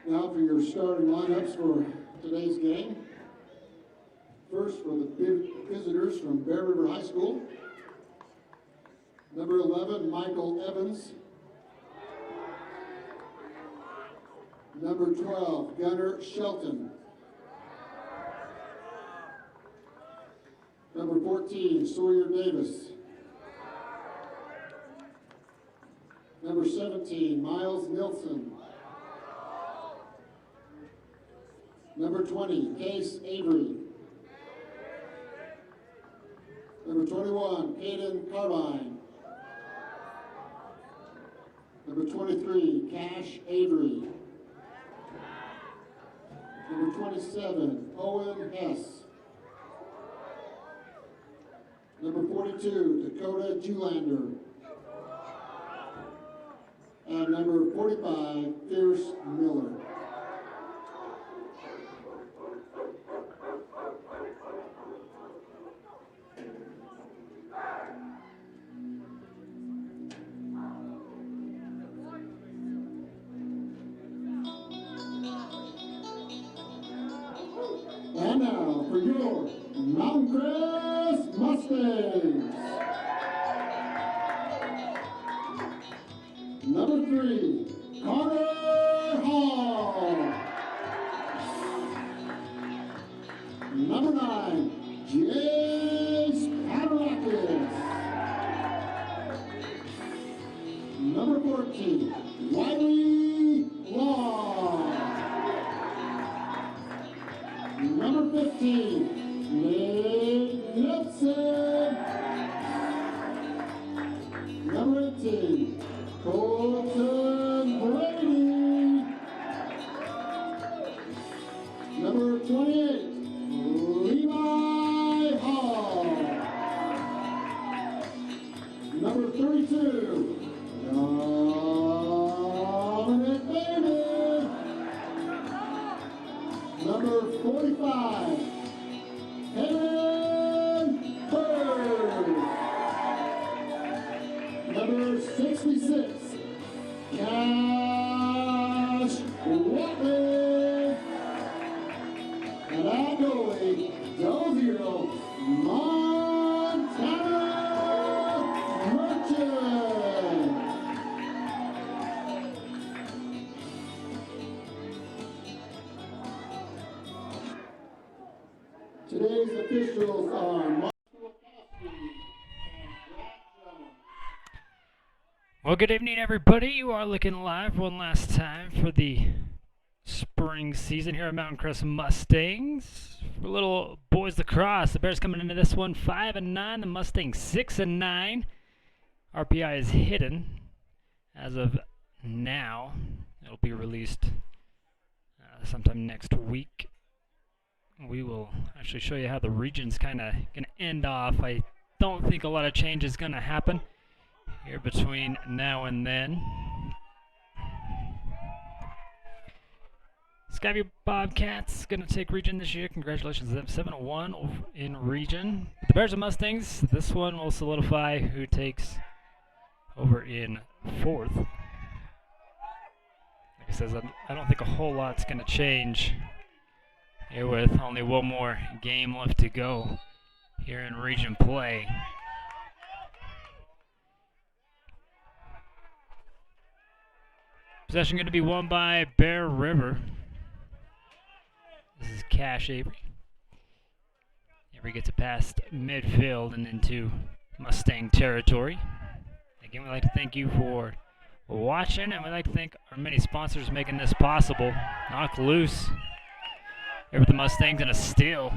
Now for your starting lineups for today's game. First for the visitors from Bear River High School. Number 11, Michael Evans. Number 12, Gunnar Shelton. Number 14, Sawyer Davis. Number 17, Miles Nilsson. Number 20, Case Avery. Number 21, Caden Carbine. Number 23, Cash Avery. Number 27, Owen Hess. Number 42, Dakota Julander. And number 45, Fierce Miller. And now for your Mountain Crest Mustangs. Number 3, Connor Hall. Number 9, Jace Padarakis. Number 14, Wiley Long. Number 15, Nate Nilsson. Number 18, Colton Brady. Number 28, Levi Hall. Number 32, Dominic David. Number 45, Hayden Bird. Number 66, Cash Watley. And our goalie, Dozio Montana Merchant. Today's officials are well, good evening, everybody. You are looking live one last time for the spring season here at Mountain Crest Mustangs. For little boys lacrosse, the Bears coming into this one 5-9, the Mustangs 6-9. RPI is hidden as of now. It'll be released sometime next week. We will actually show you how the region's kind of going to end off. I don't think a lot of change is going to happen here between now and then. Skyview Bobcats going to take region this year. Congratulations to them, 7-1 in region. The Bears and Mustangs, this one will solidify who takes over in fourth. Like I said, I don't think a whole lot's going to change here with only one more game left to go here in region play. Possession going to be won by Bear River. This is Cash Avery. Avery gets it past midfield and into Mustang territory. Again, we'd like to thank you for watching, and we'd like to thank our many sponsors making this possible. Knock loose. Here with the Mustangs and a steal.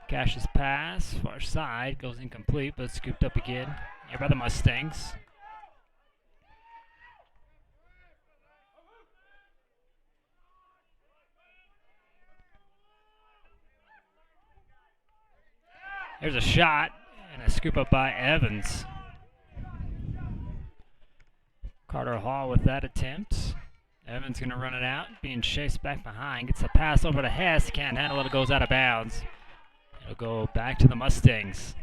Cash's pass, far side, goes incomplete, but scooped up again. Here by the Mustangs. There's a shot and a scoop up by Evans. Carter Hall with that attempt. Evans going to run it out, being chased back behind. Gets the pass over to Hess. Can't handle it. It goes out of bounds. It'll go back to the Mustangs.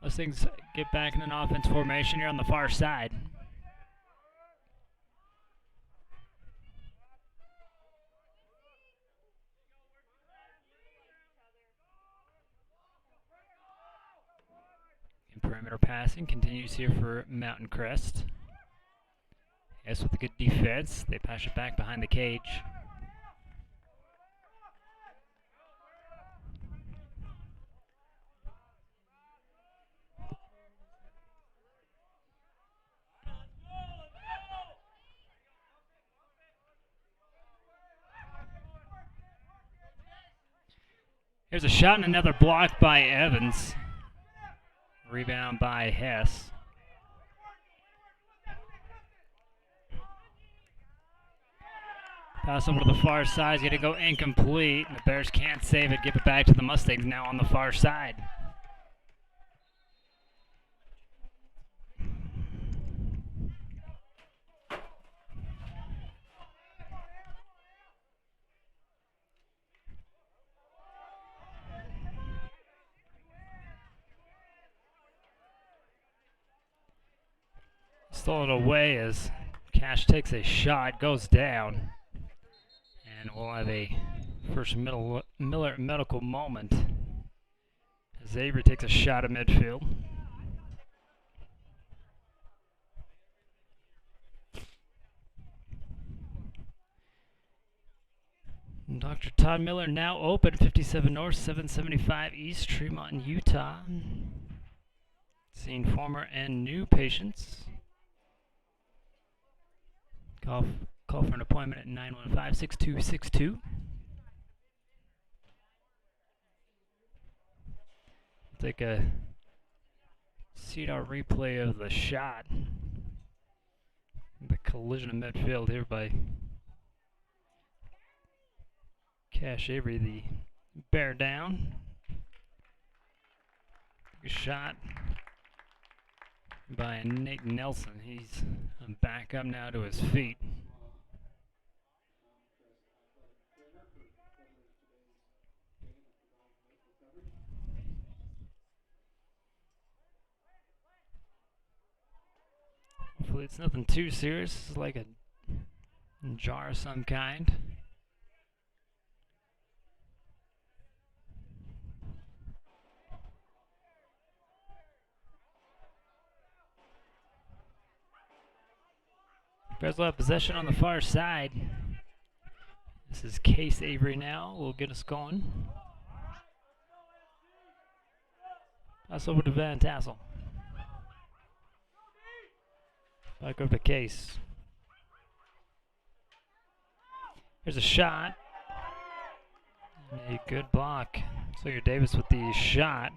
Those things get back in an offense formation here on the far side. And perimeter passing continues here for Mountain Crest. Yes, with a good defense, they pass it back behind the cage. Here's a shot and another block by Evans. Rebound by Hess. Pass over to the far side. He's going to go incomplete. The Bears can't save it. Give it back to the Mustangs now on the far side. Stolen away as Cash takes a shot, goes down, and we'll have a first Miller medical moment as Avery takes a shot at midfield. Dr. Todd Miller now open, 57 North, 775 East, Tremont, Utah. Seeing former and new patients. Call for an appointment at 915-6262. Take a CDR replay of the shot. The collision in midfield here by Cash Avery, the Bear down. Good shot by Nate Nelson. He's back up now to his feet. Hopefully it's nothing too serious. It's like a jar of some kind. Bears will have possession on the far side. This is Case Avery now. Will get us going. Pass over to Van Tassel. Back over to Case. Here's a shot. And a good block. Sawyer Davis with the shot.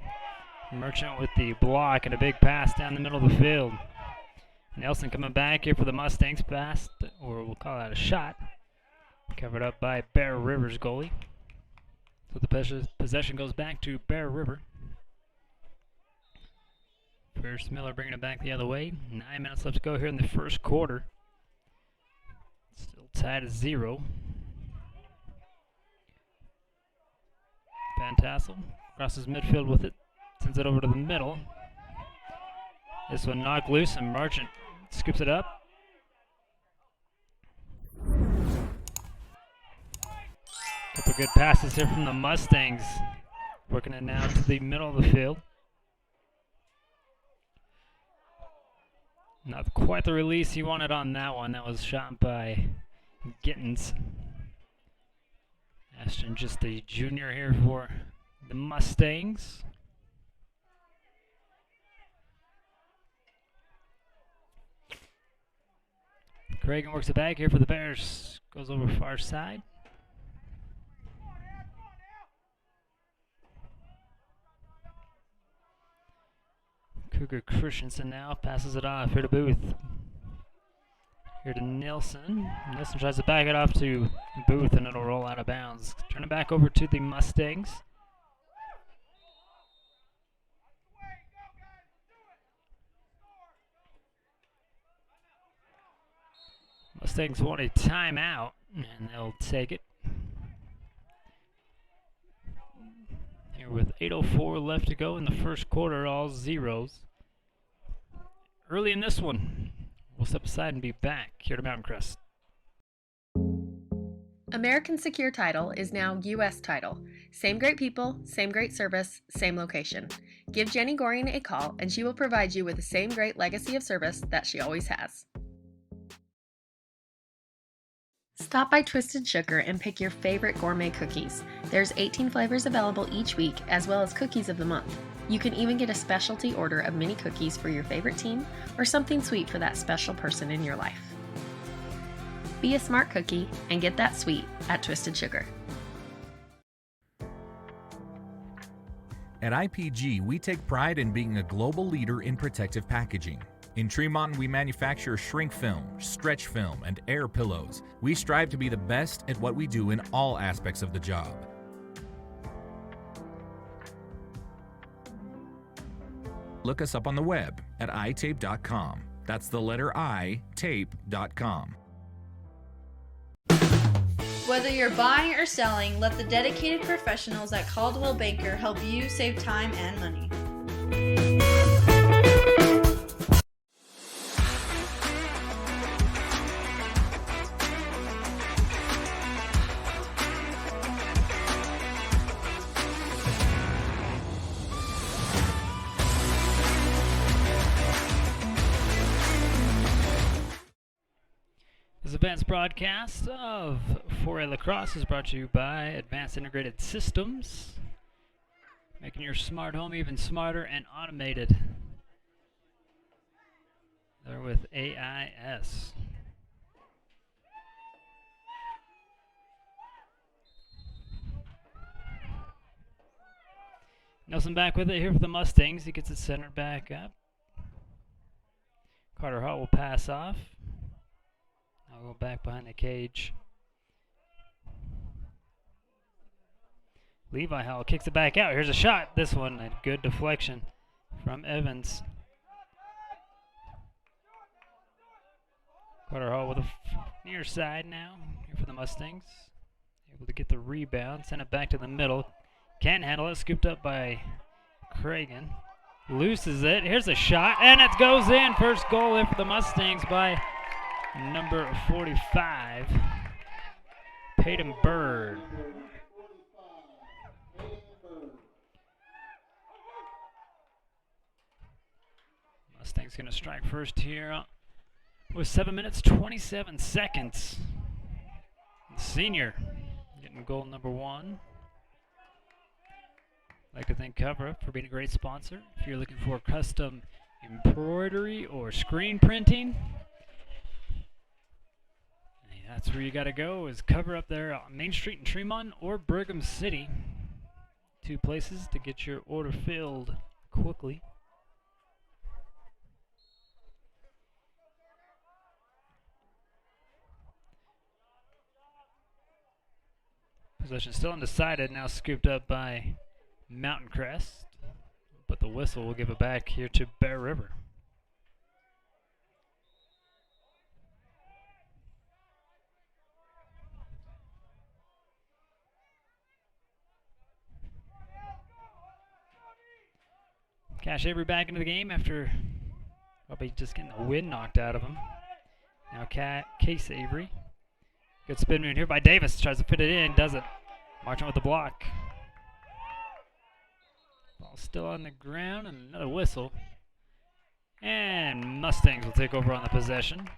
Merchant with the block and a big pass down the middle of the field. Nelson coming back here for the Mustangs. Pass, or we'll call that a shot. Covered up by Bear River's goalie. So the possession goes back to Bear River. First Miller bringing it back the other way. 9 minutes left to go here in the first quarter. Still tied at 0. Van Tassel crosses midfield with it. Sends it over to the middle. This one knocked loose and Merchant scoops it up. Couple good passes here from the Mustangs. Working it now to the middle of the field. Not quite the release he wanted on that one. That was shot by Gittins. Ashton just a junior here for the Mustangs. Cragen works it back here for the Bears. Goes over far side. Cougar Christensen now passes it off here to Booth. Here to Nilsson. Nilsson tries to back it off to Booth and it'll roll out of bounds. Turn it back over to the Mustangs. Mustangs want a timeout, and they'll take it. Here with 8:04 left to go in the first quarter, all zeros. Early in this one, we'll step aside and be back here to Mountain Crest. American Secure Title is now U.S. Title. Same great people, same great service, same location. Give Jenny Goring a call and she will provide you with the same great legacy of service that she always has. Stop by Twisted Sugar and pick your favorite gourmet cookies. There's 18 flavors available each week, as well as cookies of the month. You can even get a specialty order of mini cookies for your favorite team or something sweet for that special person in your life. Be a smart cookie and get that sweet at Twisted Sugar. At IPG, we take pride in being a global leader in protective packaging. In Tremont, we manufacture shrink film, stretch film, and air pillows. We strive to be the best at what we do in all aspects of the job. Look us up on the web at itape.com. That's the letter I, tape.com. Whether you're buying or selling, let the dedicated professionals at Caldwell Banker help you save time and money. This advanced broadcast of 4A Lacrosse is brought to you by Advanced Integrated Systems, making your smart home even smarter and automated. They're with AIS. Nelson back with it here for the Mustangs. He gets it centered back up. Carter Hall will pass off. I'll go back behind the cage. Levi Hall kicks it back out. Here's a shot. This one, a good deflection from Evans. Carter Hall with a near side now here for the Mustangs. Able to get the rebound, send it back to the middle. Can't handle it. Scooped up by Cragen. Loses it. Here's a shot, and it goes in. First goal here for the Mustangs by number 45, Peyton Bird. Mustangs going to strike first here with 7 minutes, 27 seconds. The senior getting goal number 1. I'd like to thank Cover Up for being a great sponsor. If you're looking for custom embroidery or screen printing, that's where you got to go, is Cover Up there on Main Street in Tremont or Brigham City. 2 places to get your order filled quickly. Possession still undecided, now scooped up by Mountain Crest, but the whistle will give it back here to Bear River. Cash Avery back into the game after probably just getting the wind knocked out of him. Now Case Avery. Good spin move here by Davis. Tries to fit it in, doesn't. Marching with the block. Ball still on the ground, and another whistle. And Mustangs will take over on the possession. I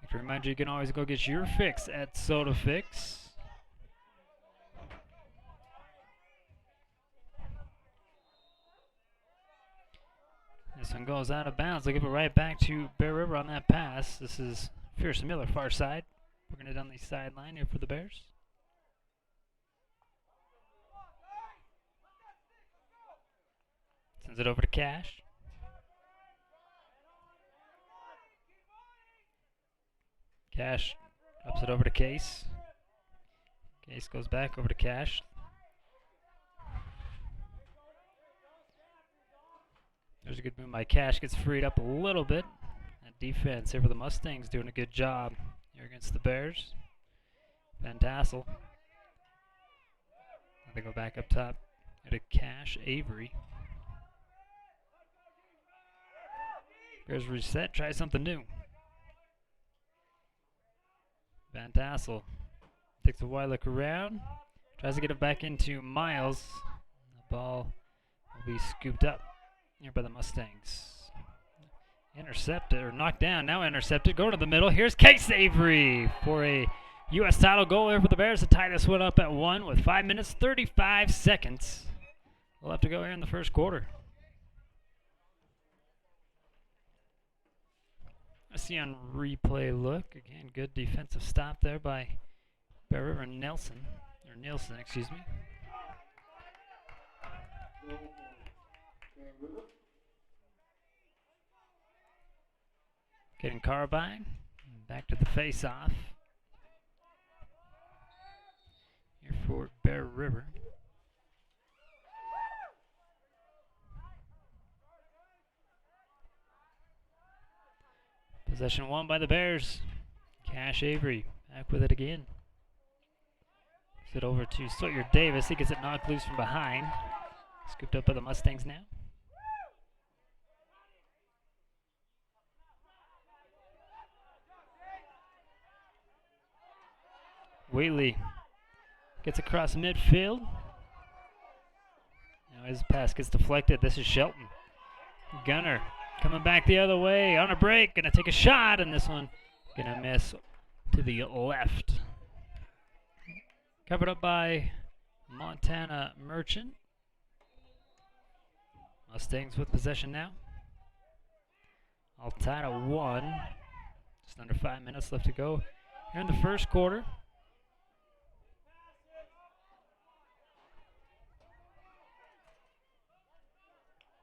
have to remind you, you can always go get your fix at Soda Fix. This one goes out of bounds. They'll give it right back to Bear River on that pass. This is Fierce Miller, far side. Working it on the sideline here for the Bears. Sends it over to Cash. Cash ups it over to Case. Case goes back over to Cash. There's a good move by Cash. Gets freed up a little bit. That defense here for the Mustangs doing a good job here against the Bears. Van Tassel. They go back up top. Got a Cash Avery. Bears reset. Try something new. Van Tassel takes a wide look around. Tries to get it back into Miles. The ball will be scooped up here by the Mustangs. Intercepted, or knocked down, now intercepted. Going to the middle. Here's Case Avery for a U.S. title goal here for the Bears to tie this one up at 1 with 5 minutes, 35 seconds. We'll have to go here in the first quarter. I see on replay look. Again, good defensive stop there by Bear River Nielsen, excuse me. Getting Carbine. Back to the face-off. Here for Bear River. Possession won by the Bears. Cash Avery back with it again. Gives it over to Sawyer Davis. He gets it knocked loose from behind. Scooped up by the Mustangs now. Wheatley gets across midfield. Now his pass gets deflected. This is Shelton. Gunner coming back the other way on a break. Gonna take a shot, and this one gonna miss to the left. Covered up by Montana Merchant. Mustangs with possession now. All tied at 1. Just under 5 minutes left to go here in the first quarter.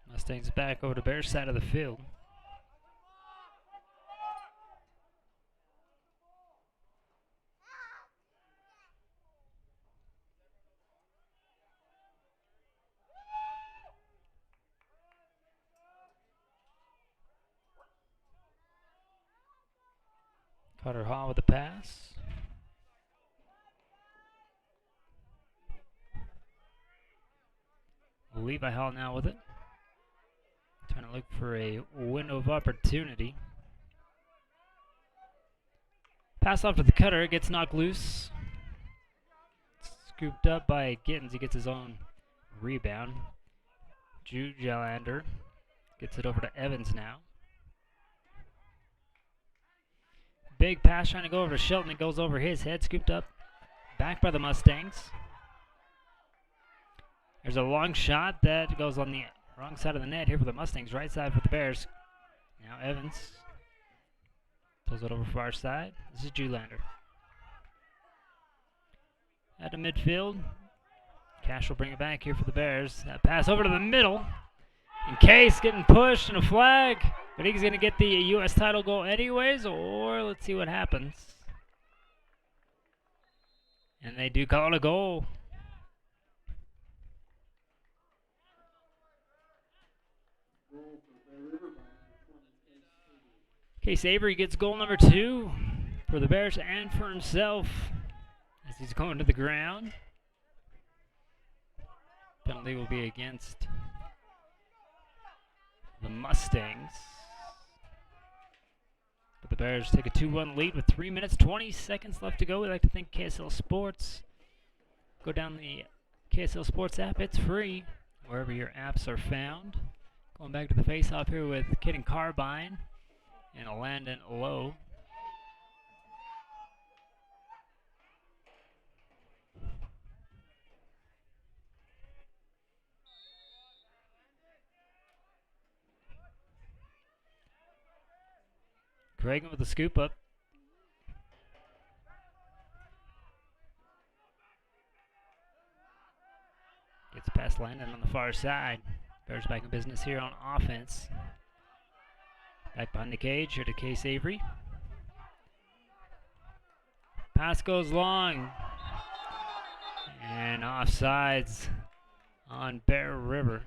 Mustangs back over to Bears side of the field. Carter Hall with the pass. Levi Hall now with it. Trying to look for a window of opportunity. Pass off to the cutter. It gets knocked loose. Scooped up by Gittins. He gets his own rebound. Jude Jalander gets it over to Evans now. Big pass trying to go over to Shelton. It goes over his head. Scooped up. Back by the Mustangs. There's a long shot that goes on the wrong side of the net here for the Mustangs. Right side for the Bears. Now Evans pulls it over for our side. This is Julander. At the midfield. Cash will bring it back here for the Bears. That pass over to the middle. And Case getting pushed and a flag. But he's going to get the U.S. title goal anyways, or let's see what happens. And they do call it a goal. Case Avery gets goal number 2 for the Bears and for himself as he's going to the ground. Penalty will be against the Mustangs. But the Bears take a 2-1 lead with 3 minutes, 20 seconds left to go. We'd like to thank KSL Sports. Go down the KSL Sports app. It's free wherever your apps are found. Going back to the face-off here with Kid and Carbine and a Landon Lowe. Cragen with the scoop up. Gets past Landon on the far side. Bears back in business here on offense. Back behind the cage here to Case Avery. Pass goes long. And offsides on Bear River.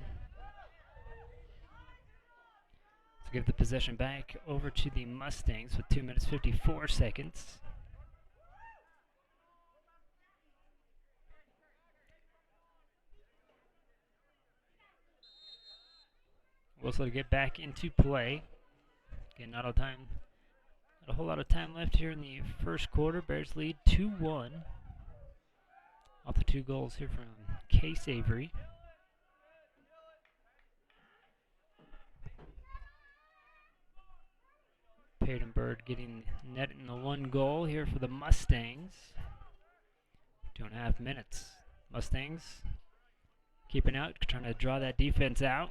To give the possession back over to the Mustangs with 2 minutes 54 seconds. whistle to get back into play. Again, not a whole lot of time left here in the first quarter. Bears lead 2-1 off the 2 goals here from Case Avery. Peyton Bird getting net in the 1 goal here for the Mustangs. 2.5 minutes. Mustangs keeping out, trying to draw that defense out.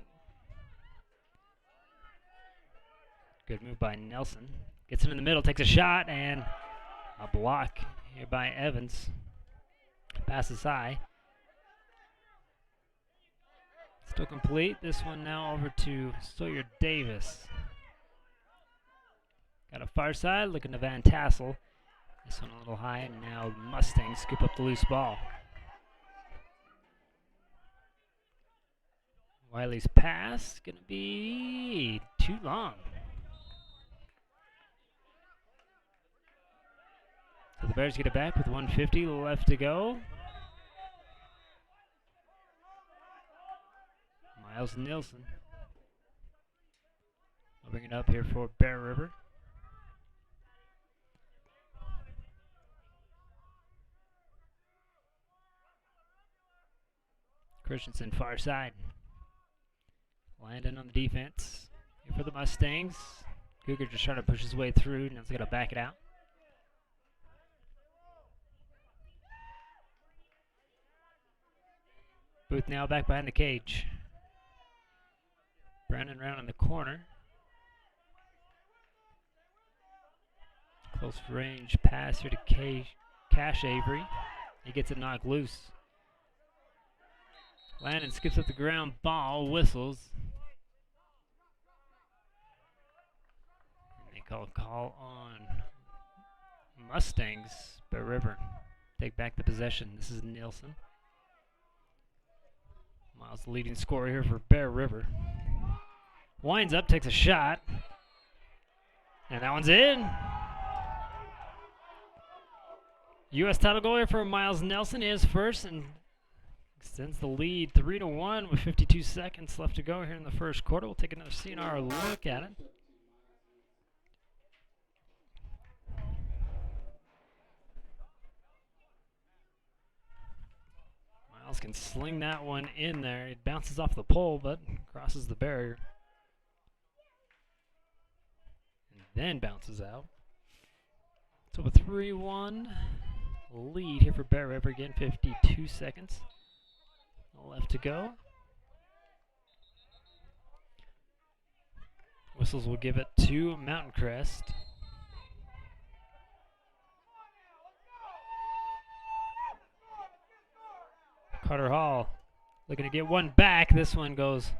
Good move by Nelson. Gets it in the middle, takes a shot, and a block here by Evans. Passes high. Still complete. This one now over to Sawyer Davis. Got a far side, looking to Van Tassel. This one a little high, and now Mustangs scoop up the loose ball. Wiley's pass gonna be too long. So the Bears get it back with 1:50 left to go. Miles Nilsson will bring it up here for Bear River. Christensen far side. Landon on the defense here for the Mustangs. Cougar just trying to push his way through. Now he's going to back it out. Booth now back behind the cage. Brandon round in the corner. Close range pass here to Cash Avery. He gets it knocked loose. Landon skips up the ground ball, whistles. And they call on Mustangs. Bear River take back the possession. This is Nielsen. Miles the leading scorer here for Bear River. Winds up, takes a shot. And that one's in. U.S. title goal here for Miles Nelson is first and extends the lead 3-1 with 52 seconds left to go here in the first quarter. We'll take another CNR look at it. Miles can sling that one in there. It bounces off the pole, but crosses the barrier. And then bounces out. So a 3-1 lead here for Bear River. Again, 52 seconds left to go. Whistles will give it to Mountain Crest. Carter Hall looking to get one back. This one goes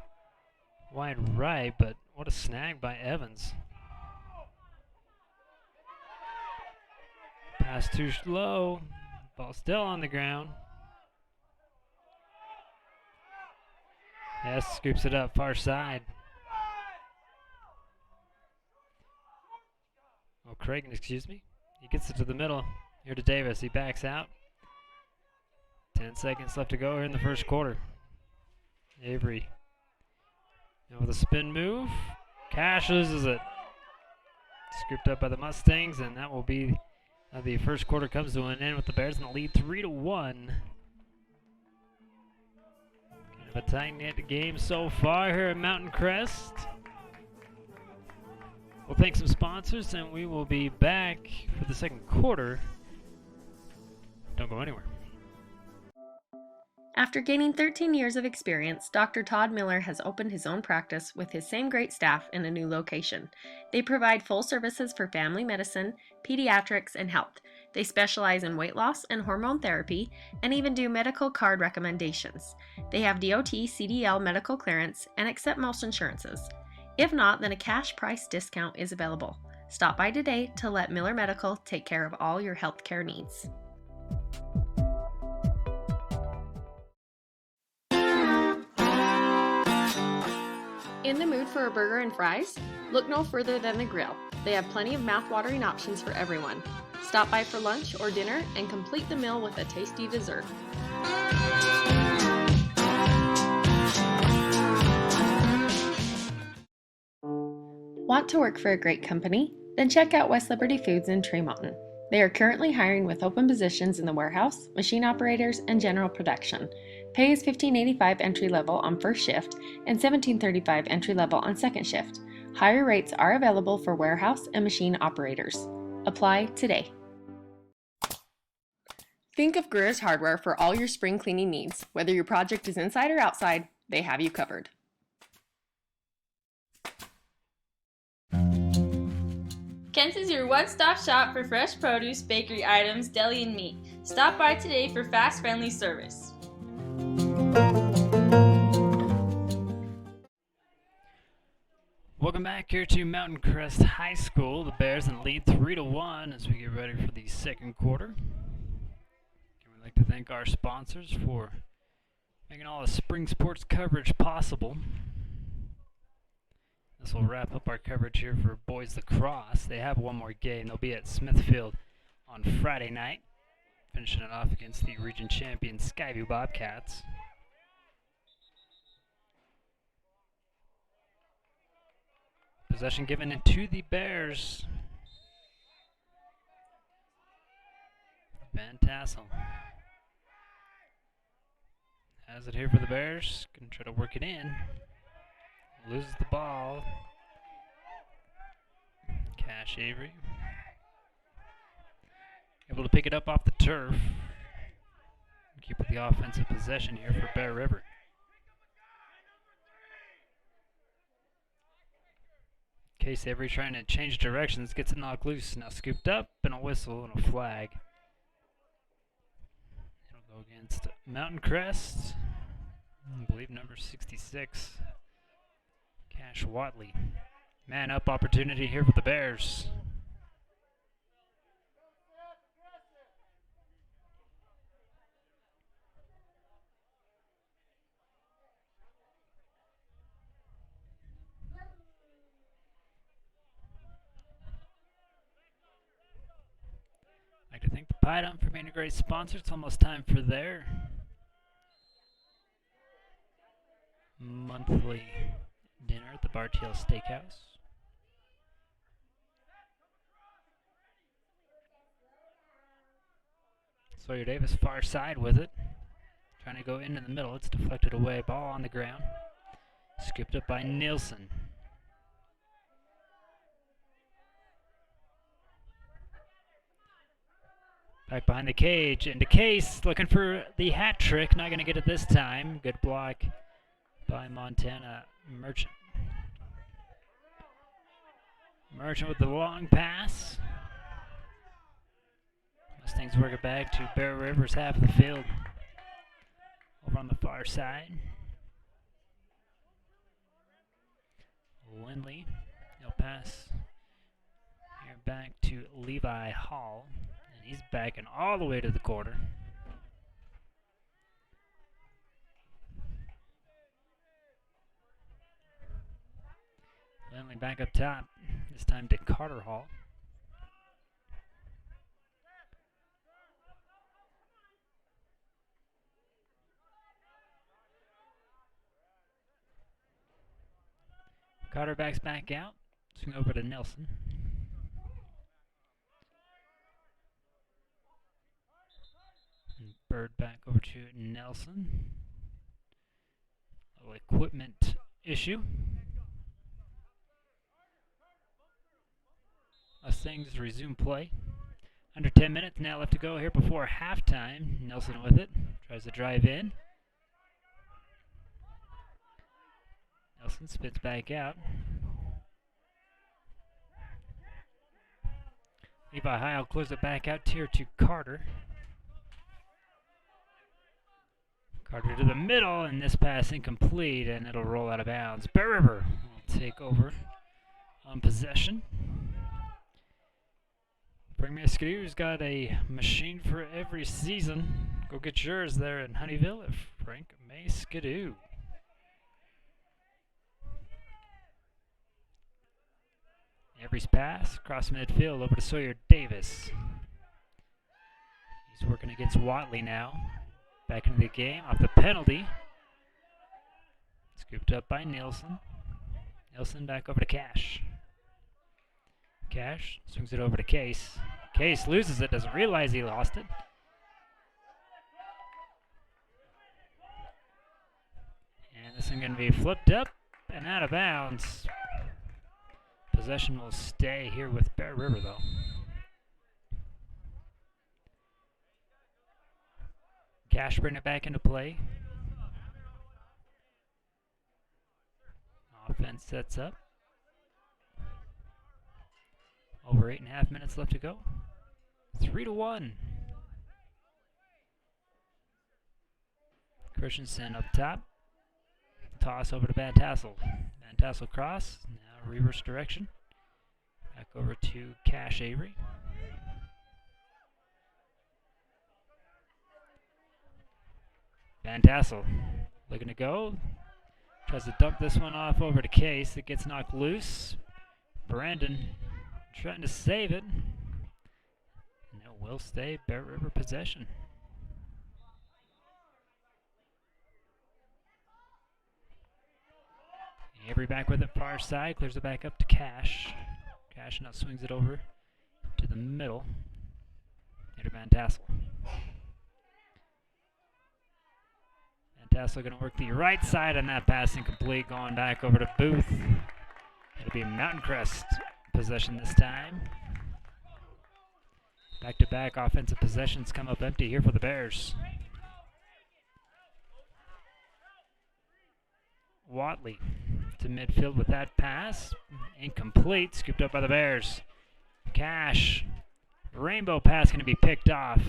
wide right, but what a snag by Evans. Pass too slow. Ball still on the ground. Yes, scoops it up far side. Oh, Cragen, excuse me. He gets it to the middle. Here to Davis. He backs out. 10 seconds left to go here in the first quarter. Avery. Now with a spin move. Cash loses it. Scooped up by the Mustangs, and that will be the first quarter comes to an end with the Bears in the lead 3-1. Kind of a tight-knit game so far here at Mountain Crest. We'll thank some sponsors, and we will be back for the second quarter. Don't go anywhere. After gaining 13 years of experience, Dr. Todd Miller has opened his own practice with his same great staff in a new location. They provide full services for family medicine, pediatrics, and health. They specialize in weight loss and hormone therapy, and even do medical card recommendations. They have DOT CDL medical clearance and accept most insurances. If not, then a cash price discount is available. Stop by today to let Miller Medical take care of all your healthcare needs. In the mood for a burger and fries? Look no further than the Grill. They have plenty of mouth-watering options for everyone. Stop by for lunch or dinner and complete the meal with a tasty dessert. Want to work for a great company? Then check out West Liberty Foods in Tremont. They are currently hiring with open positions in the warehouse, machine operators, and general production. Pay is $15.85 entry level on first shift and $17.35 entry level on second shift. Higher rates are available for warehouse and machine operators. Apply today. Think of Greer's Hardware for all your spring cleaning needs. Whether your project is inside or outside, they have you covered. Kent's is your one-stop shop for fresh produce, bakery items, deli, and meat. Stop by today for fast, friendly service. Welcome back here to Mountain Crest High School. The Bears in the lead 3-1 as we get ready for the second quarter. And we'd like to thank our sponsors for making all the spring sports coverage possible. This will wrap up our coverage here for boys lacrosse. They have one more game. They'll be at Smithfield on Friday night, finishing it off against the region champion Skyview Bobcats. Possession given into the Bears. Van Tassel has it here for the Bears. Gonna try to work it in. Loses the ball. Cash Avery able to pick it up off the turf. Keep with the offensive possession here for Bear River. Case Avery trying to change directions, gets it knocked loose. Now scooped up, and a whistle and a flag. It'll go against Mountain Crest. I believe number 66. Cash Watley. Man up opportunity here for the Bears. I'd like to thank the Pie Dump for being a great sponsor. It's almost time for their monthly dinner at the Bartiel Steakhouse. Sawyer Davis far side with it. Trying to go into the middle. It's deflected away. Ball on the ground. Scooped up by Nielsen. Back behind the cage. Into Case. Looking for the hat trick. Not going to get it this time. Good block by Montana Merchant. Merchant with the long pass. Mustangs work it back to Bear River's half of the field. Over on the far side. Lindley. He'll pass here back to Levi Hall. And he's backing all the way to the corner. Lindley back up top. This time to Carter Hall. Carter backs back out. Swing over to Nelson. And Bird back over to Nelson. A little equipment issue. Mustangs resume play. Under 10 minutes now left to go here before halftime. Nelson with it. Tries to drive in. Nelson spits back out. Levi High will close it back out here to Carter. Carter to the middle, and this pass incomplete, and it'll roll out of bounds. Bear River will take over on possession. Frank Skidoo's got a machine for every season. Go get yours there in Honeyville at Frank May Skidoo. Avery's pass across midfield over to Sawyer Davis. He's working against Watley now. Back into the game off the penalty. Scooped up by Nielsen. Nielsen back over to Cash. Cash swings it over to Case. Case loses it, doesn't realize he lost it. And this one going to be flipped up and out of bounds. Possession will stay here with Bear River, though. Cash bring it back into play. Offense sets up. Over 8.5 minutes left to go. 3-1. Christensen up top. Toss over to Van Tassel. Van Tassel cross. Now reverse direction. Back over to Cash Avery. Van Tassel looking to go. Tries to dump this one off over to Case. It gets knocked loose. Brandon trying to save it. And it will stay Bear River possession. Avery back with it far side, clears it back up to Cash. Cash now swings it over to the middle. Here to Van Tassel. Van Tassel going to work the right side on that pass, incomplete, going back over to Booth. It'll be Mountain Crest possession this time. Back-to-back offensive possessions come up empty here for the Bears. Watley to midfield with that pass. Incomplete, scooped up by the Bears. Cash. Rainbow pass going to be picked off.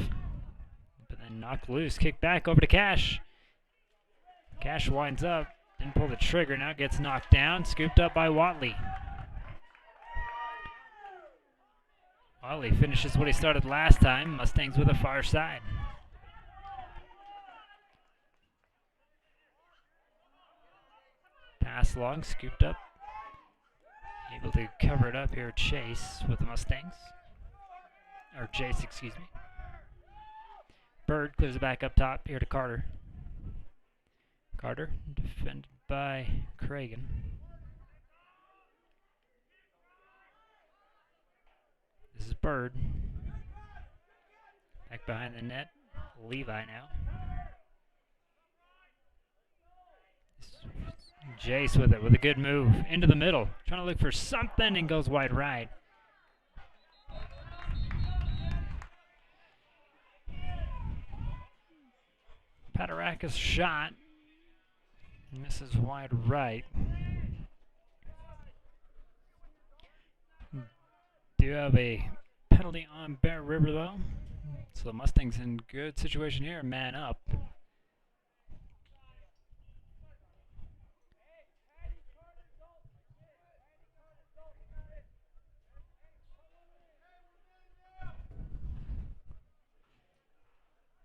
But then knocked loose, kicked back over to Cash. Cash winds up, didn't pull the trigger, now gets knocked down, scooped up by Watley. Watley finishes what he started last time, Mustangs with a far side. Pass long, scooped up. Able to cover it up here, Chase with the Mustangs. Or Jace, excuse me. Bird clears it back up top here to Carter. Carter defended by Cragen. This is Bird. Back behind the net, Levi now. Jace with it, with a good move. Into the middle. Trying to look for something and goes wide right. Pataraka's shot. Misses wide right. Do have a penalty on Bear River though. So the Mustangs in good situation here. Man up.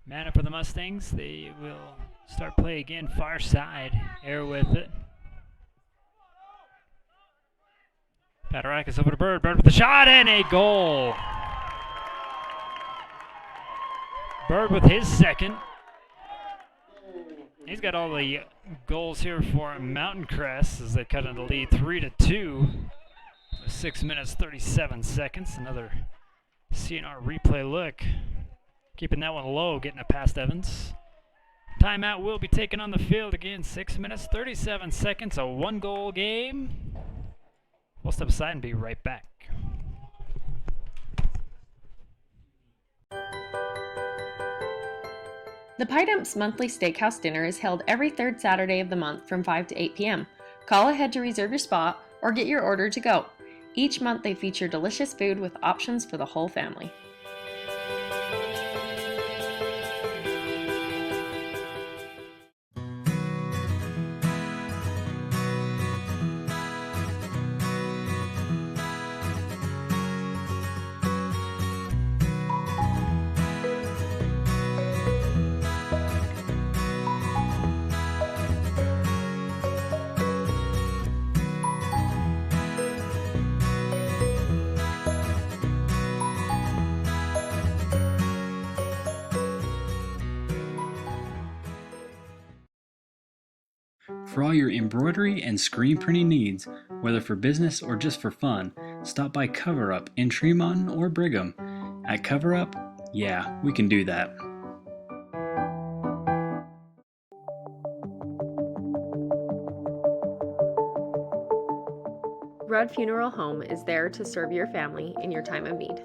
Man up for the Mustangs. They will start play again. Far side. Air with it. Patarakis over to Bird. Bird with the shot and a goal. Bird with his second. He's got all the goals here for Mountain Crest as they cut into the lead 3-2. 6 minutes 37 seconds. Another CNR replay look. Keeping that one low, getting it past Evans. Timeout will be taken on the field again. 6 minutes, 37 seconds, a 1-goal game. We'll step aside and be right back. The Pie Dumps monthly steakhouse dinner is held every third Saturday of the month from 5 to 8 p.m. Call ahead to reserve your spot or get your order to go. Each month they feature delicious food with options for the whole family. For all your embroidery and screen printing needs, whether for business or just for fun, stop by Cover Up in Tremont or Brigham. At Cover Up, yeah, we can do that. Rudd Funeral Home is there to serve your family in your time of need.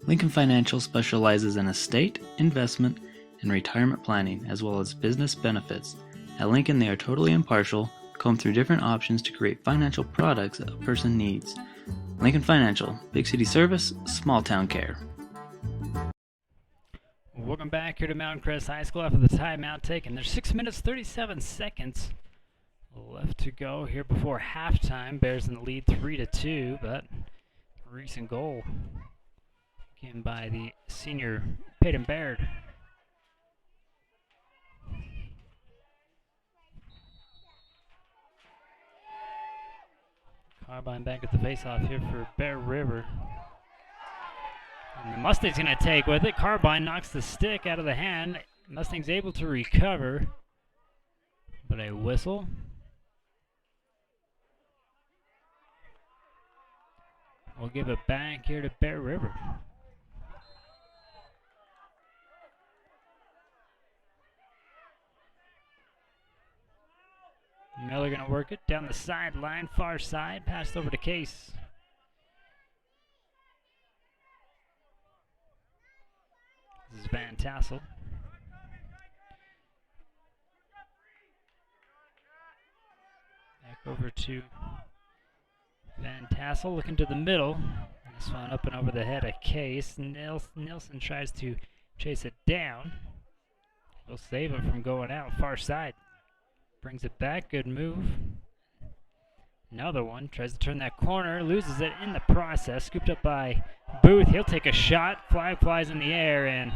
Lincoln Financial specializes in estate, investment, and retirement planning, as well as business benefits. At Lincoln, they are totally impartial, comb through different options to create financial products a person needs. Lincoln Financial, big city service, small town care. Welcome back here to Mountain Crest High School after the timeout taken. There's 6 minutes, 37 seconds left to go here before halftime. Bears in the lead 3-2, but recent goal given by the senior Peyton Baird. Carbine back at the faceoff here for Bear River. And the Mustang's going to take with it. Carbine knocks the stick out of the hand. Mustang's able to recover, but a whistle. We'll give it back here to Bear River. Miller going to work it down the sideline, far side, passed over to Case. This is Van Tassel. Back over to Van Tassel, looking to the middle. This one up and over the head of Case. Nilsson tries to chase it down. He'll save it from going out, far side. Brings it back, good move. Another one, tries to turn that corner, loses it in the process. Scooped up by Booth, he'll take a shot. Flag flies in the air, and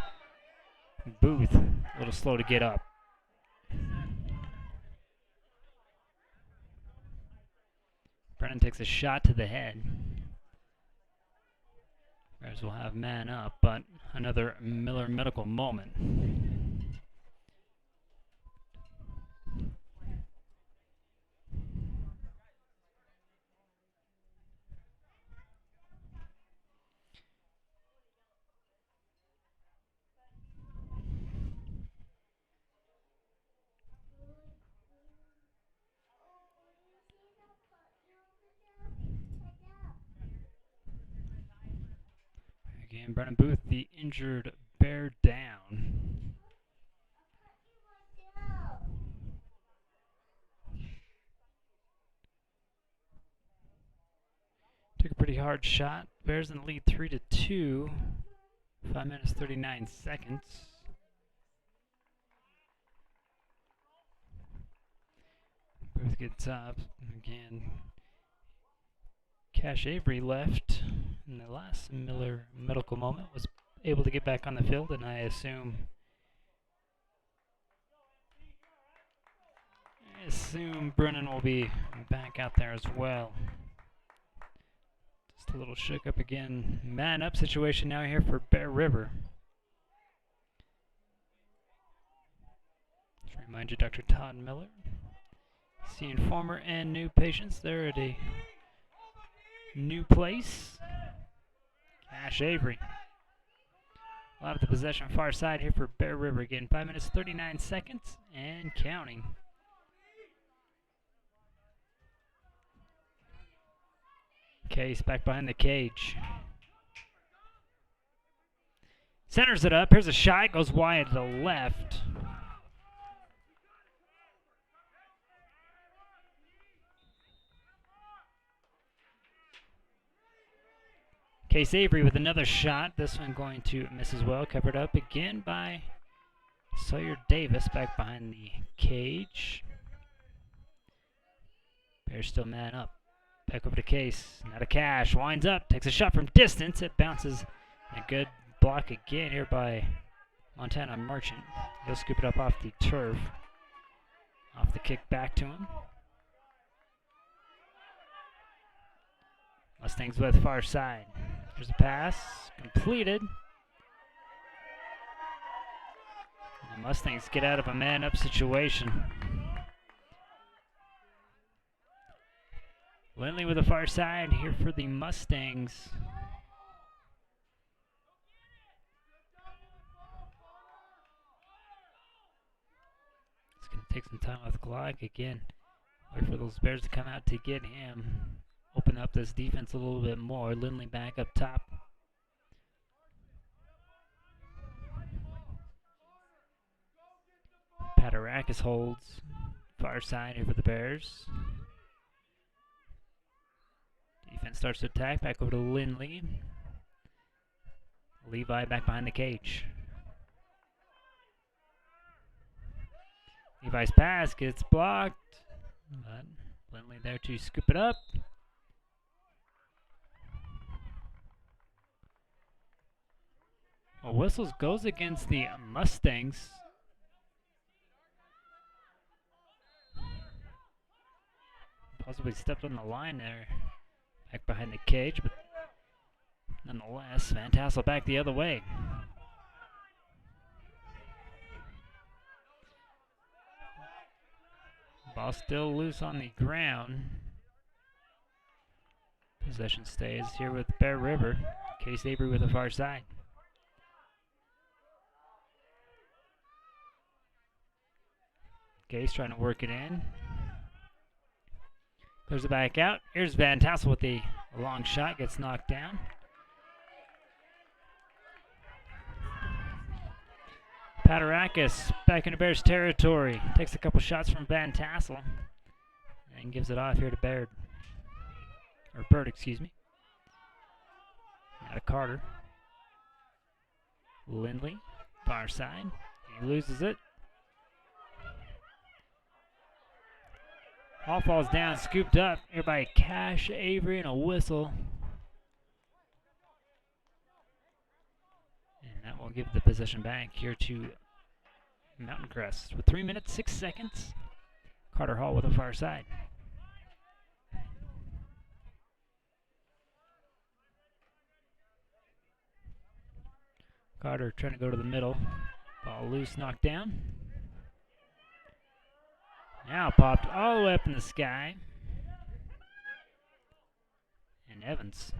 Booth, a little slow to get up. Brennan takes a shot to the head. Bears will have man up, but another Miller Medical moment. Again, Brennan Booth, the injured Bear, down. Took a pretty hard shot. Bears in the lead 3-2. 5 minutes, 39 seconds. Booth gets up. Again, Cash Avery left in the last Miller Medical moment, was able to get back on the field, and I assume Brennan will be back out there as well. Just a little shook up again. Man up situation now here for Bear River. Just remind you, Dr. Todd Miller, seeing former and new patients there at a new place. Cash Avery. A lot of the possession far side here for Bear River again. 5 minutes, 39 seconds and counting. Case back behind the cage. Centers it up. Here's a shot. Goes wide to the left. Case Avery with another shot. This one going to miss as well. Covered up again by Sawyer Davis back behind the cage. Bears still man up. Back over to Case. Now to Cash. Winds up. Takes a shot from distance. It bounces. A good block again here by Montana Merchant. He'll scoop it up off the turf. Off the kick back to him. Mustangs with far side. There's a pass. Completed. And the Mustangs get out of a man-up situation. Lindley with the far side here for the Mustangs. It's going to take some time with Glock again. Wait for those Bears to come out to get him. Open up this defense a little bit more. Lindley back up top. Patarakis holds. Far side here for the Bears. Defense starts to attack. Back over to Lindley. Levi back behind the cage. Levi's pass gets blocked. But Lindley there to scoop it up. Well, whistles goes against the Mustangs. Possibly stepped on the line there. Back behind the cage, but nonetheless, Van Tassel back the other way. Ball still loose on the ground. Possession stays here with Bear River. Case Avery with the far side. Case trying to work it in. Clears it back out. Here's Van Tassel with the long shot. Gets knocked down. Patarakis back into Bears territory. Takes a couple shots from Van Tassel. And gives it off here to Baird. Or Bird, excuse me. Now to Carter. Lindley. Far side. He loses it. Ball falls down, scooped up here by Cash Avery, and a whistle. And that will give the possession back here to Mountain Crest with 3 minutes, 6 seconds. Carter Hall with the far side. Carter trying to go to the middle. Ball loose, knocked down. Now popped all the way up in the sky. And Evans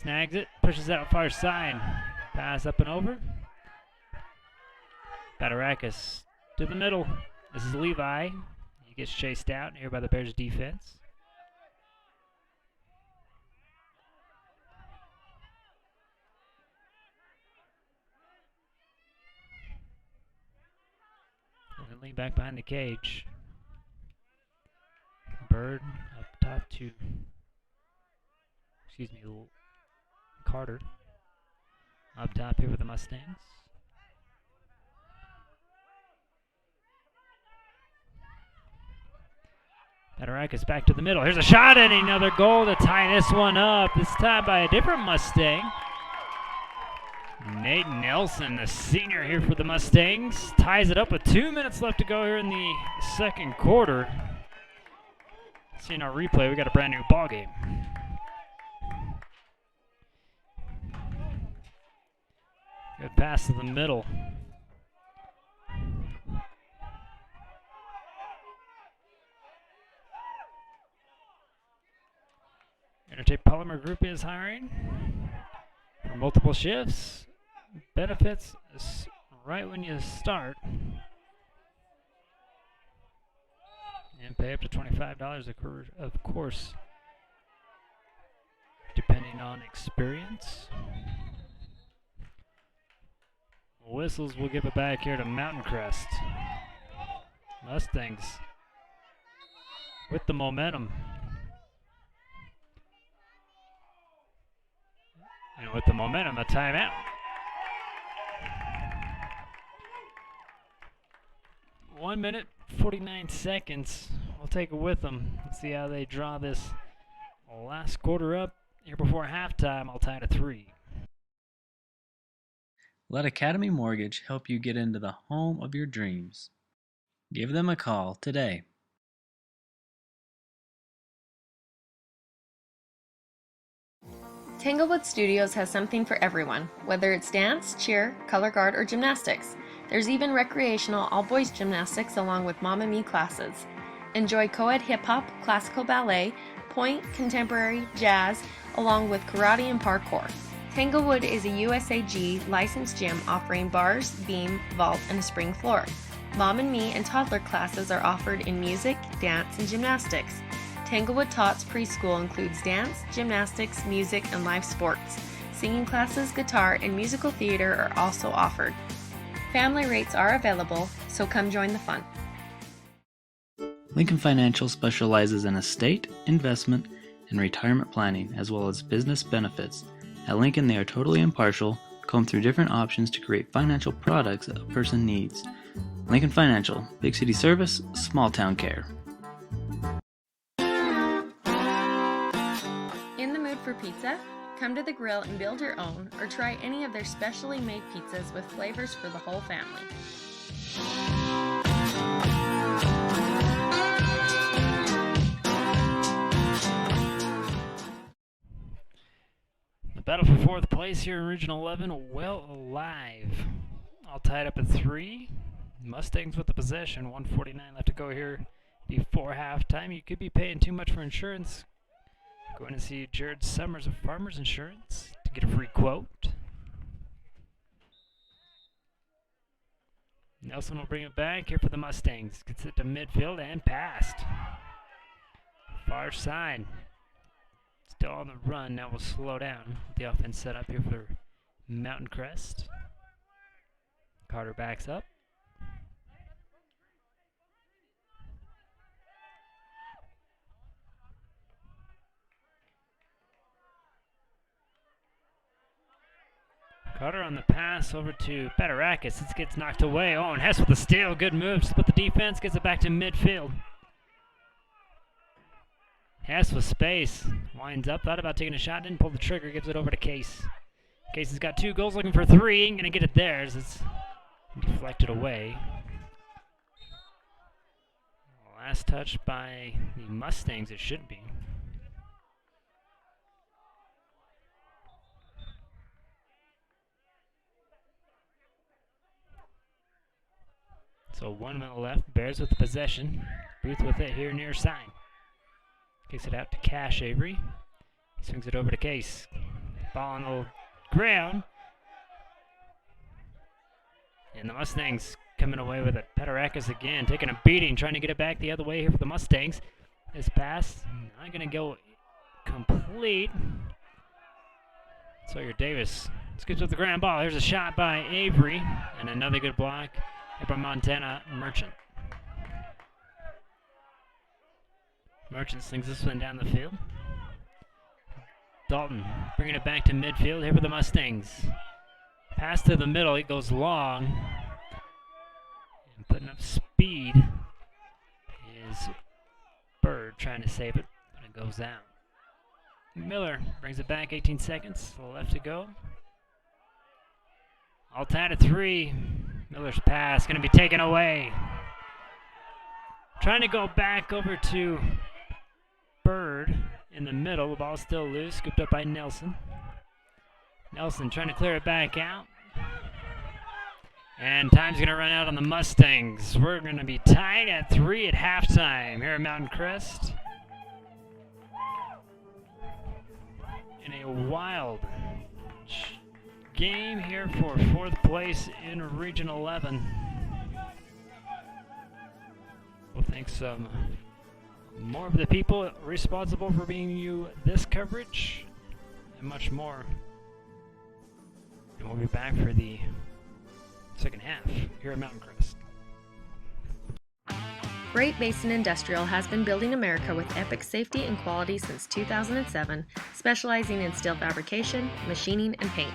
snags it, pushes out far side. Pass up and over. Patarakis to the middle. This is Levi. He gets chased out here by the Bears defense. Lindley back behind the cage. Bird up top to, Carter. Up top here with the Mustangs. Patarakis back to the middle. Here's a shot and another goal to tie this one up. This time by a different Mustang. Nate Nelson, the senior here for the Mustangs, ties it up with 2 minutes left to go here in the second quarter. Seeing our replay, we got a brand new ball game. Good pass to the middle. Intertape Polymer Group is hiring for multiple shifts. Benefits right when you start. And pay up to $25 of course, depending on experience. Whistles will give it back here to Mountain Crest. Mustangs with the momentum. And with the momentum, a timeout. 1 minute, 49 seconds. We'll take it with them. Let's see how they draw this last quarter up. Here before halftime, I'll tie to 3. Let Academy Mortgage help you get into the home of your dreams. Give them a call today. Tanglewood Studios has something for everyone, whether it's dance, cheer, color guard, or gymnastics. There's even recreational all-boys gymnastics along with Mamma Mia classes. Enjoy co-ed hip-hop, classical ballet, point, contemporary, jazz, along with karate and parkour. Tanglewood is a USAG licensed gym offering bars, beam, vault, and a spring floor. Mom and Me and toddler classes are offered in music, dance, and gymnastics. Tanglewood Tots preschool includes dance, gymnastics, music, and live sports. Singing classes, guitar, and musical theater are also offered. Family rates are available, so come join the fun. Lincoln Financial specializes in estate, investment, and retirement planning, as well as business benefits. At Lincoln, they are totally impartial, comb through different options to create financial products a person needs. Lincoln Financial, big city service, small town care. In the mood for pizza? Come to the grill and build your own, or try any of their specially made pizzas with flavors for the whole family. The battle for fourth place here in Regional 11, well alive. All tied up at 3. Mustangs with the possession, 1:49 left to go here before halftime. You could be paying too much for insurance. Going to see Jared Summers of Farmers Insurance to get a free quote. Nelson will bring it back here for the Mustangs. Gets it to midfield and passed. Far side. Still on the run. Now we'll slow down. The offense set up here for Mountain Crest. Carter backs up. Carter on the pass over to Batarakis. This gets knocked away. Oh, and Hess with the steal. Good move. Split the defense. Gets it back to midfield. Hess with space. Winds up. Thought about taking a shot. Didn't pull the trigger. Gives it over to Case. Case has got 2 goals. Looking for 3. Ain't going to get it there as it's deflected away. Last touch by the Mustangs. It should be. So 1 minute left. Bears with the possession. Booth with it here near side. Kicks it out to Cash Avery. He swings it over to Case. Ball on the ground. And the Mustangs coming away with it. Petarakis again taking a beating, trying to get it back the other way here for the Mustangs. This pass not going to go complete. Sawyer Davis skips up the ground ball. Here's a shot by Avery. And another good block by Montana Merchant. Merchant slings this one down the field. Dalton bringing it back to midfield here for the Mustangs. Pass to the middle, it goes long. And putting up speed is Bird trying to save it, but it goes out. Miller brings it back, 18 seconds left to go. All tied at 3. Miller's pass going to be taken away. Trying to go back over to Bird in the middle. The ball's still loose, scooped up by Nelson. Nelson trying to clear it back out. And time's going to run out on the Mustangs. We're going to be tied at 3 at halftime here at Mountain Crest. In a wild game here for 4th place in Region 11. We'll thank some more of the people responsible for bringing you this coverage and much more. And we'll be back for the second half here at Mountain Crest. Great Basin Industrial has been building America with epic safety and quality since 2007, specializing in steel fabrication, machining, and paint.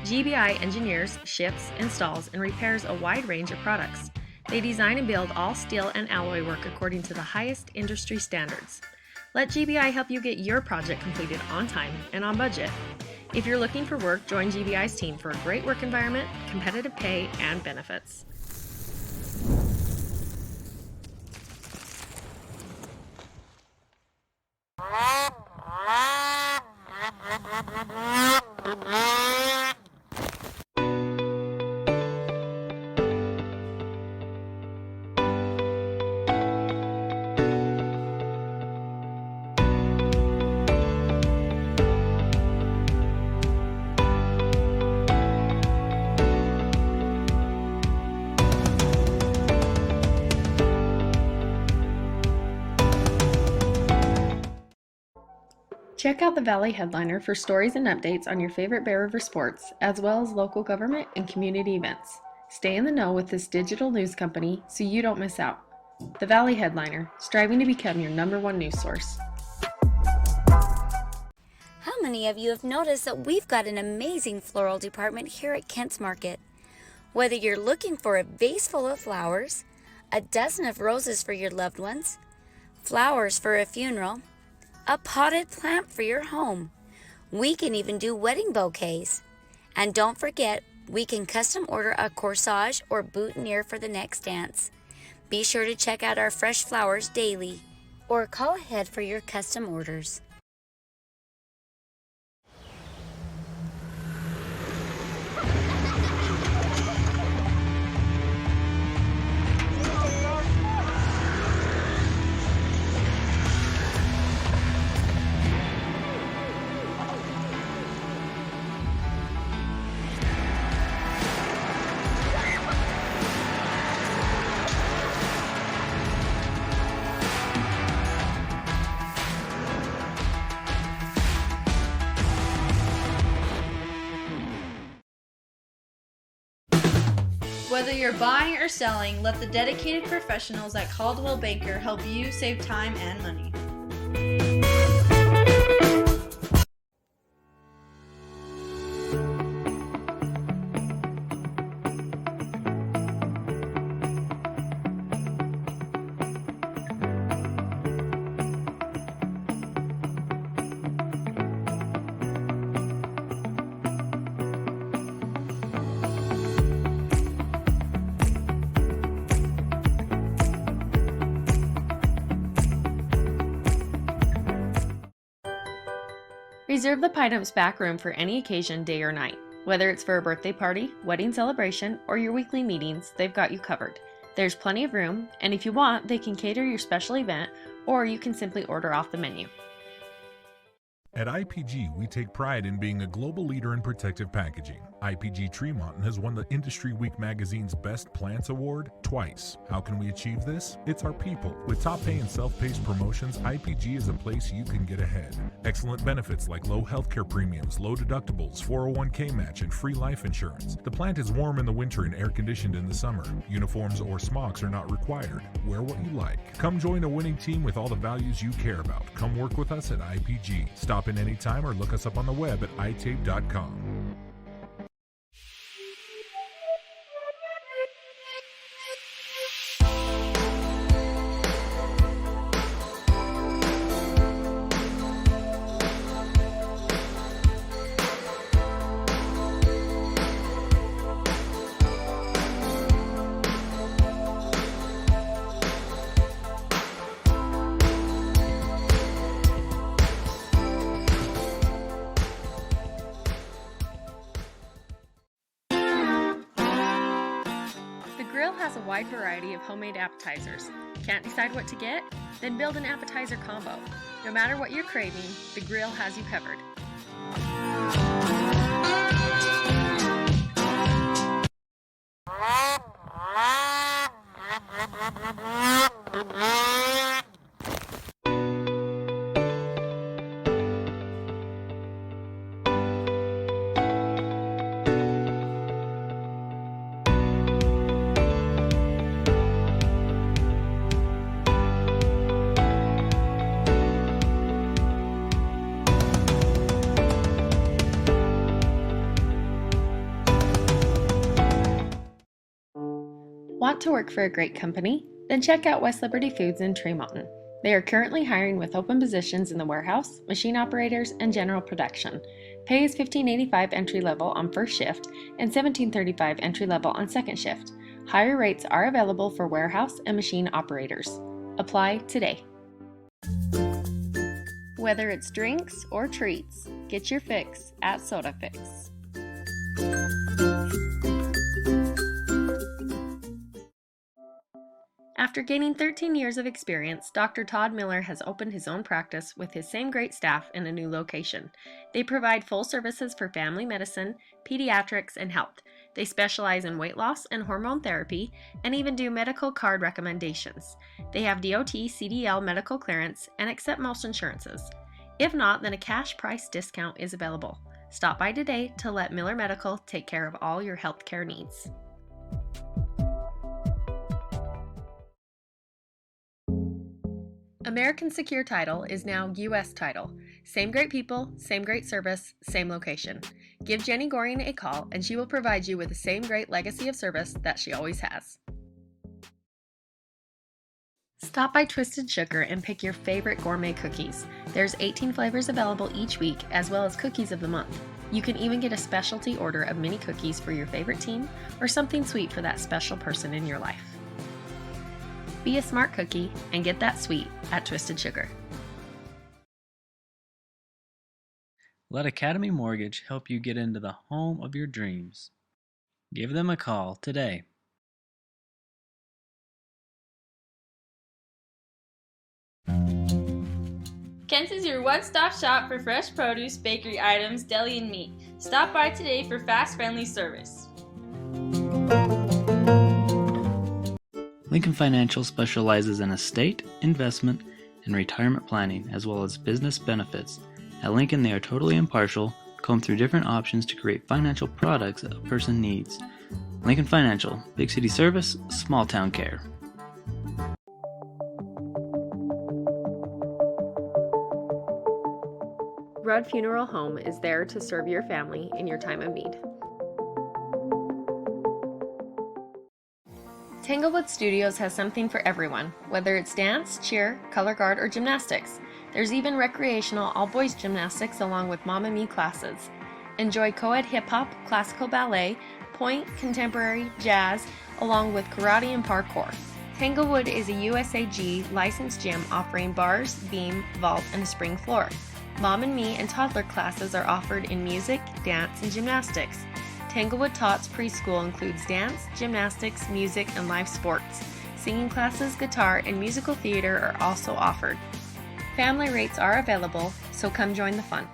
GBI engineers, ships, installs, and repairs a wide range of products. They design and build all steel and alloy work according to the highest industry standards. Let GBI help you get your project completed on time and on budget. If you're looking for work, join GBI's team for a great work environment, competitive pay, and benefits. Check out the Valley Headliner for stories and updates on your favorite Bear River sports, as well as local government and community events. Stay in the know with this digital news company so you don't miss out. The Valley Headliner, striving to become your #1 news source. How many of you have noticed that we've got an amazing floral department here at Kent's Market? Whether you're looking for a vase full of flowers, a dozen of roses for your loved ones, flowers for a funeral, a potted plant for your home, we can even do wedding bouquets. And don't forget, we can custom order a corsage or boutonniere for the next dance. Be sure to check out our fresh flowers daily or call ahead for your custom orders. Whether you're buying or selling, let the dedicated professionals at Caldwell Banker help you save time and money. Reserve the Pineap's back room for any occasion, day or night. Whether it's for a birthday party, wedding celebration, or your weekly meetings, they've got you covered. There's plenty of room, and if you want, they can cater your special event, or you can simply order off the menu. At IPG, we take pride in being a global leader in protective packaging. IPG Tremont has won the Industry Week magazine's Best Plants Award twice. How can we achieve this? It's our people. With top pay and self-paced promotions, IPG is a place you can get ahead. Excellent benefits like low healthcare premiums, low deductibles, 401k match, and free life insurance. The plant is warm in the winter and air-conditioned in the summer. Uniforms or smocks are not required. Wear what you like. Come join a winning team with all the values you care about. Come work with us at IPG. Stop in anytime or look us up on the web at itape.com. Has a wide variety of homemade appetizers. Can't decide what to get? Then build an appetizer combo. No matter what you're craving, the Grill has you covered. Want to work for a great company? Then check out West Liberty Foods in Tremont. They are currently hiring with open positions in the warehouse, machine operators, and general production. Pay is $15.85 entry level on first shift and $17.35 entry level on second shift. Higher rates are available for warehouse and machine operators. Apply today. Whether it's drinks or treats, get your fix at Soda Fix. After gaining 13 years of experience, Dr. Todd Miller has opened his own practice with his same great staff in a new location. They provide full services for family medicine, pediatrics, and health. They specialize in weight loss and hormone therapy, and even do medical card recommendations. They have DOT, CDL medical clearance, and accept most insurances. If not, then a cash price discount is available. Stop by today to let Miller Medical take care of all your healthcare needs. American Secure Title is now U.S. Title. Same great people, same great service, same location. Give Jenny Goring a call and she will provide you with the same great legacy of service that she always has. Stop by Twisted Sugar and pick your favorite gourmet cookies. There's 18 flavors available each week, as well as cookies of the month. You can even get a specialty order of mini cookies for your favorite team or something sweet for that special person in your life. Be a smart cookie and get that sweet at Twisted Sugar. Let Academy Mortgage help you get into the home of your dreams. Give them a call today. Kent's is your one-stop shop for fresh produce, bakery items, deli, and meat. Stop by today for fast, friendly service. Lincoln Financial specializes in estate, investment, and retirement planning, as well as business benefits. At Lincoln, they are totally impartial, comb through different options to create financial products that a person needs. Lincoln Financial, big city service, small town care. Rudd Funeral Home is there to serve your family in your time of need. Tanglewood Studios has something for everyone, whether it's dance, cheer, color guard, or gymnastics. There's even recreational all-boys gymnastics along with Mamma Mia classes. Enjoy co-ed hip-hop, classical ballet, point, contemporary, jazz, along with karate and parkour. Tanglewood is a USAG licensed gym offering bars, beam, vault, and a spring floor. Mom and Me and toddler classes are offered in music, dance, and gymnastics. Tanglewood Tots Preschool includes dance, gymnastics, music, and live sports. Singing classes, guitar, and musical theater are also offered. Family rates are available, so come join the fun.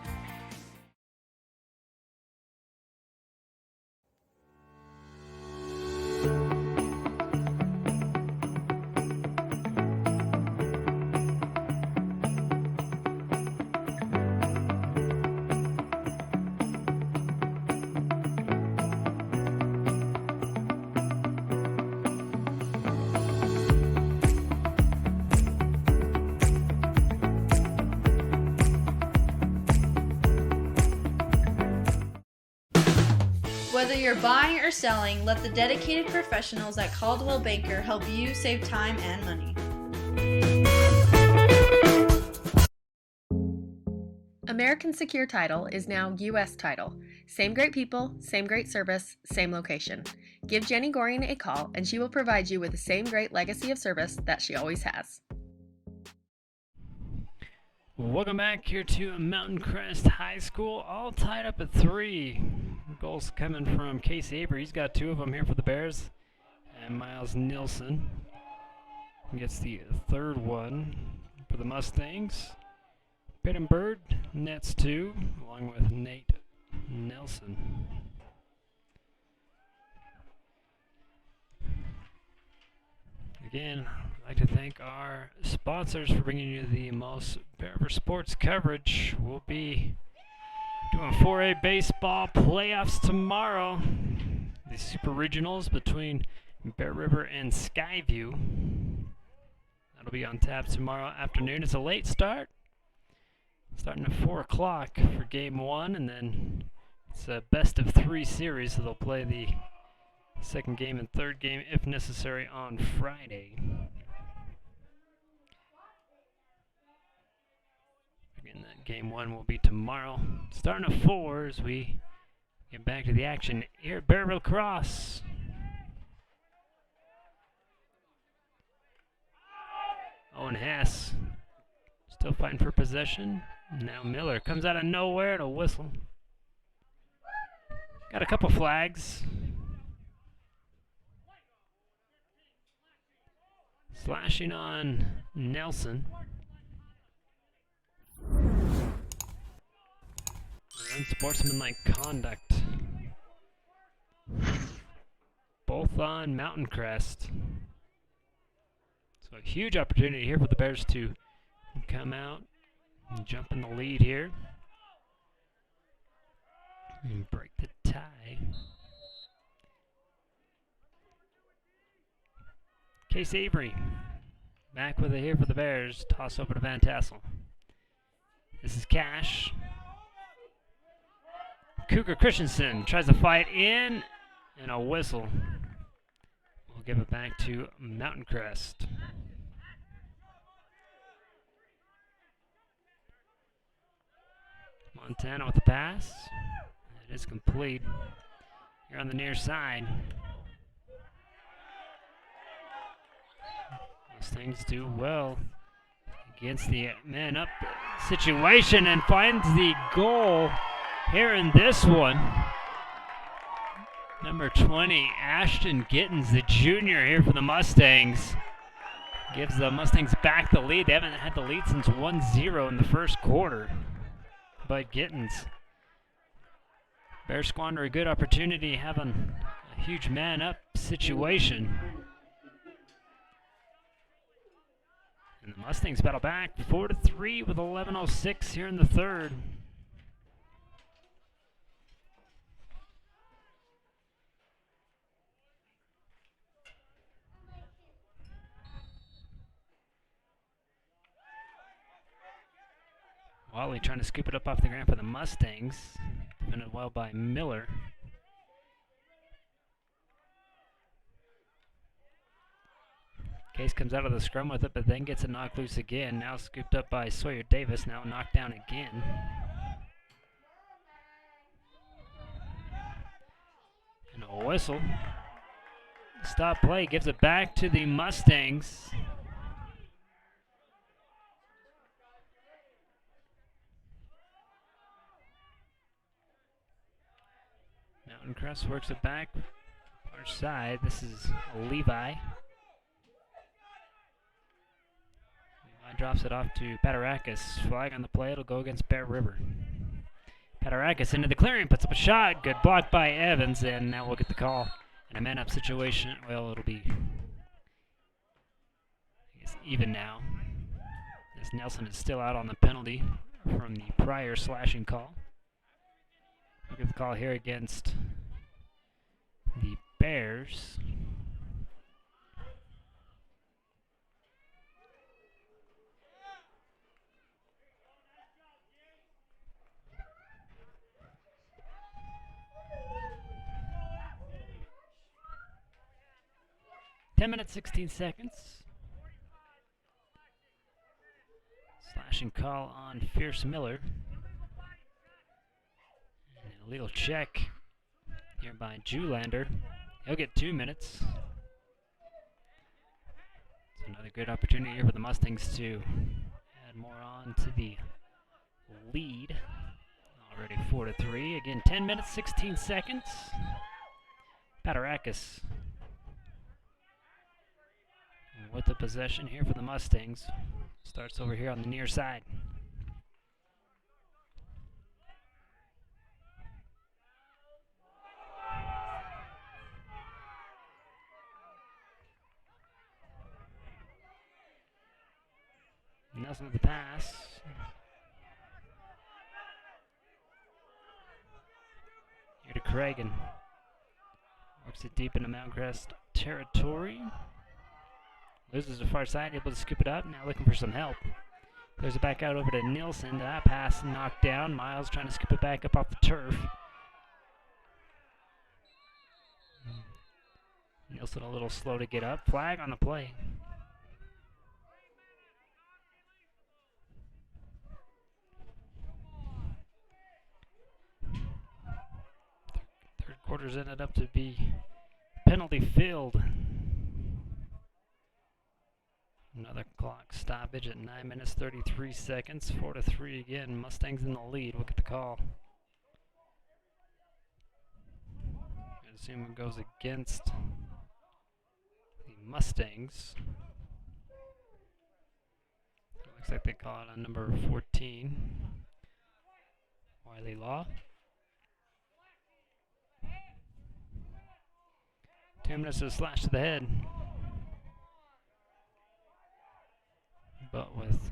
Whether you're buying or selling, let the dedicated professionals at Coldwell Banker help you save time and money. American Secure Title is now U.S. Title. Same great people, same great service, same location. Give Jenny Goring a call and she will provide you with the same great legacy of service that she always has. Welcome back here to Mountain Crest High School, all tied up at 3. Goals coming from Casey Avery. He's got 2 of them here for the Bears. And Miles Nilsson gets the 3rd one for the Mustangs. Peyton Bird nets 2, along with Nate Nelson. Again, I'd like to thank our sponsors for bringing you the most Bear River sports coverage. We'll be doing 4A baseball playoffs tomorrow. The Super Regionals between Bear River and Skyview. That'll be on tap tomorrow afternoon. It's a late start, starting at 4 o'clock for game 1, and then it's a best of 3 series, so they'll play the second game and third game if necessary on Friday. Again, that game 1 will be tomorrow, starting at 4 as we get back to the action here at Lacrosse. Owen Hess still fighting for possession. Now Miller comes out of nowhere to whistle. Got a couple flags. Slashing on Nelson. Unsportsmanlike conduct. Both on Mountain Crest. So a huge opportunity here for the Bears to come out Jump in the lead here. And break the tie. Case Avery back with it here for the Bears. Toss over to Van Tassel. This is Cash. Cougar Christensen tries to fight in, and a whistle. We'll give it back to Mountain Crest. Montana with the pass. It is complete. Here on the near side. Mustangs do well against the man up situation and finds the goal here in this one. Number 20, Ashton Gittens, the junior here for the Mustangs. Gives the Mustangs back the lead. They haven't had the lead since 1-0 in the first quarter. But Gittens. Bears squander a good opportunity, having a huge man up situation. And the Mustangs battle back 4-3 with 11:06 here in the third. Wally trying to scoop it up off the ground for the Mustangs. Defended well by Miller. Case comes out of the scrum with it, but then gets it knocked loose again. Now scooped up by Sawyer Davis. Now knocked down again. And a whistle. Stop play. Gives it back to the Mustangs. Mountain Crest works it back. Far side. This is Levi. Drops it off to Patarakis. Flag on the play. It'll go against Bear River. Patarakis into the clearing. Puts up a shot. Good block by Evans. And now we'll get the call. And a man-up situation. Well, it'll be, I guess, even now. As Nelson is still out on the penalty from the prior slashing call. We'll get the call here against the Bears. Ten minutes, 16 seconds. Slashing call on Fierce Miller. And a illegal check here by Julander. He'll get 2 minutes. It's another good opportunity here for the Mustangs to add more on to the lead. Already 4-3. Again, 10 minutes, 16 seconds. Patarakis with the possession here for the Mustangs. Starts over here on the near side. Nelson with the pass. Here to Cragen. Works it deep into Mount Crest territory. Loses the far side, able to scoop it up. Now looking for some help. Throws it back out over to Nielsen. That pass knocked down. Miles trying to scoop it back up off the turf. Nielsen a little slow to get up. Flag on the play. Third quarter's ended up to be penalty filled. Another clock stoppage at 9 minutes 33 seconds. 4-3 again. Mustangs in the lead. We'll get the call. I assume it goes against the Mustangs. Looks like they call it on number 14. Wiley Law. 2 minutes of a slash to the head. But with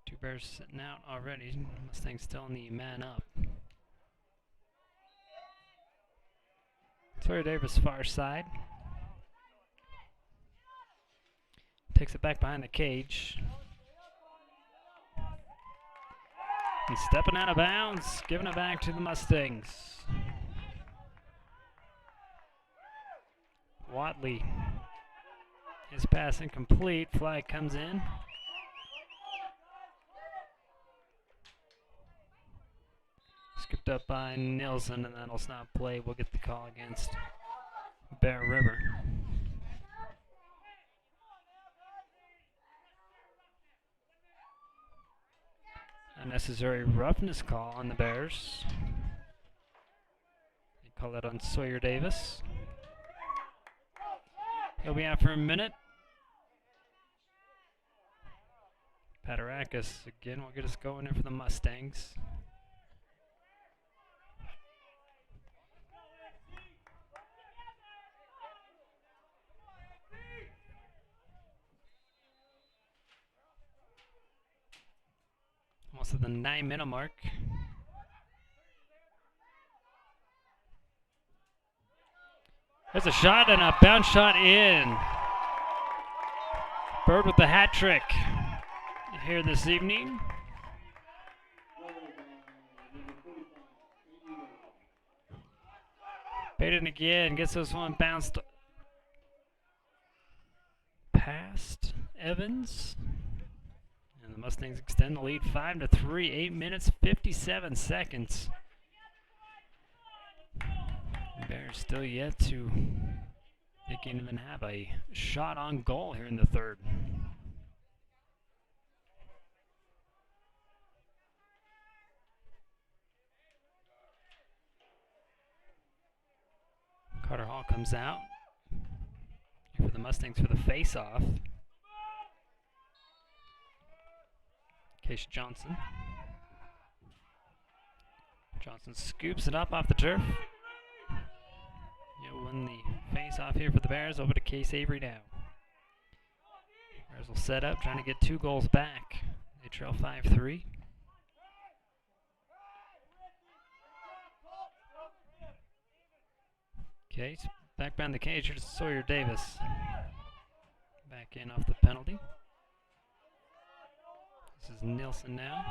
2 Bears sitting out already. Mustangs still in the man up. Sawyer Davis far side. Takes it back behind the cage. And stepping out of bounds, giving it back to the Mustangs. Watley. His pass incomplete. Flag comes in. Skipped up by Nilsson, and that'll stop play. We'll get the call against Bear River. Unnecessary roughness call on the Bears. They call that on Sawyer Davis. He'll be out for a minute. Patarakis again will get us going in for the Mustangs. Almost at the 9-minute mark. There's a shot and a bounce shot in. Bird with the hat trick here this evening. Baden again gets this one bounced past Evans. And the Mustangs extend the lead 5-3, 8 minutes, 57 seconds. The Bears still yet to, they can't even have a shot on goal here in the third. Carter Hall comes out here for the Mustangs for the face-off. Case Johnson. Johnson scoops it up off the turf. He'll win the face-off here for the Bears. Over to Case Avery now. Bears will set up, trying to get 2 goals back. They trail 5-3. Case back behind the cage. Here's Sawyer Davis. Back in off the penalty. This is Nilsson now.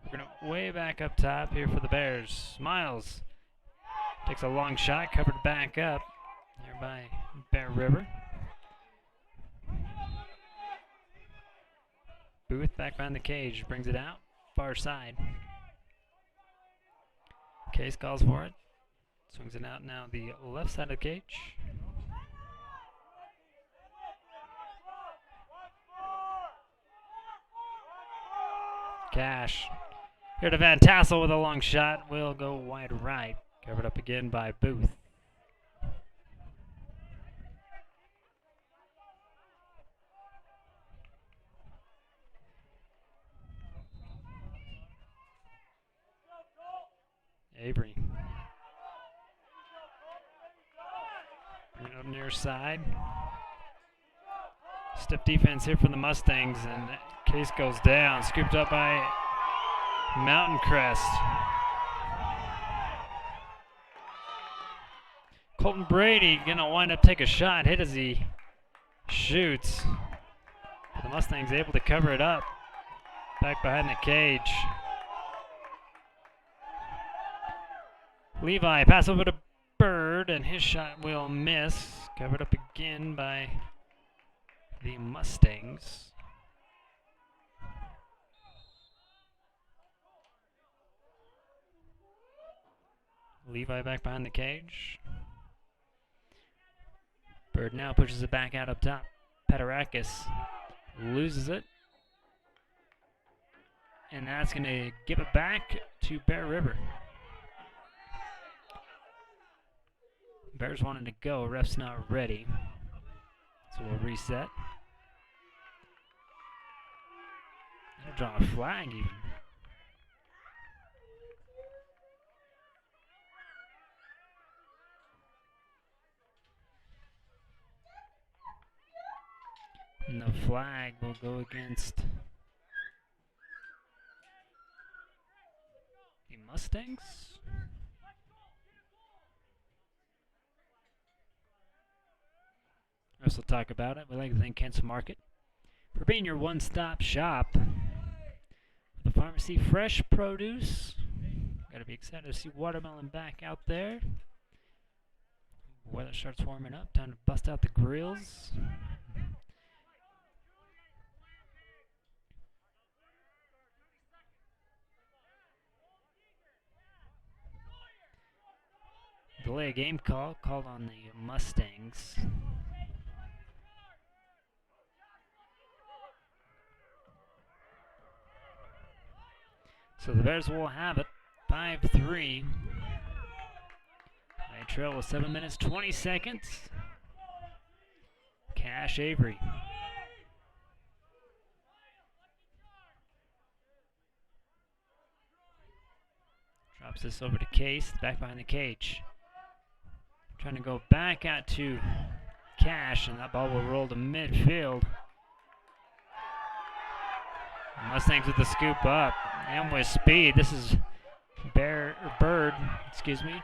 We're going to way back up top here for the Bears. Miles takes a long shot, covered back up here by Bear River. Booth back behind the cage, brings it out, far side. Case calls for it. Swings it out now the left side of the cage. Cash. Here to Van Tassel with a long shot. Will go wide right. Covered up again by Booth. Avery. Bring it up near side. Stiff defense here from the Mustangs, and Case goes down. Scooped up by Mountain Crest. Colton Brady gonna wind up take a shot. Hit as he shoots. The Mustangs able to cover it up. Back behind the cage. Levi pass over to Bird, and his shot will miss. Covered up again by the Mustangs. Levi back behind the cage. Bird now pushes it back out up top. Patarakis loses it. And that's going to give it back to Bear River. Bears wanted to go. Ref's not ready. So we'll reset. They'll draw a flag even. And the flag will go against Mustangs. Russ will talk about it. We like to thank Kent's Market for being your one-stop shop. The pharmacy, fresh produce. Gotta be excited to see watermelon back out there. Weather starts warming up. Time to bust out the grills. Delay a game called on the Mustangs. So the Bears will have it, 5-3. They trail with 7 minutes, 20 seconds. Cash Avery. Drops this over to Case, back behind the cage. Trying to go back out to Cash, and that ball will roll to midfield. Mustangs with the scoop up, and with speed. This is Bird,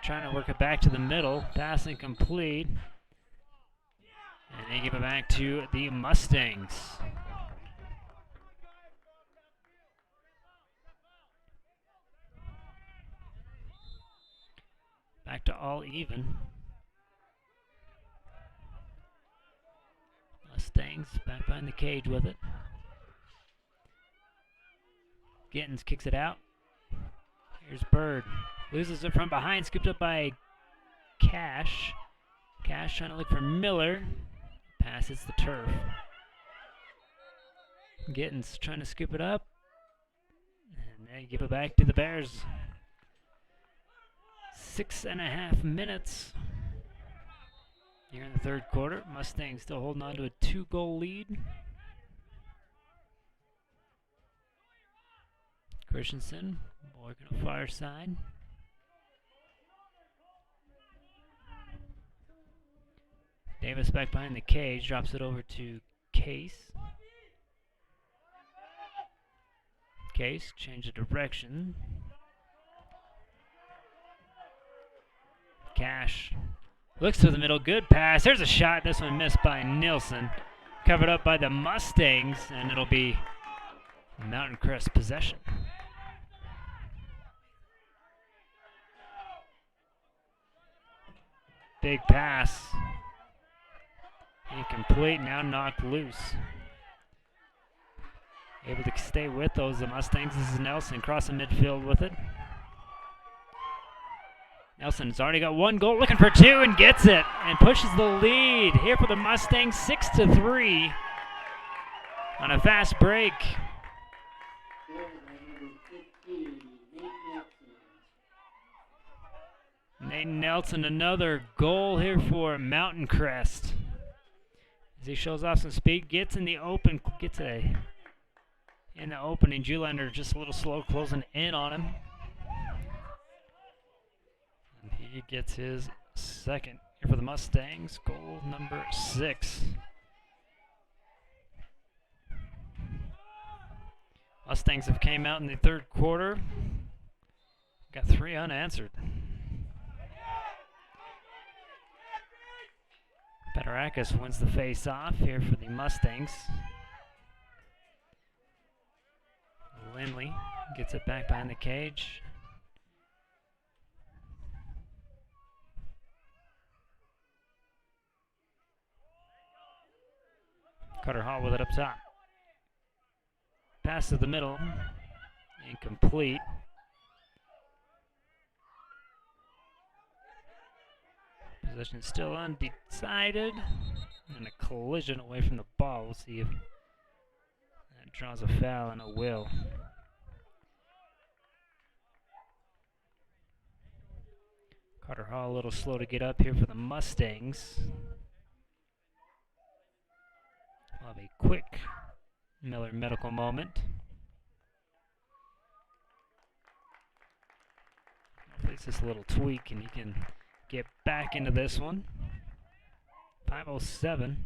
trying to work it back to the middle. Pass incomplete. And they give it back to the Mustangs. Back to all even. Mustangs back behind the cage with it. Gittins kicks it out. Here's Bird. Loses it from behind, scooped up by Cash. Cash trying to look for Miller. Pass hits the turf. Gittins trying to scoop it up. And they give it back to the Bears. 6.5 minutes here in the third quarter. Mustangs still holding on to a 2-goal lead. Christensen working a far side. Davis back behind the cage, drops it over to Case. Case, change of direction. Cash looks to the middle, good pass. There's a shot, this one missed by Nilsson. Covered up by the Mustangs, and it'll be Mountain Crest possession. Big pass. Incomplete, now knocked loose. Able to stay with those, the Mustangs. This is Nelson crossing midfield with it. Nelson's already got 1 goal, looking for 2 and gets it and pushes the lead here for the Mustangs, 6-3 on a fast break. Nate Nelson, another goal here for Mountain Crest. As he shows off some speed, gets in the open, in the opening. Julander just a little slow closing in on him. And he gets his second here for the Mustangs, goal number 6. Mustangs have came out in the third quarter. Got 3 unanswered. Petarakis wins the face-off here for the Mustangs. Lindley gets it back behind the cage. Carter Hall with it up top. Pass to the middle. Incomplete. Possession still undecided. And a collision away from the ball. We'll see if that draws a foul, and it will. Carter Hall a little slow to get up here for the Mustangs. We'll have a quick Miller medical moment. Hopefully it's just a little tweak and he can get back into this one. 5:07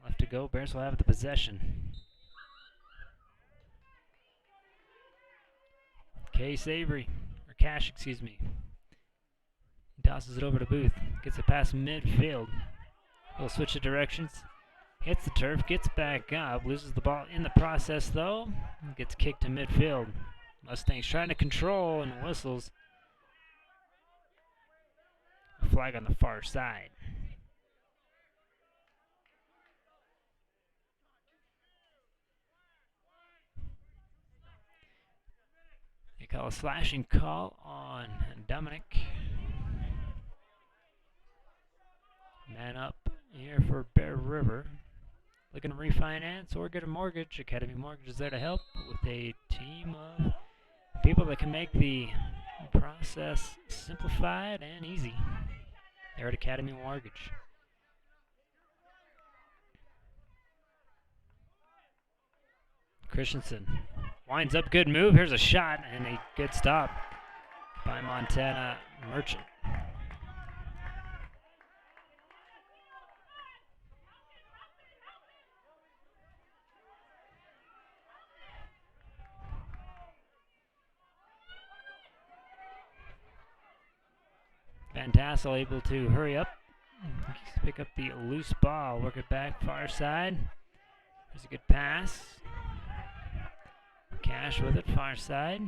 left to go. Bears will have the possession. Cash, excuse me. He tosses it over to Booth. Gets it past midfield. He'll switch the directions. Hits the turf, gets back up, loses the ball in the process though. Gets kicked to midfield. Mustangs trying to control and whistles. A flag on the far side. They call a slashing call on Dominic. Man up here for Bear River. Looking to refinance or get a mortgage. Academy Mortgage is there to help with a team of people that can make the process simplified and easy. They're at Academy Mortgage. Christensen winds up, good move. Here's a shot and a good stop by Montana Merchant. Van Tassel able to hurry up, pick up the loose ball, work it back far side. There's a good pass. Cash with it, far side.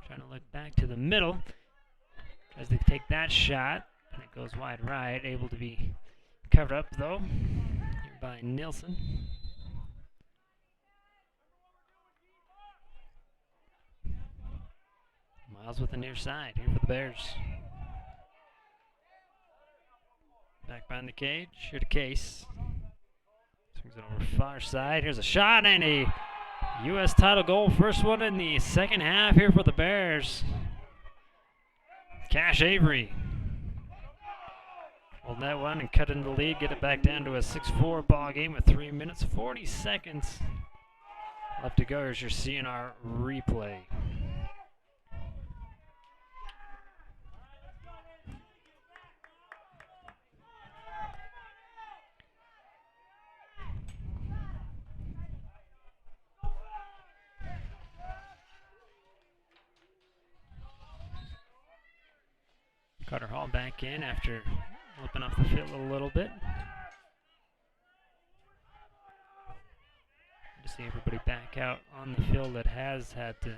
Trying to look back to the middle. Tries to take that shot, and it goes wide right. Able to be covered up though here by Nilsson. Miles with the near side here for the Bears. Back behind the cage, here to Case. Swings it over far side. Here's a shot and a U.S. title goal. First one in the second half here for the Bears. Cash Avery. Hold that one and cut into the lead. Get it back down to a 6-4 ball game with 3 minutes 40 seconds left to go as you're seeing our replay. Carter Hall back in after flipping off the field a little bit. To see everybody back out on the field that has had to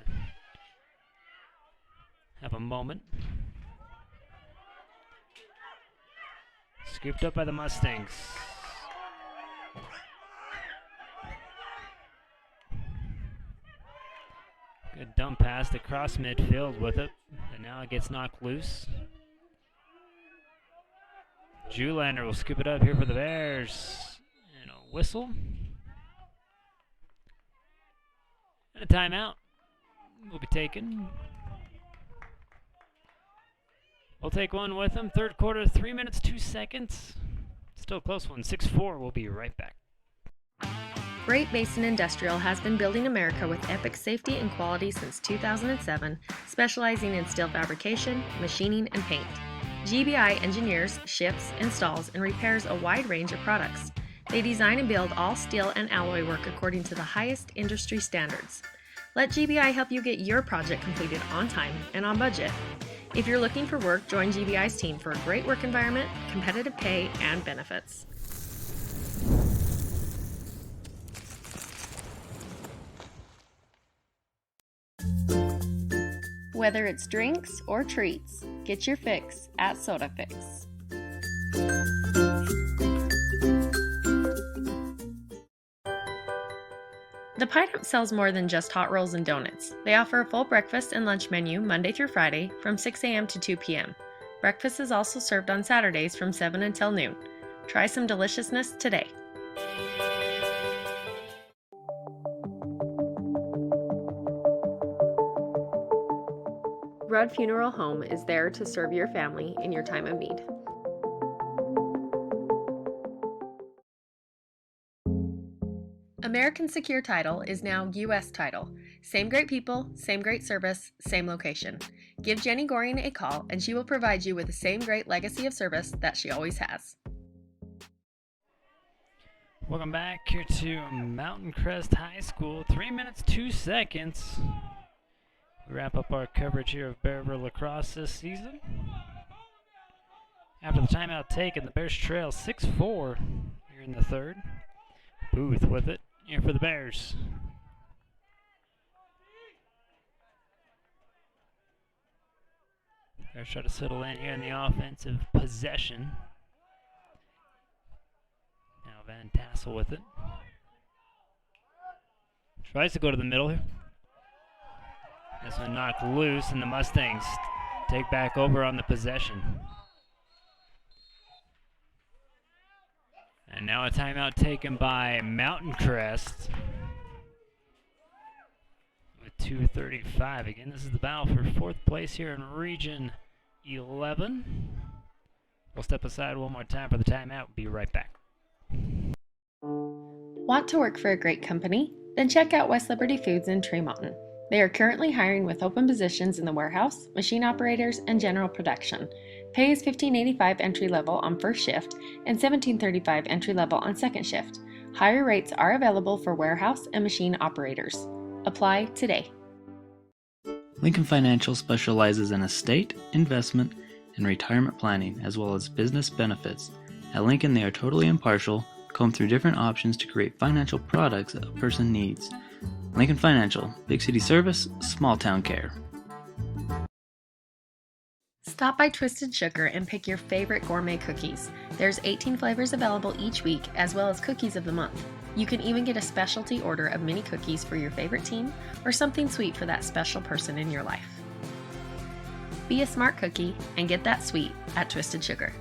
have a moment. Scooped up by the Mustangs. Good dump pass across midfield with it, and now it gets knocked loose. Julander will scoop it up here for the Bears. And a whistle. And a timeout will be taken. We'll take one with them. Third quarter, 3 minutes, 2 seconds. Still a close one, 6-4. We'll be right back. Great Basin Industrial has been building America with epic safety and quality since 2007, specializing in steel fabrication, machining, and paint. GBI engineers, ships, installs, and repairs a wide range of products. They design and build all steel and alloy work according to the highest industry standards. Let GBI help you get your project completed on time and on budget. If you're looking for work, join GBI's team for a great work environment, competitive pay, and benefits. Whether it's drinks or treats, get your fix at Soda Fix. The Pineapple sells more than just hot rolls and donuts. They offer a full breakfast and lunch menu Monday through Friday from 6 a.m. to 2 p.m. Breakfast is also served on Saturdays from 7 until noon. Try some deliciousness today. Rudd Funeral Home is there to serve your family in your time of need. American Secure Title is now U.S. Title. Same great people, same great service, same location. Give Jenny Goring a call and she will provide you with the same great legacy of service that she always has. Welcome back here to Mountain Crest High School. 3 minutes, 2 seconds. We wrap up our coverage here of Bear River Lacrosse this season. After the timeout taken, the Bears trail 6-4 here in the third. Booth with it here for the Bears. Bears try to settle in here in the offensive possession. Now Van Tassel with it. Tries to go to the middle here. This one knocked loose, and the Mustangs take back over on the possession. And now a timeout taken by Mountain Crest. With 2:35. Again, this is the battle for fourth place here in Region 11. We'll step aside one more time for the timeout. Be right back. Want to work for a great company? Then check out West Liberty Foods in Tremont. They are currently hiring with open positions in the warehouse, machine operators, and general production. Pay is $15.85 entry level on first shift and $17.35 entry level on second shift. Higher rates are available for warehouse and machine operators. Apply today. Lincoln Financial specializes in estate, investment, and retirement planning, as well as business benefits. At Lincoln, they are totally impartial, comb through different options to create financial products that a person needs. Lincoln Financial, big city service, small town care. Stop by Twisted Sugar and pick your favorite gourmet cookies. There's 18 flavors available each week, as well as cookies of the month. You can even get a specialty order of mini cookies for your favorite team or something sweet for that special person in your life. Be a smart cookie and get that sweet at Twisted Sugar.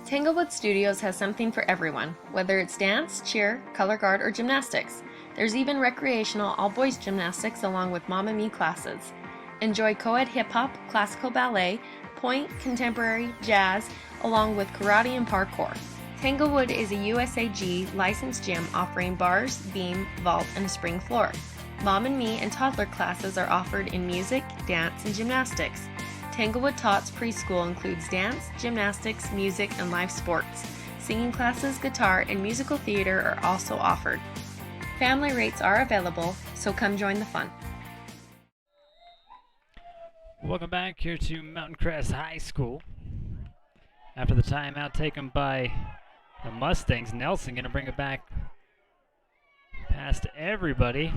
Tanglewood Studios has something for everyone, whether it's dance, cheer, color guard, or gymnastics. There's even recreational all-boys gymnastics along with Mamma Mia classes. Enjoy co-ed hip-hop, classical ballet, point, contemporary, jazz, along with karate and parkour. Tanglewood is a USAG licensed gym offering bars, beam, vault, and a spring floor. Mom and Me and toddler classes are offered in music, dance, and gymnastics. Tanglewood Tots preschool includes dance, gymnastics, music, and live sports. Singing classes, guitar, and musical theater are also offered. Family rates are available, so come join the fun. Welcome back here to Mountain Crest High School. After the timeout taken by the Mustangs, Nelson going to bring it back past everybody.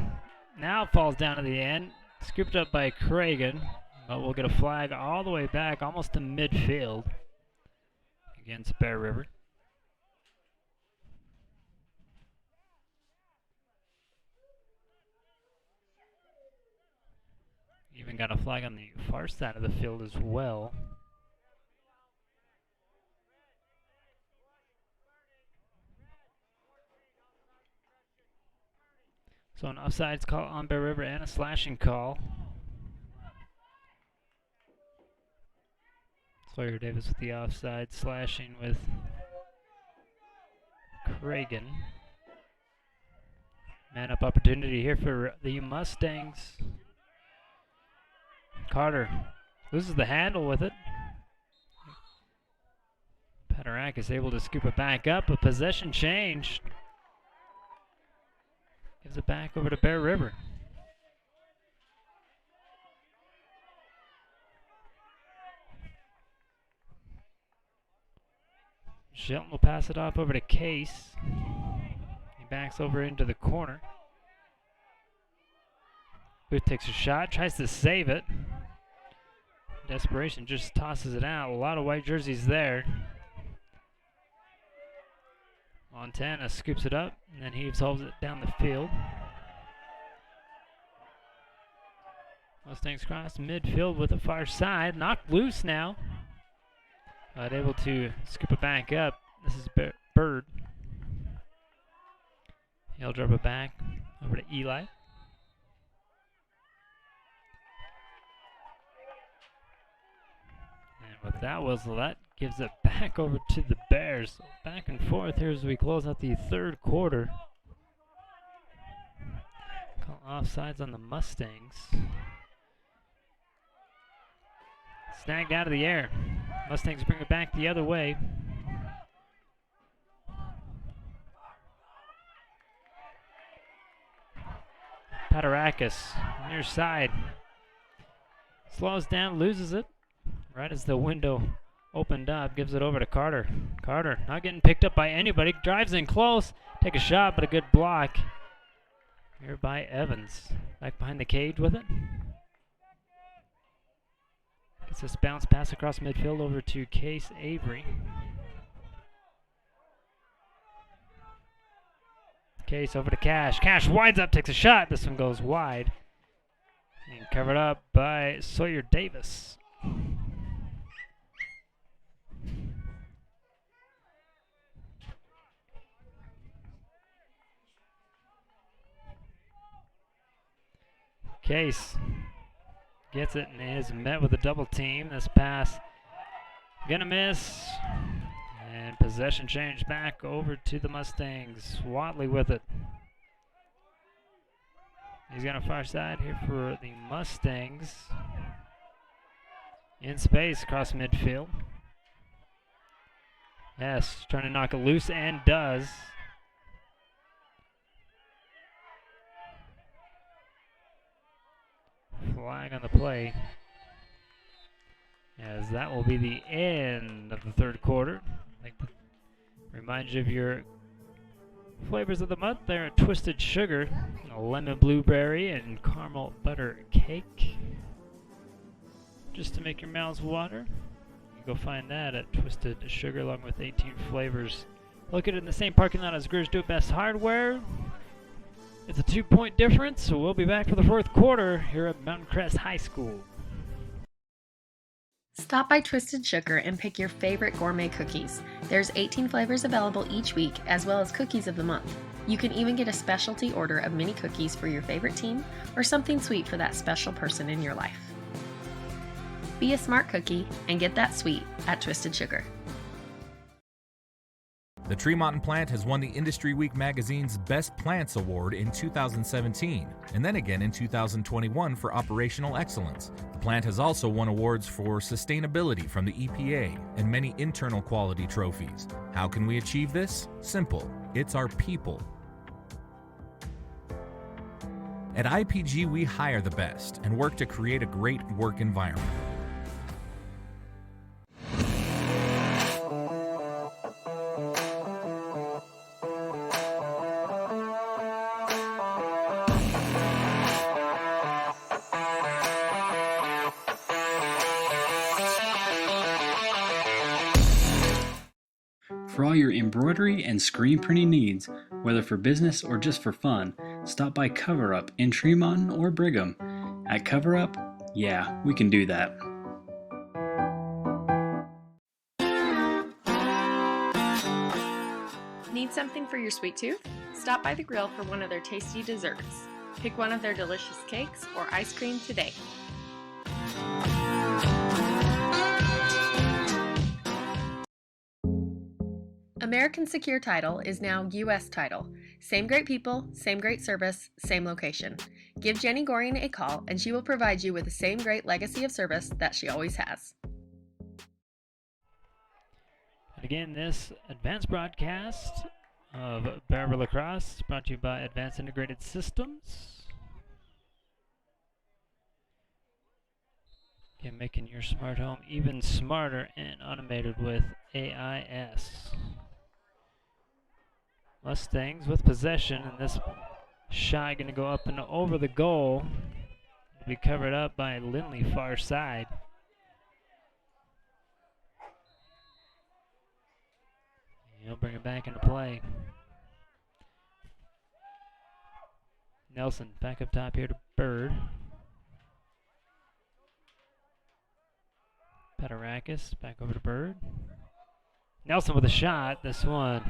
Now it falls down to the end, scooped up by Cragen, but we'll get a flag all the way back, almost to midfield against Bear River. Even got a flag on the far side of the field as well. So an offsides call on Bear River and a slashing call. Sawyer Davis with the offside, slashing with Cragen. Man up opportunity here for the Mustangs. Carter loses the handle with it. Padarak is able to scoop it back up, a possession change. Gives it back over to Bear River. Shelton will pass it off over to Case. He backs over into the corner. Booth takes a shot, tries to save it. Desperation just tosses it out. A lot of white jerseys there. Montana scoops it up and then heaves holds it down the field. Mustangs cross midfield with the far side. Knocked loose now. But able to scoop it back up. This is Bird. He'll drop it back over to Eli. And with that whistle, that gives it back over to the Bears. So back and forth here as we close out the third quarter. Call offsides on the Mustangs. Snagged out of the air. Mustangs bring it back the other way. Padarakis near side. Slows down, loses it. Right as the window opened up, gives it over to Carter. Carter not getting picked up by anybody. Drives in close. Take a shot, but a good block. Here by Evans. Back behind the cage with it. Gets this bounce pass across midfield over to Case Avery. Case over to Cash. Cash winds up, takes a shot. This one goes wide. And covered up by Sawyer Davis. Case gets it and is met with a double team. This pass gonna miss. And possession change back over to the Mustangs. Watley with it. He's got a far side here for the Mustangs. In space across midfield. Yes, trying to knock it loose and does. Flag on the play. As that will be the end of the third quarter. Remind you of your flavors of the month there: Twisted Sugar, a lemon blueberry, and caramel butter cake. Just to make your mouths water. You can go find that at Twisted Sugar along with 18 flavors. Located in the same parking lot as Greer's Do It Best Hardware. It's a 2-point difference, so we'll be back for the fourth quarter here at Mountain Crest High School. Stop by Twisted Sugar and pick your favorite gourmet cookies. There's 18 flavors available each week, as well as cookies of the month. You can even get a specialty order of mini cookies for your favorite team or something sweet for that special person in your life. Be a smart cookie and get that sweet at Twisted Sugar. The Tremont plant has won the Industry Week magazine's Best Plants Award in 2017, and then again in 2021 for operational excellence. The plant has also won awards for sustainability from the EPA and many internal quality trophies. How can we achieve this? Simple. It's our people. At IPG, we hire the best and work to create a great work environment. For all your embroidery and screen printing needs, whether for business or just for fun, stop by Cover Up in Tremont or Brigham. At Cover Up, yeah, we can do that. Need something for your sweet tooth? Stop by the grill for one of their tasty desserts. Pick one of their delicious cakes or ice cream today. American Secure Title is now U.S. Title. Same great people, same great service, same location. Give Jenny Goring a call and she will provide you with the same great legacy of service that she always has. And again, this advanced broadcast of Bear River Lacrosse is brought to you by Advanced Integrated Systems. Again, making your smart home even smarter and automated with AIS. Mustangs with possession, and this shot going to go up and over the goal. It'll be covered up by Lindley far side. He'll bring it back into play. Nelson back up top here to Bird. Petarakis back over to Bird. Nelson with a shot. This one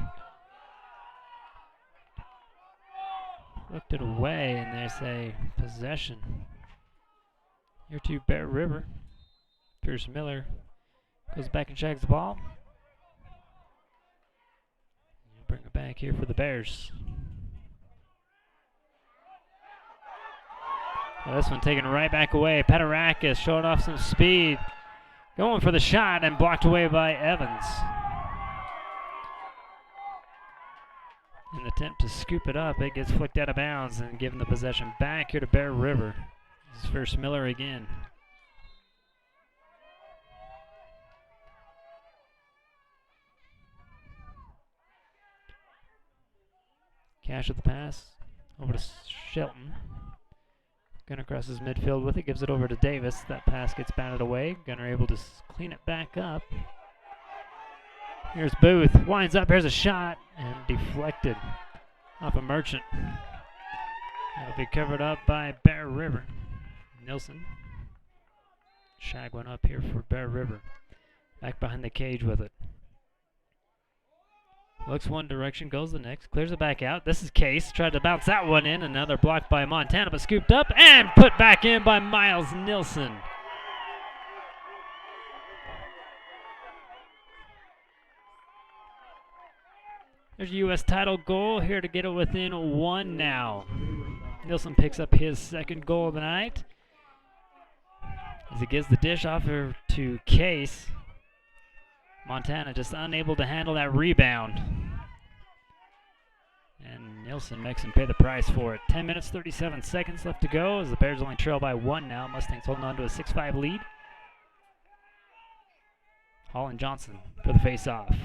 looked it away, and they say possession. Here to Bear River. Pierce Miller goes back and checks the ball. Bring it back here for the Bears. Well, this one taken right back away. Petarakis showing off some speed. Going for the shot and blocked away by Evans. In the attempt to scoop it up, it gets flicked out of bounds and given the possession back here to Bear River. This is first Miller again. Cash with the pass. Over to Shelton. Gunner crosses midfield with it. Gives it over to Davis. That pass gets batted away. Gunner able to clean it back up. Here's Booth. Winds up. Here's a shot. And deflected off a Merchant. That'll be covered up by Bear River. Nilsson. Shag went up here for Bear River. Back behind the cage with it. Looks one direction, goes the next. Clears it back out. This is Case. Tried to bounce that one in. Another block by Montana, but scooped up and put back in by Miles Nilsson. There's a U.S. title goal here to get it within one now. Nilsson picks up his second goal of the night as he gives the dish off to Case. Montana just unable to handle that rebound. And Nilsson makes him pay the price for it. 10 minutes, 37 seconds left to go as the Bears only trail by one now. Mustangs holding on to a 6-5 lead. Hall and Johnson for the face-off.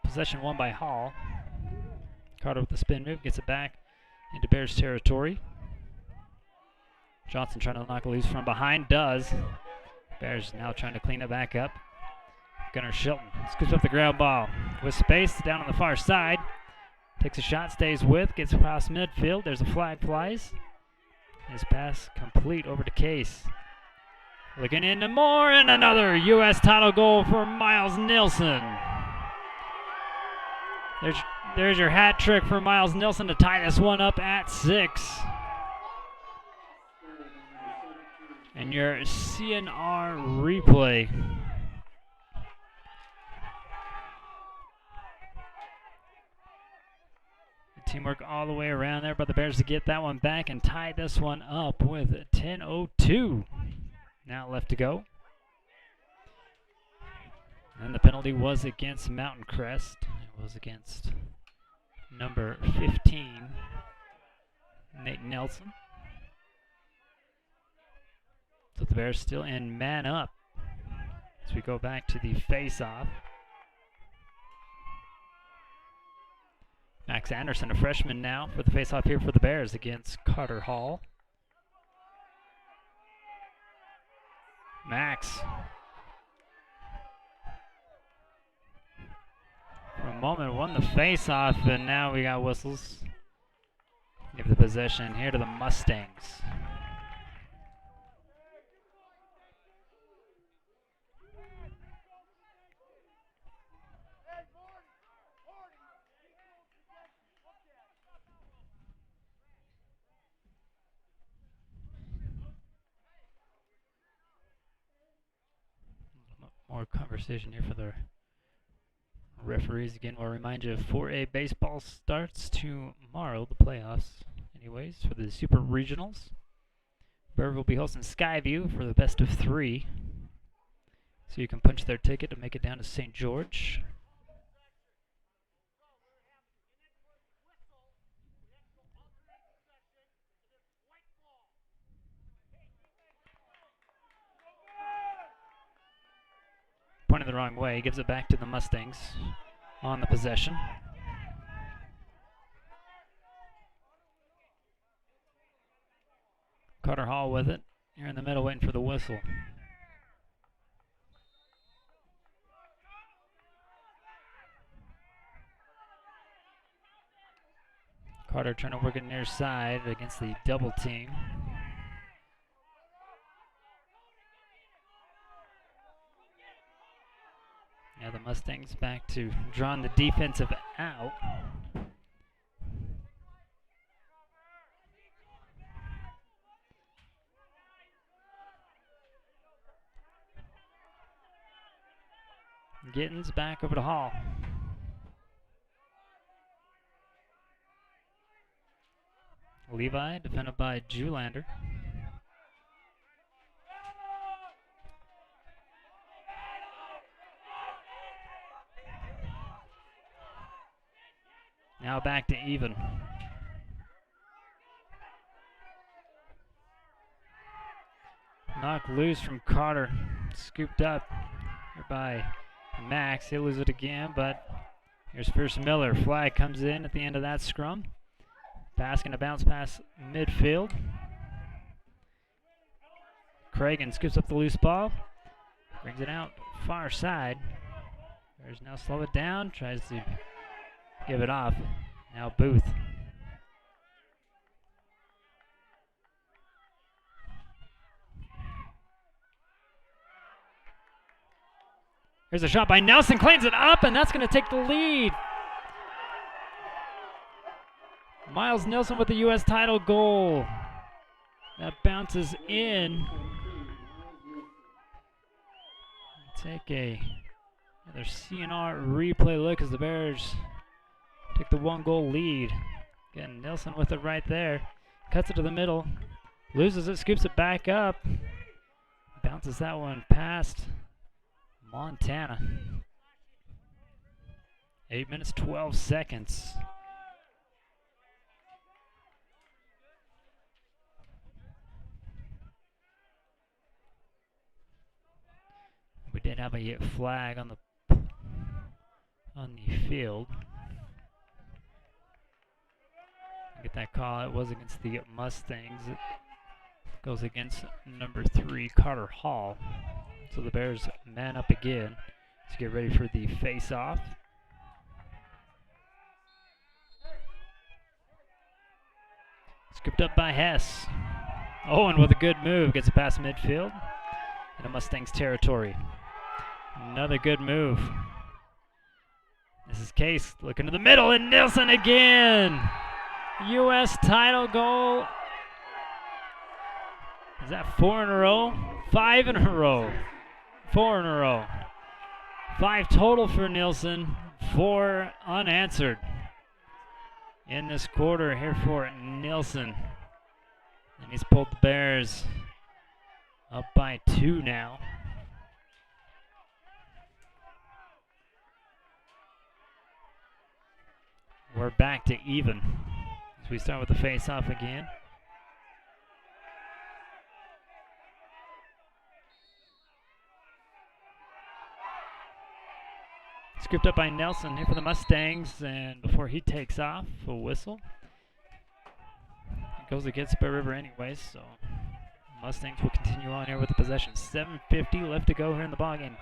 Possession won by Hall. Carter with the spin move, gets it back into Bears territory. Johnson trying to knock it loose from behind, does. Bears now trying to clean it back up. Gunnar Shelton scoops up the ground ball with space down on the far side. Takes a shot, stays with, gets across midfield. There's a flag flies. His pass complete over to Case. Looking into more, and another U.S. title goal for Miles Nilsson. There's your hat trick for Miles Nilsson to tie this one up at 6. And your CNR replay. The teamwork all the way around there by the Bears to get that one back and tie this one up with 10:02 now left to go. And the penalty was against Mountain Crest. It was against number 15, Nate Nelson. So the Bears still in man up as we go back to the face-off. Max Anderson, a freshman now, for the face-off here for the Bears against Carter Hall. Max. For a moment, won the face-off, and now we got whistles. Give the possession here to the Mustangs. More conversation here for the referees. Again, we'll remind you 4A baseball starts tomorrow, the playoffs anyways, for the Super Regionals. Bear will be hosting Skyview for the best of 3. So you can punch their ticket to make it down to St. George. Pointed the wrong way, gives it back to the Mustangs on the possession. Carter Hall with it. Here in the middle waiting for the whistle. Carter trying to work it near side against the double team. Now the Mustangs back to drawing the defensive out. Gittins back over to Hall. Levi defended by Julander. Now back to even. Knocked loose from Carter. Scooped up here by Max. He'll lose it again, but here's Pierce Miller. Flag comes in at the end of that scrum. Pass gonna bounce past midfield. Cragen scoops up the loose ball. Brings it out far side. There's now slow it down. Tries to give it off. Now Booth. Here's a shot by Nelson, cleans it up, and that's going to take the lead. Miles Nelson with the U.S. title goal. That bounces in. Take another CNR replay look as the Bears take the 1-goal lead. Again, Nelson with it right there. Cuts it to the middle. Loses it, scoops it back up. Bounces that one past Montana. 8 minutes, 12 seconds. We did have a flag on the field. Get that call. It was against the Mustangs. It goes against number 3, Carter Hall. So the Bears man up again to get ready for the face-off. Scooped up by Hess. Owen with a good move. Gets it past midfield into Mustangs territory. Another good move. This is Case looking to the middle, and Nilsson again. U.S. title goal. Is that 4 in a row? 5 in a row. 4 in a row. 5 total for Nilsson. 4 unanswered in this quarter here for Nilsson. And he's pulled the Bears up by 2 now. We're back to even as we start with the face-off again. Scooped up by Nelson here for the Mustangs, and before he takes off, a whistle. It goes against Bear River anyways, so Mustangs will continue on here with the possession. 7:50 left to go here in the ballgame.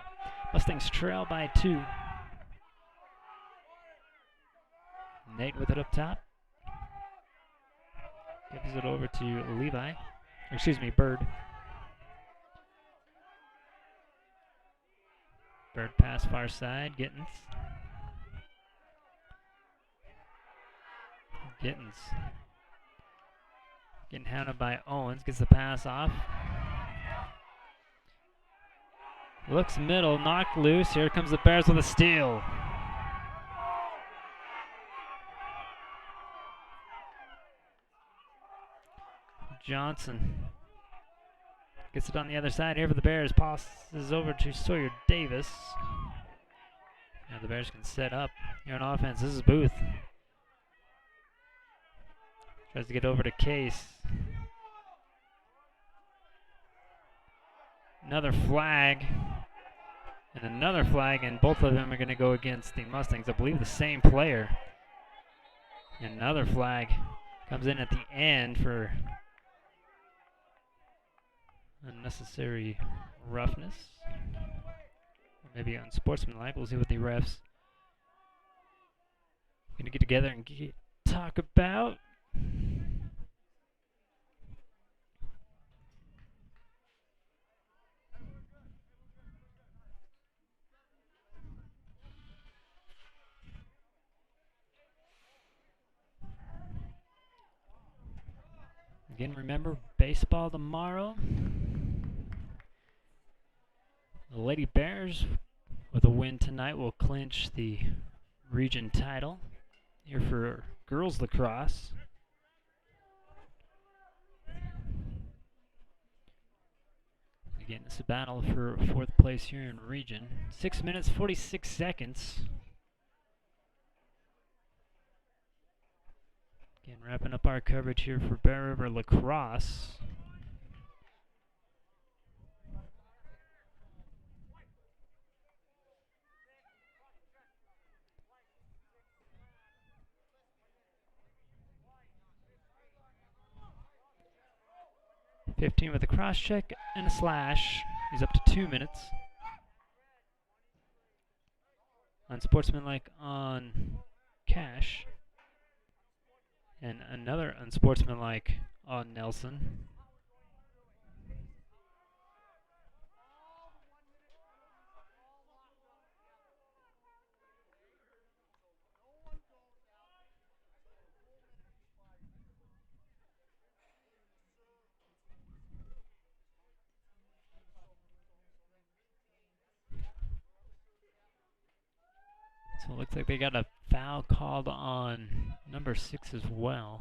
Mustangs trail by 2. Nate with it up top. Gives it over to Levi. Excuse me, Bird. Bird pass far side. Gittins. Getting hounded by Owens. Gets the pass off. Looks middle. Knocked loose. Here comes the Bears with a steal. Johnson gets it on the other side here for the Bears. Passes over to Sawyer Davis. Now the Bears can set up here on offense. This is Booth. Tries to get over to Case. Another flag. And another flag, and both of them are going to go against the Mustangs. I believe the same player. Another flag comes in at the end for unnecessary roughness. Or maybe unsportsmanlike. We'll see what the refs going to get together and talk about. Again, remember, baseball tomorrow. The Lady Bears, with a win tonight, will clinch the region title here for girls lacrosse. Again, it's a battle for 4th place here in region. 6 minutes, 46 seconds. Again, wrapping up our coverage here for Bear River Lacrosse. (15) with a cross check and a slash. He's up to 2 minutes. Unsportsmanlike on Cash. And another unsportsmanlike on Nelson. So it looks like they got a foul called on number 6 as well.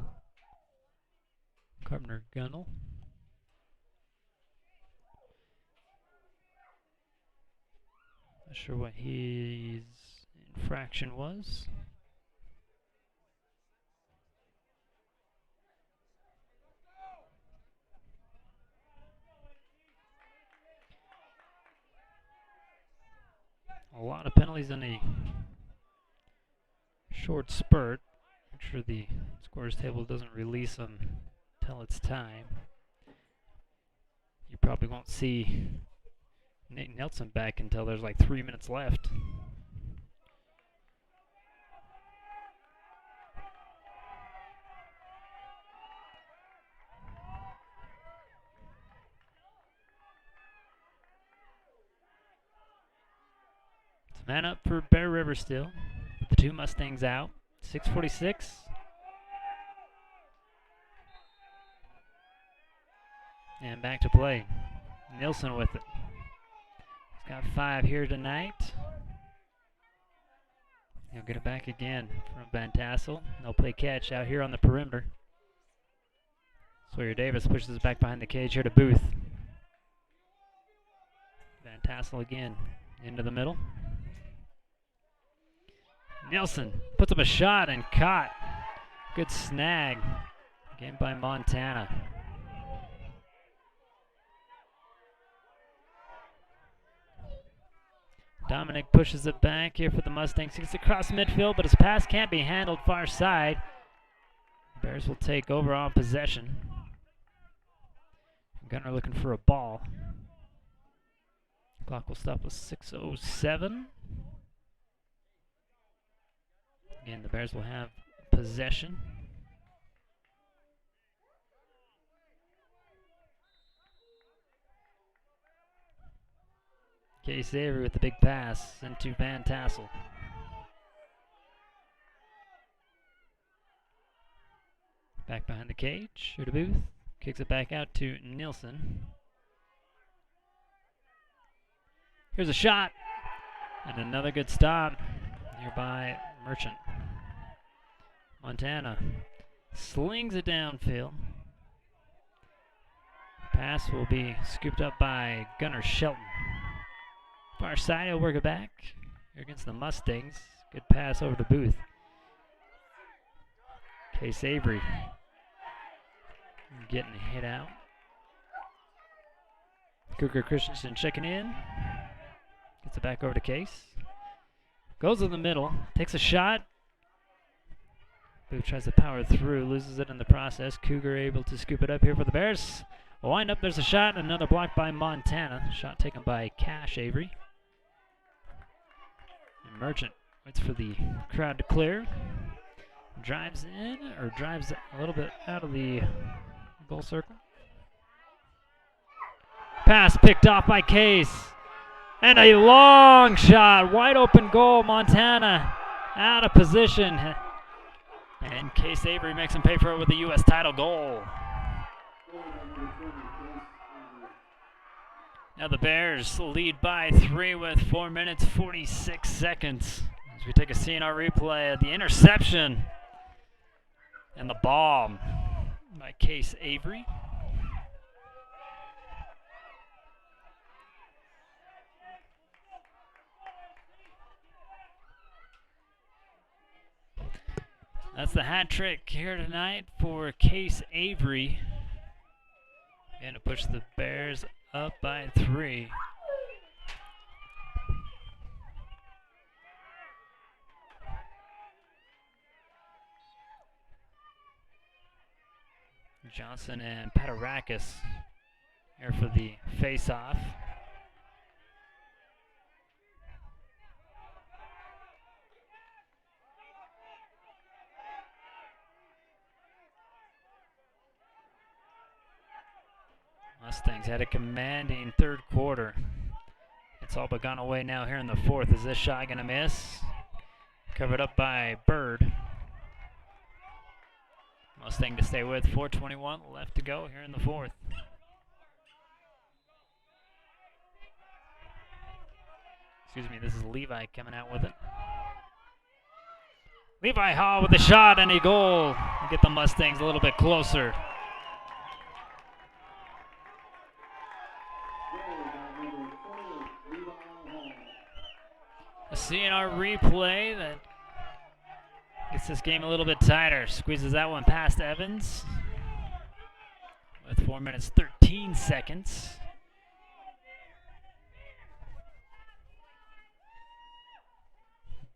Carpenter Gunnell. Not sure what his infraction was. A lot of penalties in a short spurt. Make sure the scores table doesn't release them till it's time. You probably won't see Nate Nelson back until there's like 3 minutes left. It's man up for Bear River still. With the 2 Mustangs out. 6:46. And back to play. Nilsson with it. He's got 5 here tonight. He'll get it back again from Van Tassel. They'll play catch out here on the perimeter. Sawyer Davis pushes it back behind the cage here to Booth. Van Tassel again into the middle. Nilsson puts up a shot and caught. Good snag. Again by Montana. Dominic pushes it back here for the Mustangs. He gets across midfield, but his pass can't be handled far side. Bears will take over on possession. Gunner looking for a ball. Clock will stop with 6:07. Again, the Bears will have possession. Case Avery with the big pass into Van Tassel. Back behind the cage, here to Booth. Kicks it back out to Nilsson. Here's a shot. And another good stop nearby Merchant. Montana slings it downfield. Pass will be scooped up by Gunnar Shelton. Far side, he'll work it back. Here against the Mustangs. Good pass over to Booth. Case Avery getting hit out. Cougar Christensen checking in. Gets it back over to Case. Goes in the middle. Takes a shot. Booth tries to power through. Loses it in the process. Cougar able to scoop it up here for the Bears. Wind up. There's a shot. And another block by Montana. Shot taken by Cash Avery. And Merchant waits for the crowd to clear. Drives in, or drives a little bit out of the goal circle. Pass picked off by Case. And a long shot. Wide open goal. Montana out of position. And Case Avery makes him pay for it with a U.S. title goal. Now the Bears lead by 3 with 4 minutes 46 seconds. As we take a CNR replay of the interception and the ball by Case Avery. That's the hat trick here tonight for Case Avery. And to push the Bears up by 3. Johnson and Patarakis here for the face-off. Mustangs had a commanding third quarter. It's all but gone away now here in the fourth. Is this shot going to miss? Covered up by Bird. Mustang to stay with. 4:21 left to go here in the fourth. Excuse me, this is Levi coming out with it. Levi Hall with a shot and a goal. Get the Mustangs a little bit closer. A CNR replay that gets this game a little bit tighter. Squeezes that one past Evans with 4 minutes 13 seconds.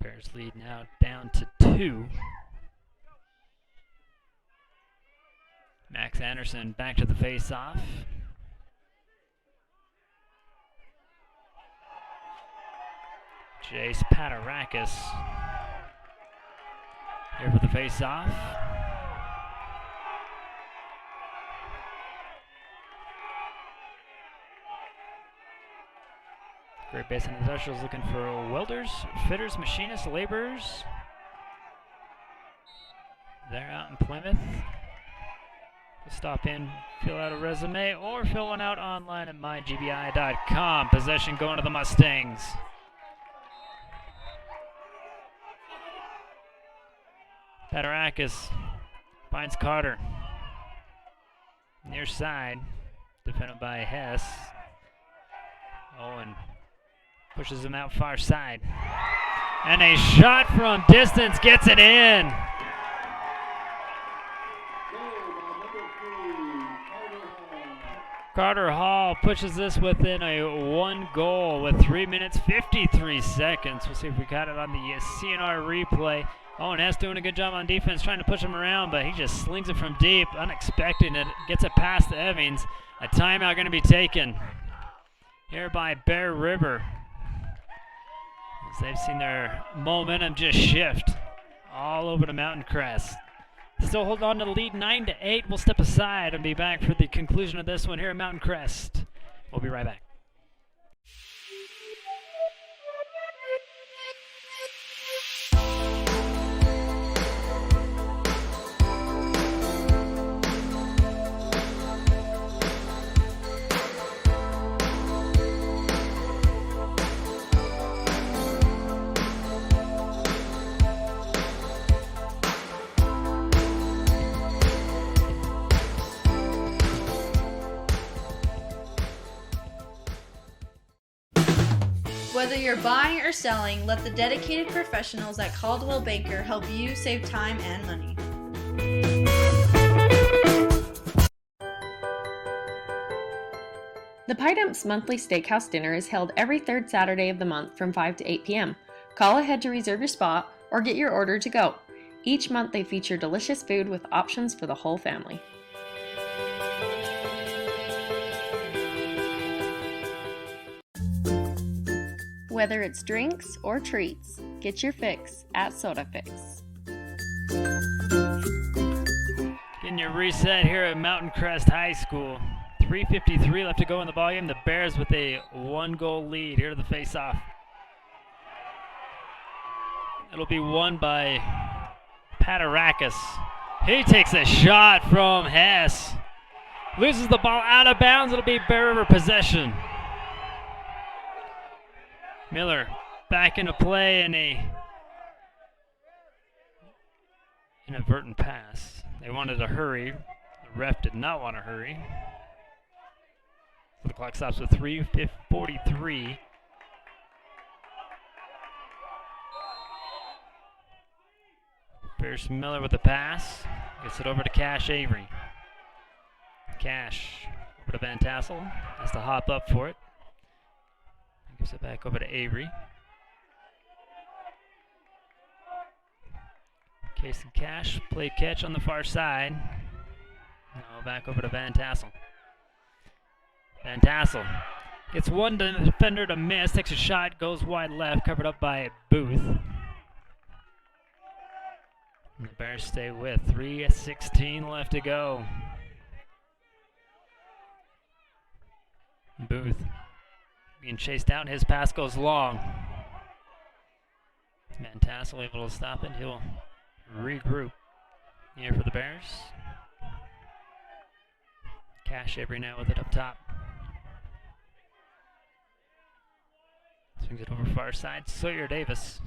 Bears lead now down to 2. Max Anderson back to the face-off. Jace Patarakis here for the face-off. Great Basin Industrials looking for welders, fitters, machinists, laborers. They're out in Plymouth. Stop in, fill out a resume, or fill one out online at mygbi.com. Possession going to the Mustangs. Patarakis finds Carter. Near side, defended by Hess. Owen pushes him out far side. And a shot from distance gets it in. Carter Hall pushes this within a 1 goal with 3 minutes 53 seconds. We'll see if we got it on the CNR replay. Owen Hess doing a good job on defense, trying to push him around, but he just slings it from deep, unexpected. It gets it past Evans. A timeout going to be taken here by Bear River, as they've seen their momentum just shift all over to Mountain Crest. Still hold on to the lead 9-8. We'll step aside and be back for the conclusion of this one here at Mountain Crest. We'll be right back. Whether you're buying or selling, let the dedicated professionals at Caldwell Banker help you save time and money. The Pie Dumps monthly steakhouse dinner is held every third Saturday of the month from 5 to 8 p.m. Call ahead to reserve your spot or get your order to go. Each month they feature delicious food with options for the whole family. Whether it's drinks or treats, get your fix at Soda Fix. Getting your reset here at Mountain Crest High School. 3:53 left to go in the ballgame. The Bears with a 1-goal lead here to the face-off. It'll be won by Patarakis. He takes a shot from Hess. Loses the ball out of bounds. It'll be Bear River possession. Miller back into play in a inadvertent pass. They wanted to hurry. The ref did not want to hurry. So the clock stops with 3:43. Pierce Miller with the pass. Gets it over to Cash Avery. Cash over to Van Tassel. Has to hop up for it. Gives it back over to Avery. Case and Cash play catch on the far side. Now back over to Van Tassel. Van Tassel gets one defender to miss. Takes a shot. Goes wide left. Covered up by Booth. And the Bears stay with 3:16 left to go. Booth being chased out. His pass goes long. Van Tassel able to stop it. He'll regroup here for the Bears. Cash Avery now with it up top. Swings it over far side. Sawyer Davis.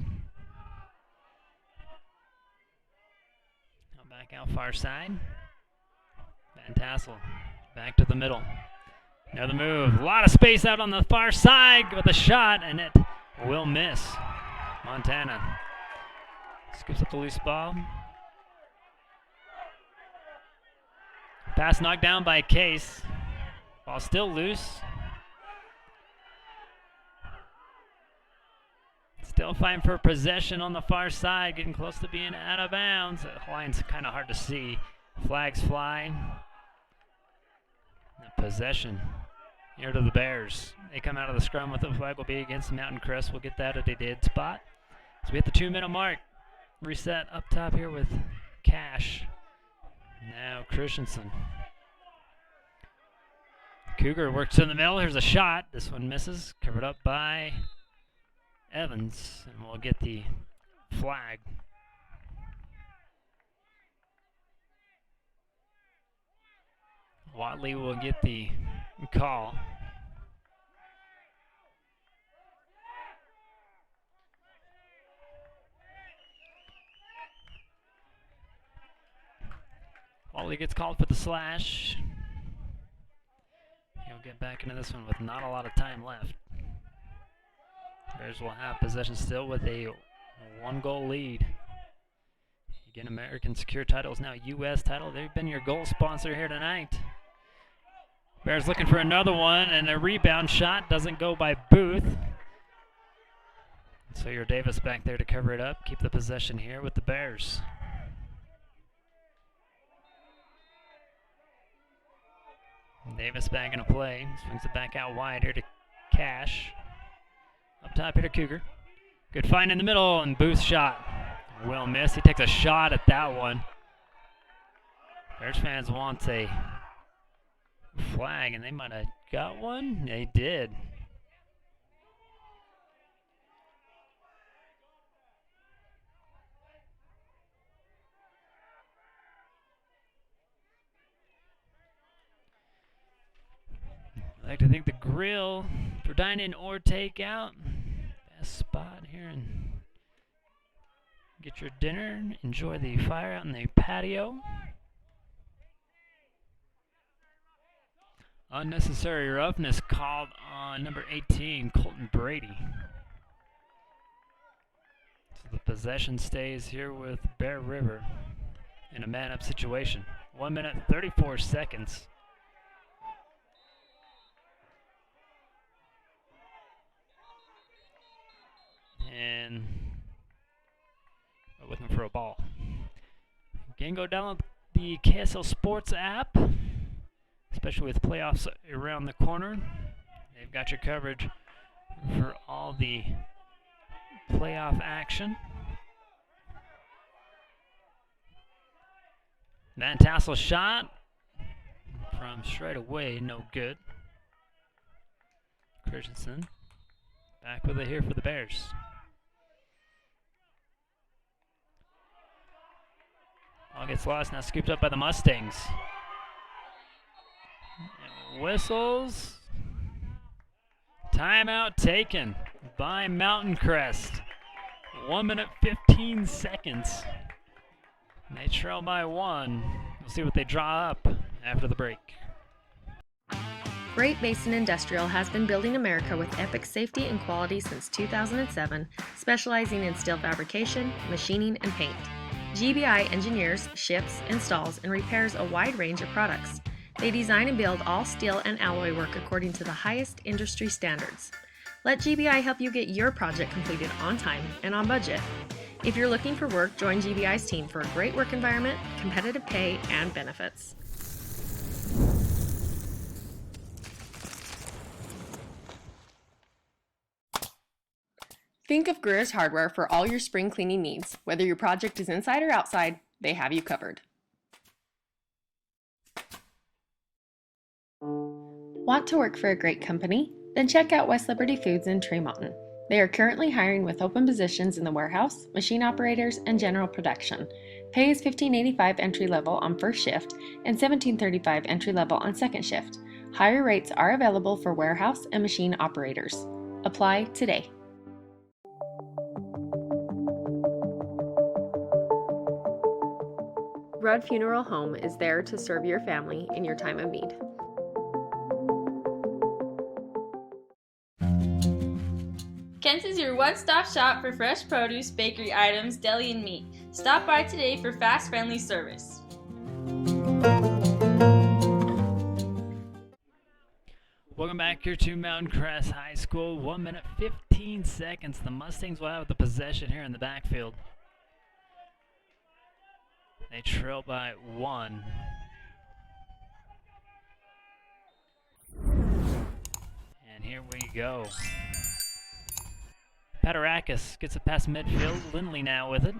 Now back out far side. Van Tassel back to the middle. Another move. A lot of space out on the far side with a shot, and it will miss. Montana scoops up the loose ball. Pass knocked down by Case. Ball still loose. Still fighting for possession on the far side, getting close to being out of bounds. The line's kind of hard to see. Flags fly. The possession here to the Bears. They come out of the scrum with the flag will be against Mountain Crest. We'll get that at a dead spot. So we hit the 2-minute mark. Reset up top here with Cash. Now Christensen. Cougar works in the middle. Here's a shot. This one misses. Covered up by Evans. And we'll get the flag. Watley will get the call. Watley gets called for the slash. He'll get back into this one with not a lot of time left. Bears will have possession still with a 1-goal lead. Again, American Secure Title is now U.S. title. They've been your goal sponsor here tonight. Bears looking for another one, and a rebound shot doesn't go by Booth. So your Davis back there to cover it up. Keep the possession here with the Bears. Davis back into play. Swings it back out wide here to Cash. Up top here to Cougar. Good find in the middle, and Booth's shot will miss. He takes a shot at that one. Bears fans want a flag, and they might have got one. They did. I like to think the grill for dine-in or takeout. Best spot here, and get your dinner. Enjoy the fire out in the patio. Unnecessary roughness called on number 18, Colton Brady. So the possession stays here with Bear River in a man-up situation. 1 minute, 34 seconds. And we're looking for a ball. Again, go download the KSL Sports app, especially with playoffs around the corner. They've got your coverage for all the playoff action. Van Tassel shot from straight away, no good. Christensen back with it here for the Bears. Ball gets lost, now scooped up by the Mustangs. Whistles. Timeout taken by Mountain Crest. 1 minute, 15 seconds. And they trail by 1. We'll see what they draw up after the break. Great Basin Industrial has been building America with epic safety and quality since 2007, specializing in steel fabrication, machining, and paint. GBI engineers, ships, installs, and repairs a wide range of products. They design and build all steel and alloy work according to the highest industry standards. Let GBI help you get your project completed on time and on budget. If you're looking for work, join GBI's team for a great work environment, competitive pay, and benefits. Think of Greer's Hardware for all your spring cleaning needs. Whether your project is inside or outside, they have you covered. Want to work for a great company? Then check out West Liberty Foods in Tremont. They are currently hiring with open positions in the warehouse, machine operators, and general production. Pay is $15.85 entry level on first shift and $17.35 entry level on second shift. Higher rates are available for warehouse and machine operators. Apply today. Rudd Funeral Home is there to serve your family in your time of need. Kent's is your one-stop shop for fresh produce, bakery items, deli, and meat. Stop by today for fast, friendly service. Welcome back here to Mountain Crest High School. 1 minute, 15 seconds. The Mustangs will have the possession here in the backfield. They trail by 1. And here we go. Patarakis gets it past midfield. Lindley now with it.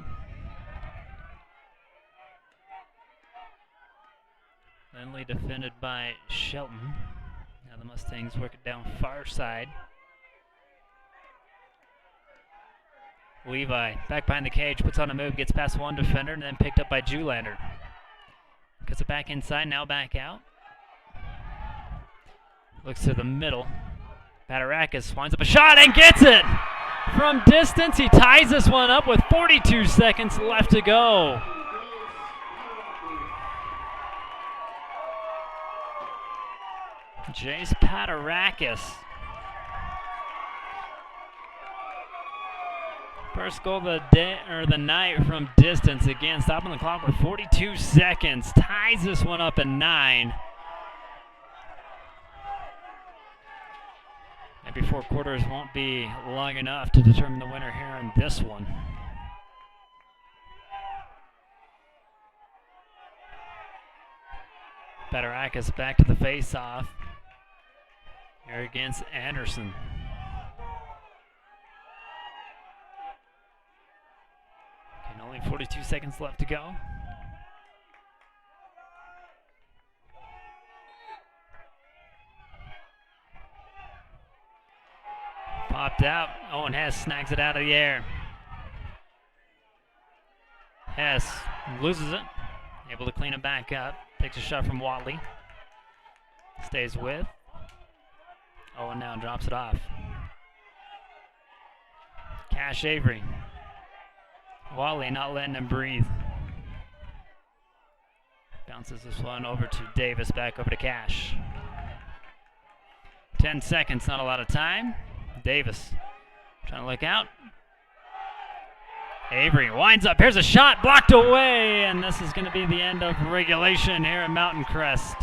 Lindley defended by Shelton. Now the Mustangs work it down far side. Levi back behind the cage, puts on a move, gets past one defender, and then picked up by Julander. Cuts it back inside, now back out. Looks to the middle. Patarakis winds up a shot and gets it! From distance, he ties this one up with 42 seconds left to go. Jace Patarakis. First goal of the day or the night from distance. Again, stopping the clock with 42 seconds. Ties this one up at 9. Maybe 4 quarters won't be long enough to determine the winner here in this one. Patarakis back to the face-off. Here against Anderson. And only 42 seconds left to go. Popped out. Owen Hess snags it out of the air. Hess loses it. Able to clean it back up. Takes a shot from Watley. Stays with. Owen now drops it off. Cash Avery. Watley not letting him breathe. Bounces this one over to Davis, back over to Cash. 10 seconds, not a lot of time. Davis trying to look out. Avery winds up. Here's a shot blocked away, and this is going to be the end of regulation here at Mountain Crest.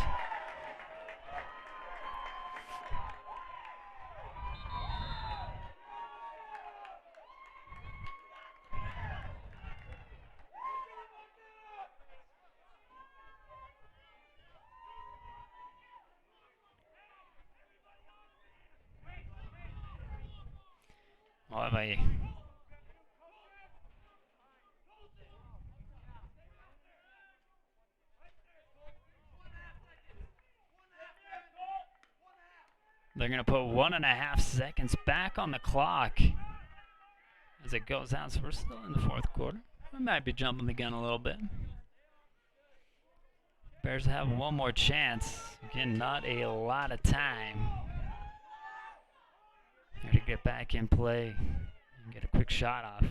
We'll have a they're going to put 1.5 seconds back on the clock as it goes out. So we're still in the 4th quarter. We might be jumping the gun a little bit. Bears have one more chance. Again, not a lot of time. Here to get back in play and get a quick shot off.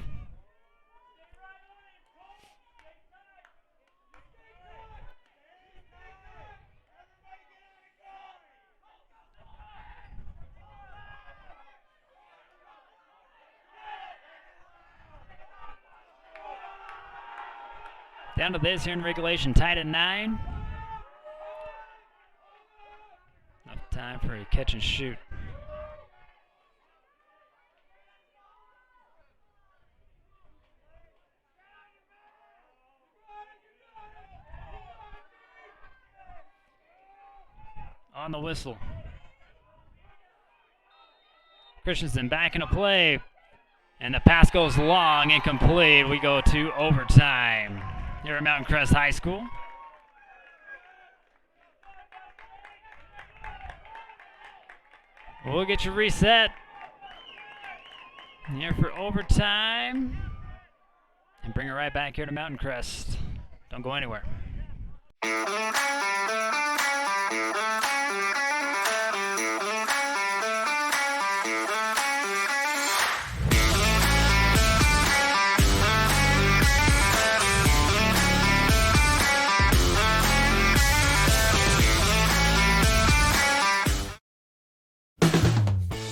Down to this here in regulation, tied at 9. Enough time for a catch and shoot. On the whistle. Christensen back into play. And the pass goes long, incomplete. We go to overtime here at Mountain Crest High School. We'll get you reset here for overtime. And bring it right back here to Mountain Crest. Don't go anywhere.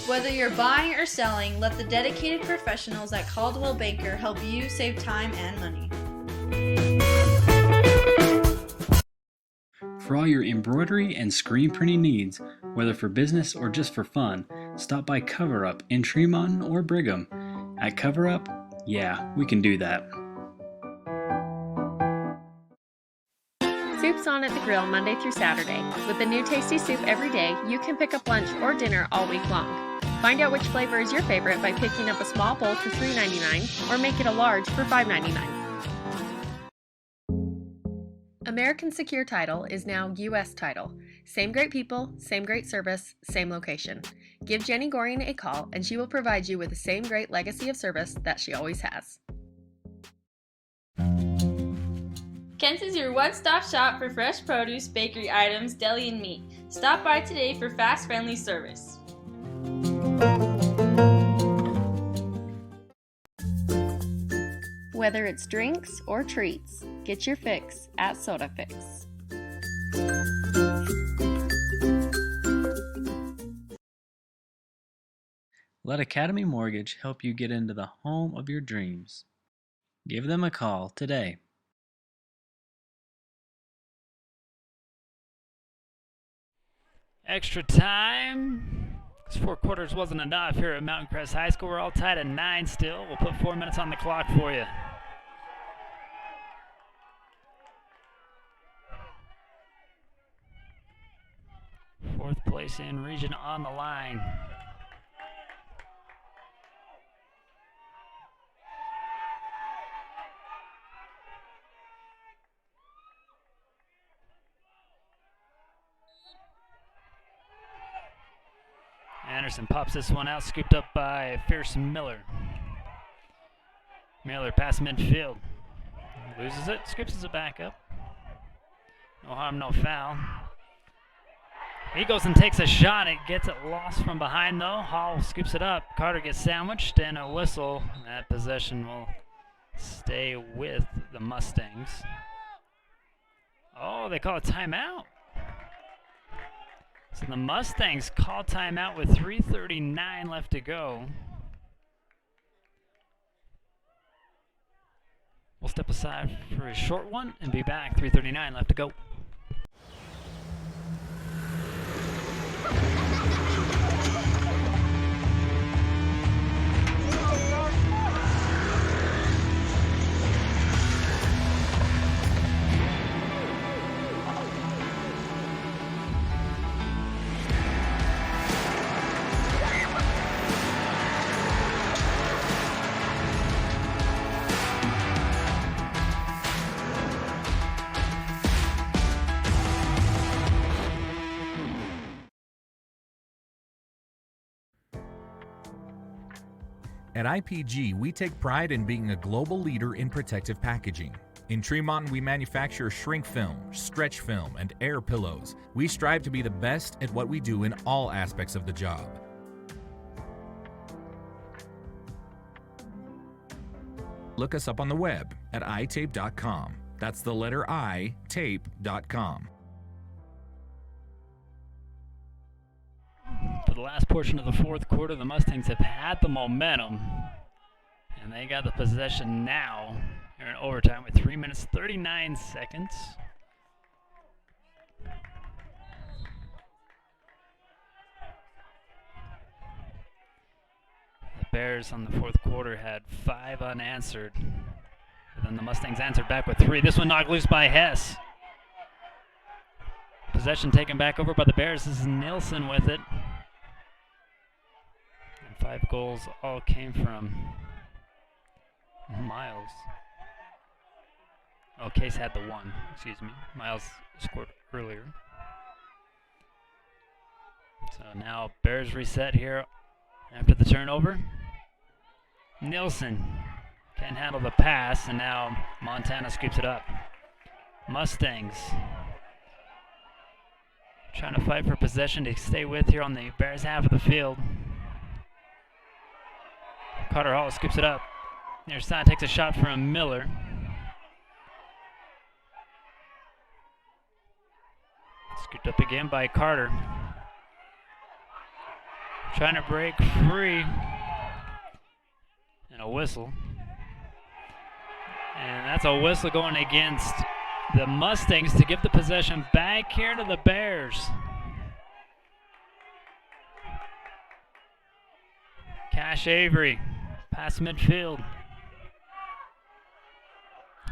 Whether you're buying or selling, let the dedicated professionals at Caldwell Banker help you save time and money. For all your embroidery and screen printing needs, whether for business or just for fun, stop by Cover Up in Tremont or Brigham. At Cover Up, yeah, we can do that. Soup's on at the grill Monday through Saturday. With a new tasty soup every day, you can pick up lunch or dinner all week long. Find out which flavor is your favorite by picking up a small bowl for $3.99 or make it a large for $5.99. American Secure Title is now U.S. Title. Same great people, same great service, same location. Give Jenny Goring a call and she will provide you with the same great legacy of service that she always has. Kent's is your one-stop shop for fresh produce, bakery items, deli, and meat. Stop by today for fast, friendly service. Whether it's drinks or treats, get your fix at Soda Fix. Let Academy Mortgage help you get into the home of your dreams. Give them a call today. Extra time. This 4 quarters wasn't enough here at Mountain Crest High School. We're all tied at 9 still. We'll put 4 minutes on the clock for you. Fourth place in region on the line. Anderson pops this one out, scooped up by Fierce Miller. Miller past midfield. Loses it, scoops it back up. No harm, no foul. He goes and takes a shot. It gets it lost from behind, though. Hall scoops it up. Carter gets sandwiched, and a whistle. That possession will stay with the Mustangs. Oh, they call a timeout. So the Mustangs call timeout with 3:39 left to go. We'll step aside for a short one and be back. 3:39 left to go. At IPG, we take pride in being a global leader in protective packaging. In Tremont, we manufacture shrink film, stretch film, and air pillows. We strive to be the best at what we do in all aspects of the job. Look us up on the web at itape.com. That's the letter I, tape.com. For the last portion of the fourth quarter, the Mustangs have had the momentum, and they got the possession now Here in overtime with 3 minutes 39 seconds. The Bears on the fourth quarter had 5 unanswered. But then the Mustangs answered back with 3. This one knocked loose by Hess. Possession taken back over by the Bears. This is Nilsson with it. And 5 goals all came from Miles. Oh, Case had the 1, excuse me. Miles scored earlier. So now Bears reset here after the turnover. Nilsson can't handle the pass, and now Montana scoops it up. Mustangs trying to fight for possession to stay with here on the Bears half of the field. Carter Hall scoops it up. Near side takes a shot from Miller. Scooped up again by Carter. Trying to break free. And a whistle. And that's a whistle going against the Mustangs to give the possession back here to the Bears. Cash Avery, past midfield.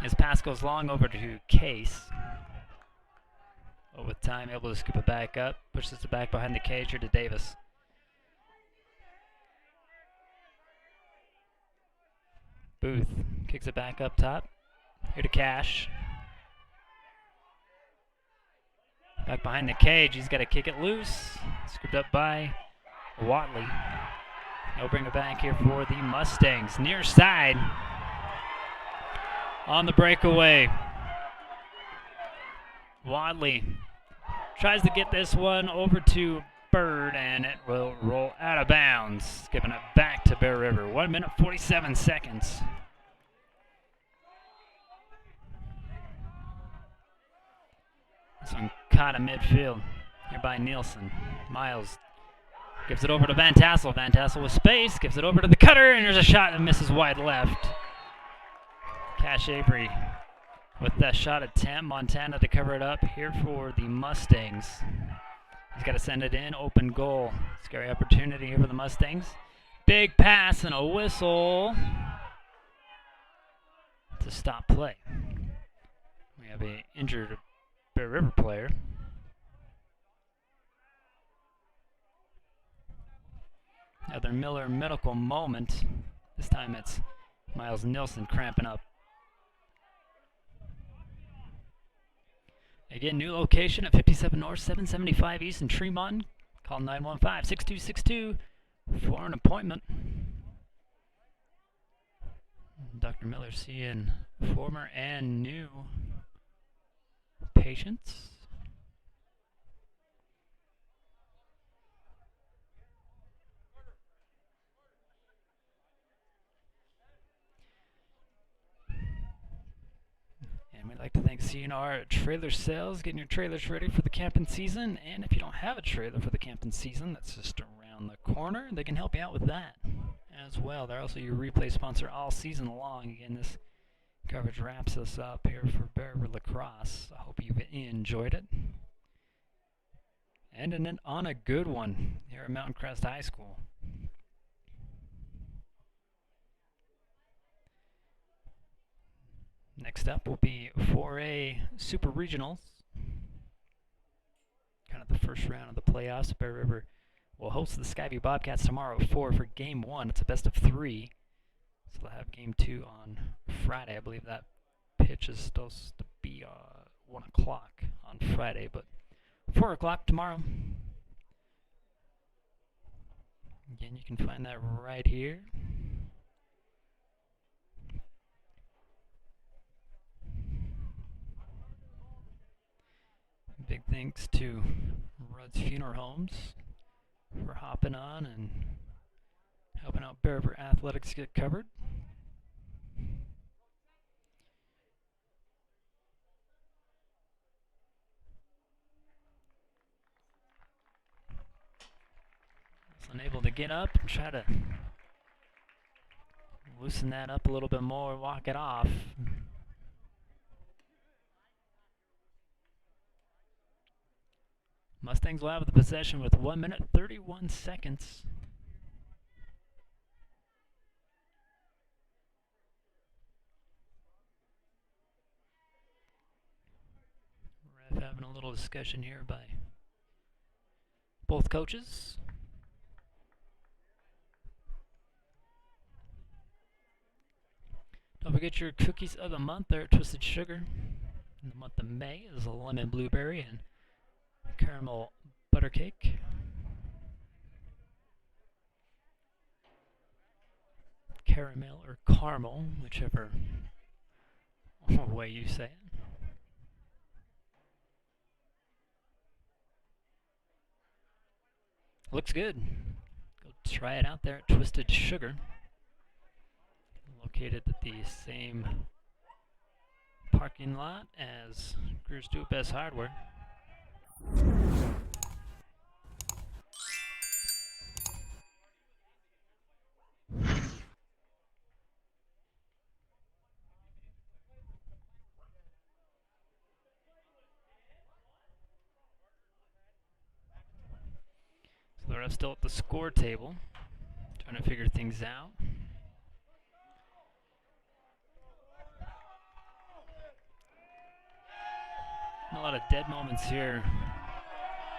His pass goes long over to Case. But with time, able to scoop it back up. Pushes it back behind the cage here to Davis. Booth kicks it back up top. Here to Cash. Back behind the cage. He's got to kick it loose. Scooped up by Watley. He'll bring it back here for the Mustangs. Near side. On the breakaway. Wadley tries to get this one over to Bird, and it will roll out of bounds, giving it back to Bear River. 1 minute 47 seconds. This one caught in midfield here by Nielsen. Miles gives it over to Van Tassel. Van Tassel with space, gives it over to the cutter, and there's a shot that misses wide left. Cash Avery with that shot attempt. Montana to cover it up here for the Mustangs. He's got to send it in. Open goal. Scary opportunity here for the Mustangs. Big pass and a whistle to stop play. We have an injured Bear River player. Another Miller medical moment. This time it's Miles Nilsson cramping up. Again, new location at 57 North, 775 East in Tremont. Call 915-6262 for an appointment. Dr. Miller seeing former and new patients. And we'd like to thank CNR Trailer Sales, getting your trailers ready for the camping season. And if you don't have a trailer for the camping season, that's just around the corner. They can help you out with that as well. They're also your replay sponsor all season long. Again, this coverage wraps us up here for Bear River Lacrosse. I hope you've enjoyed it. Ending it on a good one here at Mountain Crest High School. Next up will be 4A Super Regionals. Kind of the first round of the playoffs. Bear River will host the Skyview Bobcats tomorrow at 4 for Game 1. It's a best of 3. So they'll have Game 2 on Friday. I believe that pitch is supposed to be 1 o'clock on Friday, but 4 o'clock tomorrow. Again, you can find that right here. Big thanks to Rudd's Funeral Homes for hopping on and helping out Bear River Athletics get covered. Was unable to get up and try to loosen that up a little bit more, walk it off. Mustangs will have the possession with 1 minute 31 seconds. Ref having a little discussion here by both coaches. Don't forget your cookies of the month. They're Twisted Sugar. In the month of May is a lemon blueberry and caramel butter cake. Caramel or caramel, whichever way you say it. Looks good. Go try it out there at Twisted Sugar. Located at the same parking lot as Greer's Do It Best Hardware. So the ref's still at the score table, trying to figure things out. A lot of dead moments here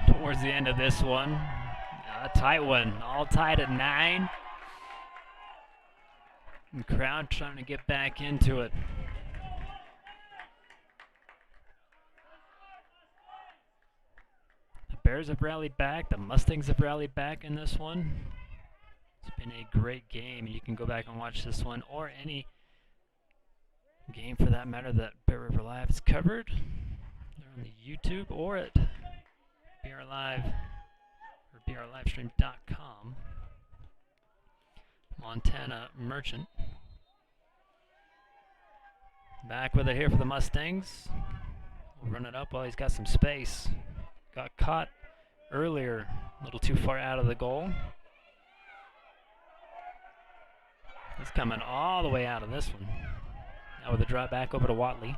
towards the end of this one. A tight one, all tied at 9. And crowd trying to get back into it. The Bears have rallied back. The Mustangs have rallied back in this one. It's been a great game. You can go back and watch this one or any game for that matter that Bear River Live has covered. They're on the YouTube or at BRLive or brlivestream.com. Montana Merchant. Back with it here for the Mustangs. We'll run it up while he's got some space. Got caught earlier, a little too far out of the goal. He's coming all the way out of this one. Now with a drop back over to Watley.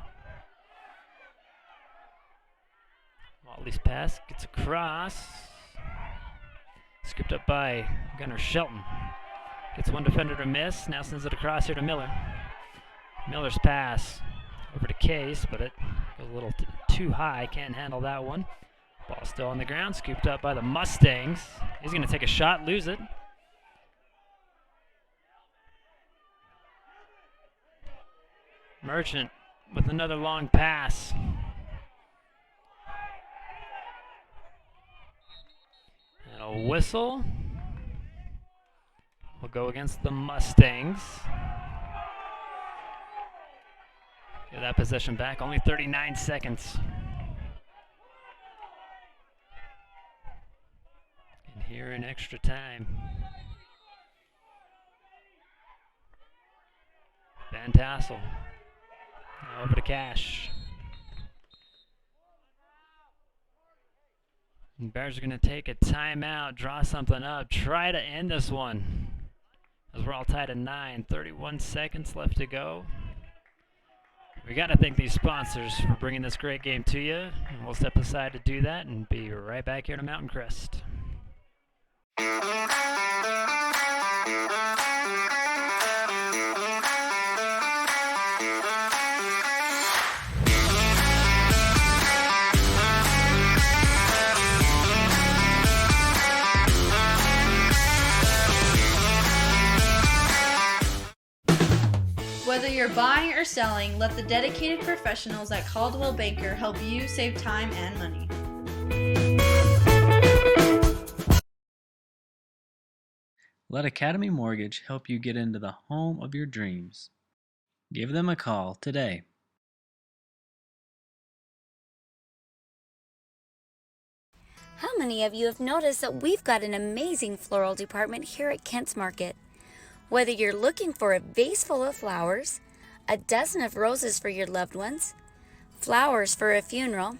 Watley's pass gets across. Scooped up by Gunnar Shelton. Gets one defender to miss. Now sends it across here to Miller. Miller's pass over to Case, but it goes a little too high. Can't handle that one. Ball still on the ground. Scooped up by the Mustangs. He's going to take a shot, lose it. Merchant with another long pass. And a whistle will go against the Mustangs. Get that possession back, only 39 seconds. And here in extra time. Van Tassel. Now over to Cash. And Bears are going to take a timeout, draw something up, try to end this one. As we're all tied at 9, 31 seconds left to go. We got to thank these sponsors for bringing this great game to you. And we'll step aside to do that and be right back here to Mountain Crest. Whether you're buying or selling, let the dedicated professionals at Caldwell Banker help you save time and money. Let Academy Mortgage help you get into the home of your dreams. Give them a call today. How many of you have noticed that we've got an amazing floral department here at Kent's Market? Whether you're looking for a vase full of flowers, a dozen of roses for your loved ones, flowers for a funeral,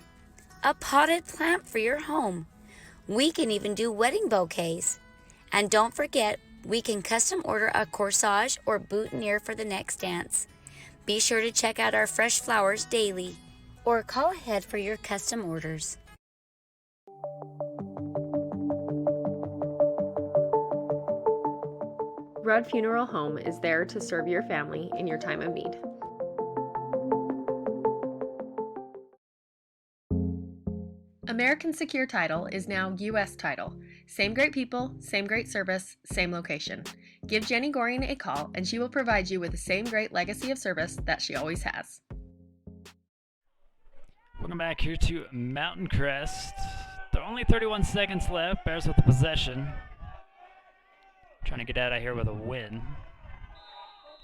a potted plant for your home, we can even do wedding bouquets. And don't forget, we can custom order a corsage or boutonniere for the next dance. Be sure to check out our fresh flowers daily or call ahead for your custom orders. Rudd Funeral Home is there to serve your family in your time of need. American Secure Title is now U.S. Title. Same great people, same great service, same location. Give Jenny Goring a call and she will provide you with the same great legacy of service that she always has. Welcome back here to Mountain Crest. There are only 31 seconds left. Bears with the possession. Trying to get out of here with a win.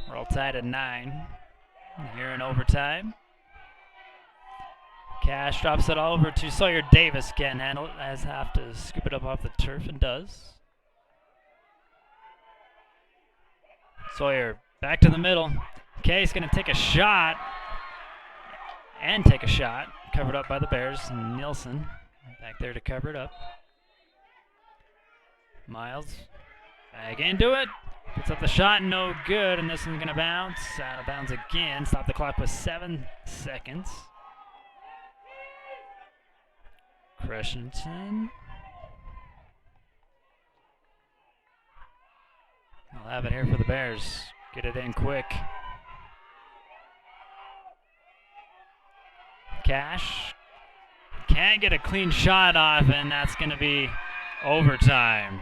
We're all tied at 9. Here in overtime. Cash drops it all over to Sawyer Davis. Can't handle it. Has have to scoop it up off the turf and does. Sawyer back to the middle. Kay's going to take a shot. And take a shot. Covered up by the Bears. Nielsen back there to cover it up. Miles back into it. Puts up the shot. No good. And this one's going to bounce. Out of bounds again. Stop the clock with 7 seconds. Crescenton. I'll have it here for the Bears. Get it in quick. Cash. Can't get a clean shot off, and that's going to be overtime.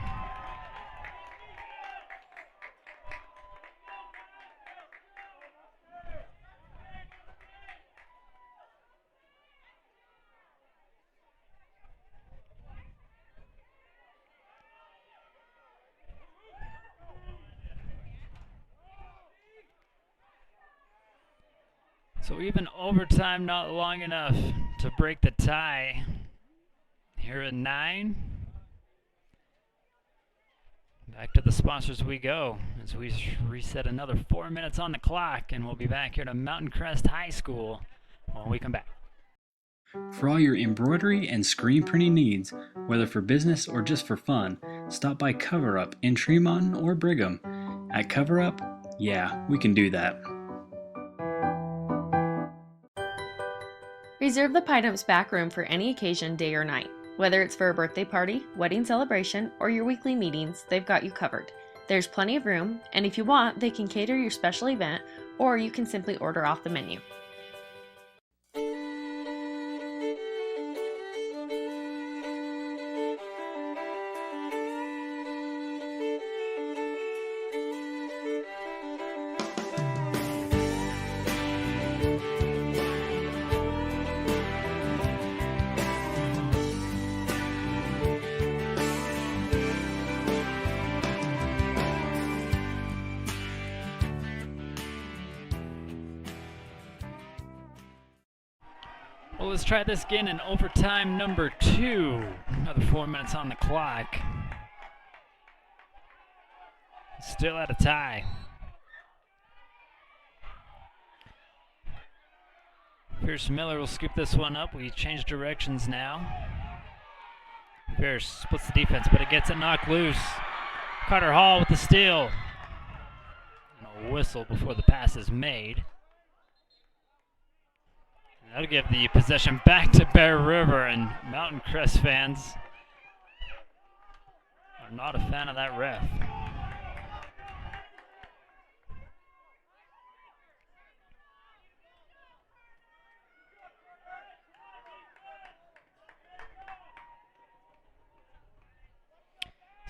So even overtime not long enough to break the tie. Here at 9. Back to the sponsors we go as we reset another 4 minutes on the clock, and we'll be back here to Mountain Crest High School when we come back. For all your embroidery and screen printing needs, whether for business or just for fun, stop by Cover Up in Tremont or Brigham. At Cover Up, yeah, we can do that. Reserve the Pineapps back room for any occasion, day or night. Whether it's for a birthday party, wedding celebration, or your weekly meetings, they've got you covered. There's plenty of room, and if you want, they can cater your special event, or you can simply order off the menu. Well, let's try this again in overtime number 2. Another 4 minutes on the clock. Still at a tie. Pierce Miller will scoop this one up. We change directions now. Pierce splits the defense, but it gets it knocked loose. Carter Hall with the steal. And a whistle before the pass is made. That'll give the possession back to Bear River, and Mountain Crest fans are not a fan of that ref.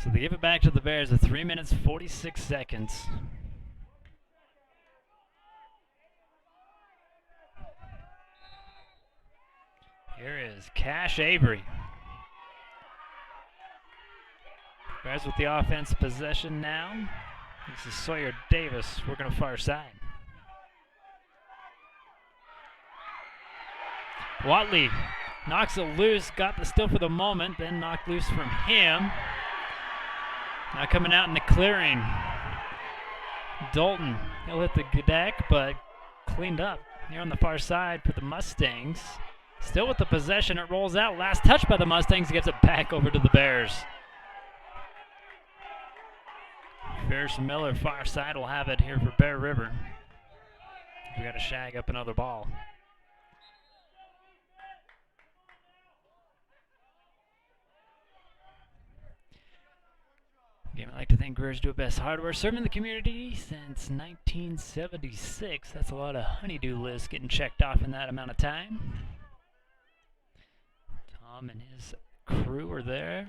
So they give it back to the Bears at 3 minutes 46 seconds. Here is Cash Avery. Bears with the offense possession now. This is Sawyer Davis working on far side. Watley knocks it loose, got the steal for the moment, then knocked loose from him. Now coming out in the clearing. Dalton, he'll hit the deck, but cleaned up here on the far side for the Mustangs. Still with the possession, it rolls out. Last touch by the Mustangs, gets it back over to the Bears. Pierce Miller, far side, will have it here for Bear River. We got to shag up another ball. Game I like to think thank Grudge Do Best Hardware, serving the community since 1976. That's a lot of honeydew lists getting checked off in that amount of time. Tom and his crew are there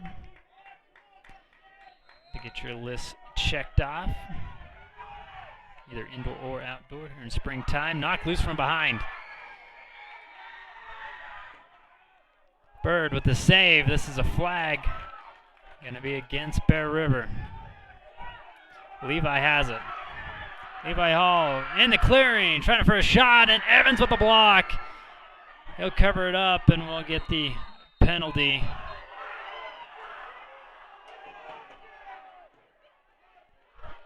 to get your list checked off, either indoor or outdoor here in springtime. Knocked loose from behind. Bird with the save. This is a flag. Going to be against Bear River. Levi has it. Levi Hall in the clearing, trying for a shot, and Evans with the block. He'll cover it up, and we'll get the penalty.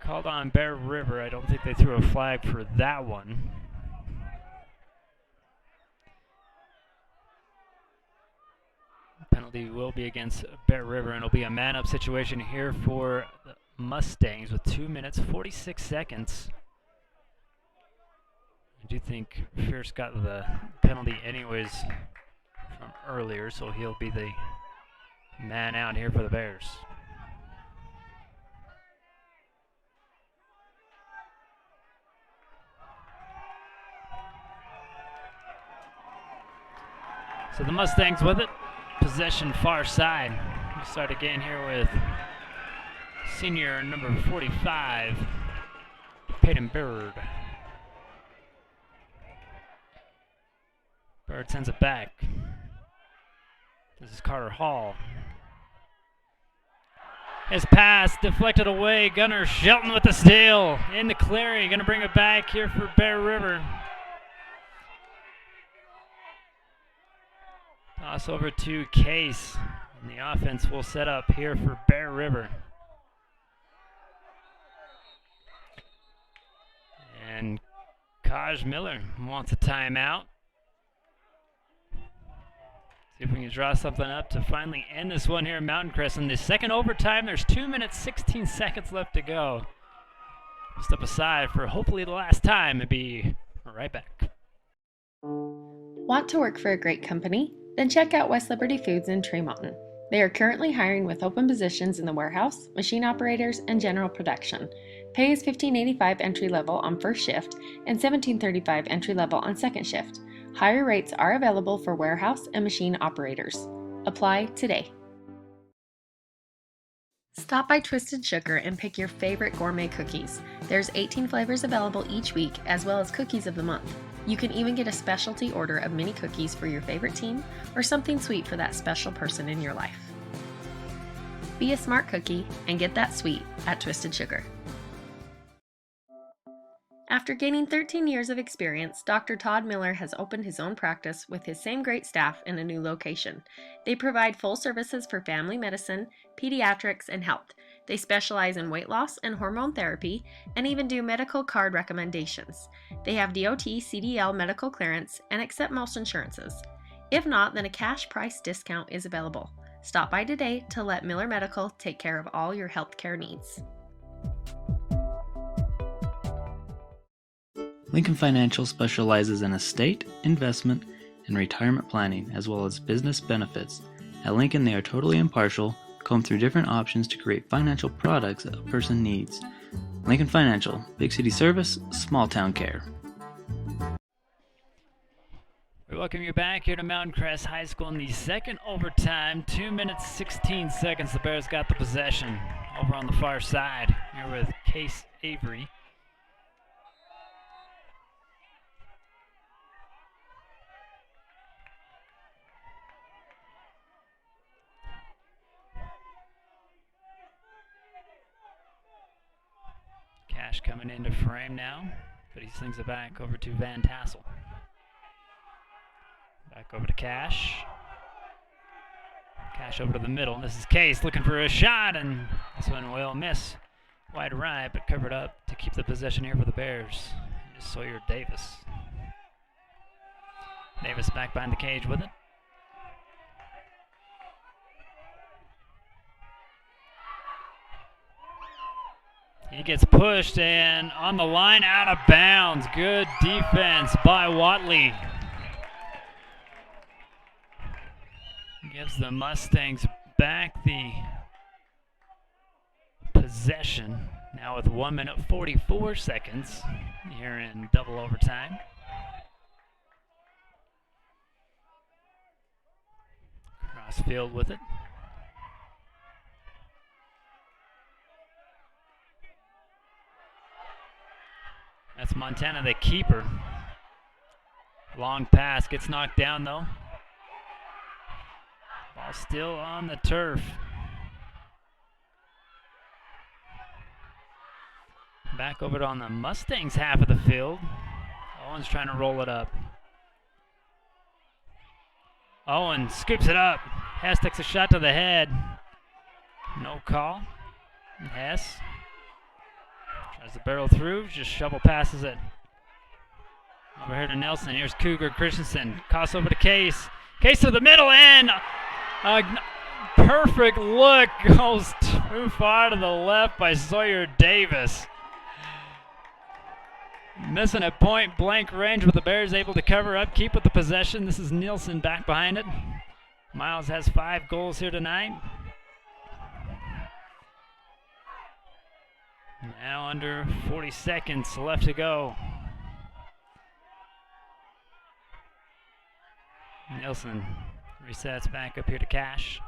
Called on Bear River. I don't think they threw a flag for that one. Penalty will be against Bear River, and it'll be a man-up situation here for the Mustangs with 2 minutes, 46 seconds. I do think Fierce got the penalty anyways from earlier, so he'll be the man out here for the Bears. So the Mustangs with it. Possession far side. We start again here with senior number 45, Peyton Bird. Bird sends it back. This is Carter Hall. His pass deflected away. Gunnar Shelton with the steal in the clearing. Going to bring it back here for Bear River. Toss over to Case. And the offense will set up here for Bear River. And Kaj Miller wants a timeout. See if we can draw something up to finally end this one here in Mountain Crest. In the second overtime, there's 2 minutes, 16 seconds left to go. Step aside for hopefully the last time and be right back. Want to work for a great company? Then check out West Liberty Foods in Tremont. They are currently hiring with open positions in the warehouse, machine operators, and general production. Pay is $15.85 entry level on first shift and $17.35 entry level on second shift. Higher rates are available for warehouse and machine operators. Apply today. Stop by Twisted Sugar and pick your favorite gourmet cookies. There's 18 flavors available each week, as well as cookies of the month. You can even get a specialty order of mini cookies for your favorite team or something sweet for that special person in your life. Be a smart cookie and get that sweet at Twisted Sugar. After gaining 13 years of experience, Dr. Todd Miller has opened his own practice with his same great staff in a new location. They provide full services for family medicine, pediatrics, and health. They specialize in weight loss and hormone therapy, and even do medical card recommendations. They have DOT, CDL medical clearance, and accept most insurances. If not, then a cash price discount is available. Stop by today to let Miller Medical take care of all your healthcare needs. Lincoln Financial specializes in estate, investment, and retirement planning, as well as business benefits. At Lincoln, they are totally impartial, comb through different options to create financial products a person needs. Lincoln Financial, big city service, small town care. We welcome you back here to Mountain Crest High School in the second overtime. 2 minutes, 16 seconds. The Bears got the possession over on the far side here with Case Avery. Cash coming into frame now, but he slings it back over to Van Tassel. Back over to Cash. Cash over to the middle. This is Case looking for a shot, and this one will miss. Wide right, but covered up to keep the possession here for the Bears. Is Sawyer Davis. Davis back behind the cage with it. He gets pushed and on the line out of bounds. Good defense by Watley. Gives the Mustangs back the possession. Now with 1 minute 44 seconds here in double overtime. Crossfield with it. That's Montana, the keeper. Long pass gets knocked down though. Ball still on the turf. Back over on the Mustangs half of the field. Owen's trying to roll it up. Owen scoops it up. Hess takes a shot to the head. No call. Hess tries to barrel through, just shovel passes it. Over here to Nelson. Here's Cougar Christensen. Toss over to Case. Case to the middle and a perfect look goes too far to the left by Sawyer Davis. Missing at point blank range, but the Bears able to cover up, keep with the possession. This is Nielsen back behind it. Miles has 5 goals here tonight. Now under 40 seconds left to go. Nielsen resets back up here to Cash.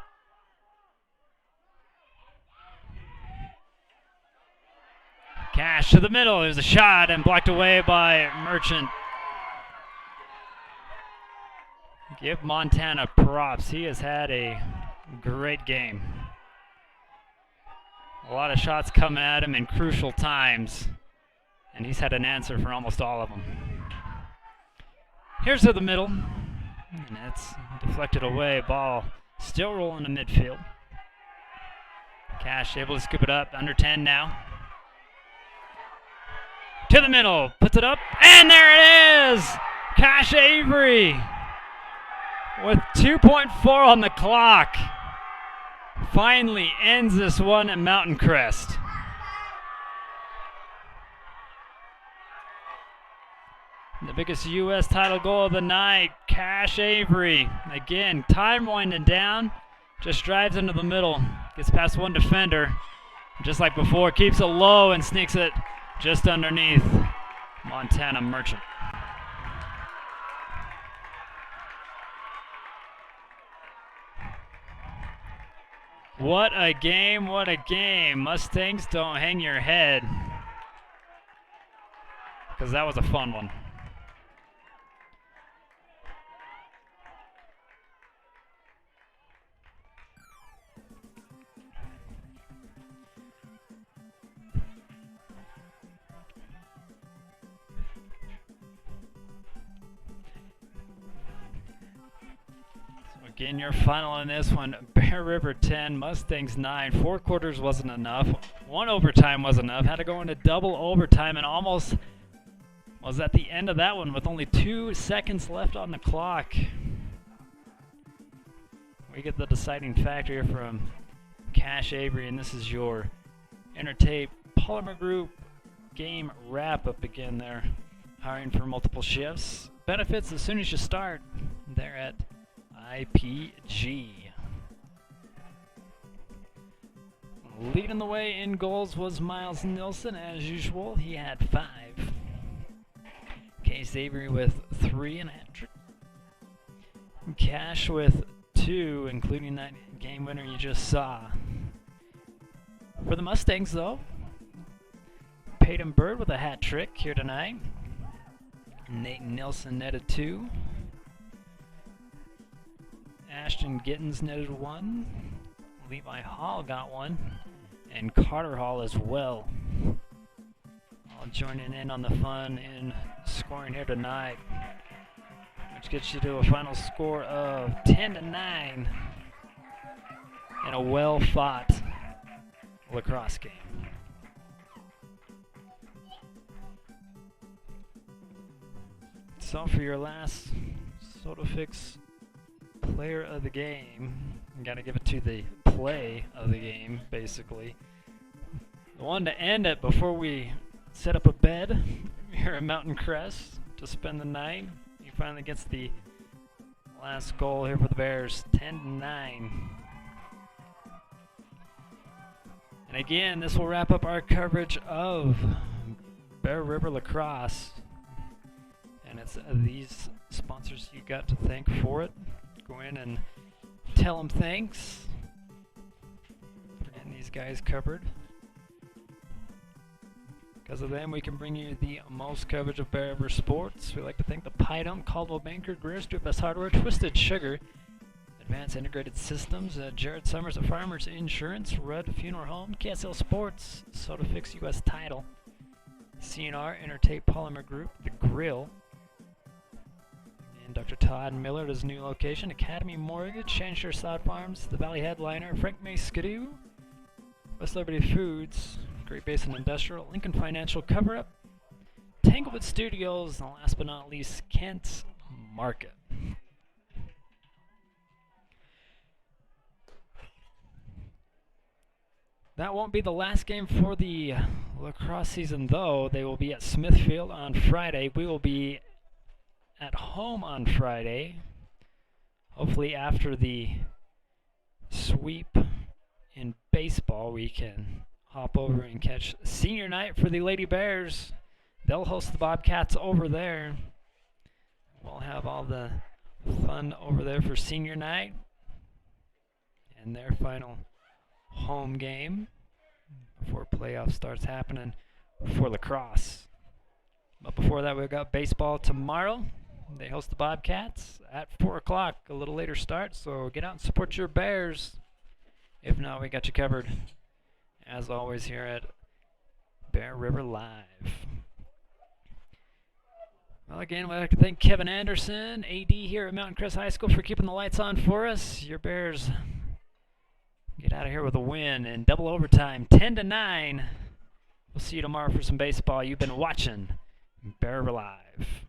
Cash to the middle. There's a shot and blocked away by Merchant. Give Montana props. He has had a great game. A lot of shots coming at him in crucial times, and he's had an answer for almost all of them. Here's to the middle, and it's deflected away. Ball still rolling to midfield. Cash able to scoop it up. Under 10 now. To the middle, puts it up, and there it is! Cash Avery with 2.4 on the clock. Finally ends this one at Mountain Crest. The biggest U.S. title goal of the night, Cash Avery. Again, time winding down, just drives into the middle, gets past one defender. Just like before, keeps it low and sneaks it just underneath Montana Merchant. What a game, what a game. Mustangs, don't hang your head, because that was a fun one. Again, your final in this one, Bear River 10, Mustangs 9. 4 quarters wasn't enough. 1 overtime was enough. Had to go into double overtime and almost was at the end of that one with only 2 seconds left on the clock. We get the deciding factor here from Cash Avery, and this is your Intertape Polymer Group game wrap-up again there. Hiring for multiple shifts. Benefits as soon as you start. They're at IPG. Leading the way in goals was Miles Nilsson as usual. He had 5. Case Avery with 3 and a hat trick. Cash with 2, including that game winner you just saw. For the Mustangs though, Peyton Bird with a hat trick here tonight. Nate Nilsson netted 2. Ashton Gittins netted 1. Levi Hall got 1. And Carter Hall as well. All joining in on the fun in scoring here tonight, which gets you to a final score of 10-9 in a well-fought lacrosse game. So for your last SodaFix player of the game, you gotta give it to the play of the game, basically. The one to end it before we set up a bed here at Mountain Crest to spend the night. He finally gets the last goal here for the Bears, 10-9. And again, this will wrap up our coverage of Bear River Lacrosse. And it's these sponsors you got to thank for it. Go in and tell them thanks for getting these guys covered. Because of them, we can bring you the most coverage of Bear River sports. We'd like to thank the Pie Dump, Caldwell Banker, Greer's Do It Best Hardware, Twisted Sugar, Advanced Integrated Systems, Jared Summers at Farmers Insurance, Red Funeral Home, KSL Sports, SodaFix US Title, CNR, Intertape Polymer Group, The Grill, and Dr. Todd Miller at his new location, Academy Mortgage, Shanshire Sod Farms, The Valley Headliner, Frank May Skidoo, West Liberty Foods, Great Basin Industrial, Lincoln Financial Cover-Up, Tanglewood Studios, and last but not least, Kent's Market. That won't be the last game for the lacrosse season, though. They will be at Smithfield on Friday. We will be at home on Friday. Hopefully after the sweep in baseball, we can hop over and catch senior night for the Lady Bears. They'll host the Bobcats over there. We'll have all the fun over there for senior night and their final home game before playoff starts happening for lacrosse. But before that, we've got baseball tomorrow. They host the Bobcats at 4 o'clock, a little later start, so get out and support your Bears. If not, we got you covered, as always, here at Bear River Live. Well, again, we'd like to thank Kevin Anderson, AD here at Mountain Crest High School, for keeping the lights on for us. Your Bears get out of here with a win in double overtime, 10-9. We'll see you tomorrow for some baseball. You've been watching Bear River Live.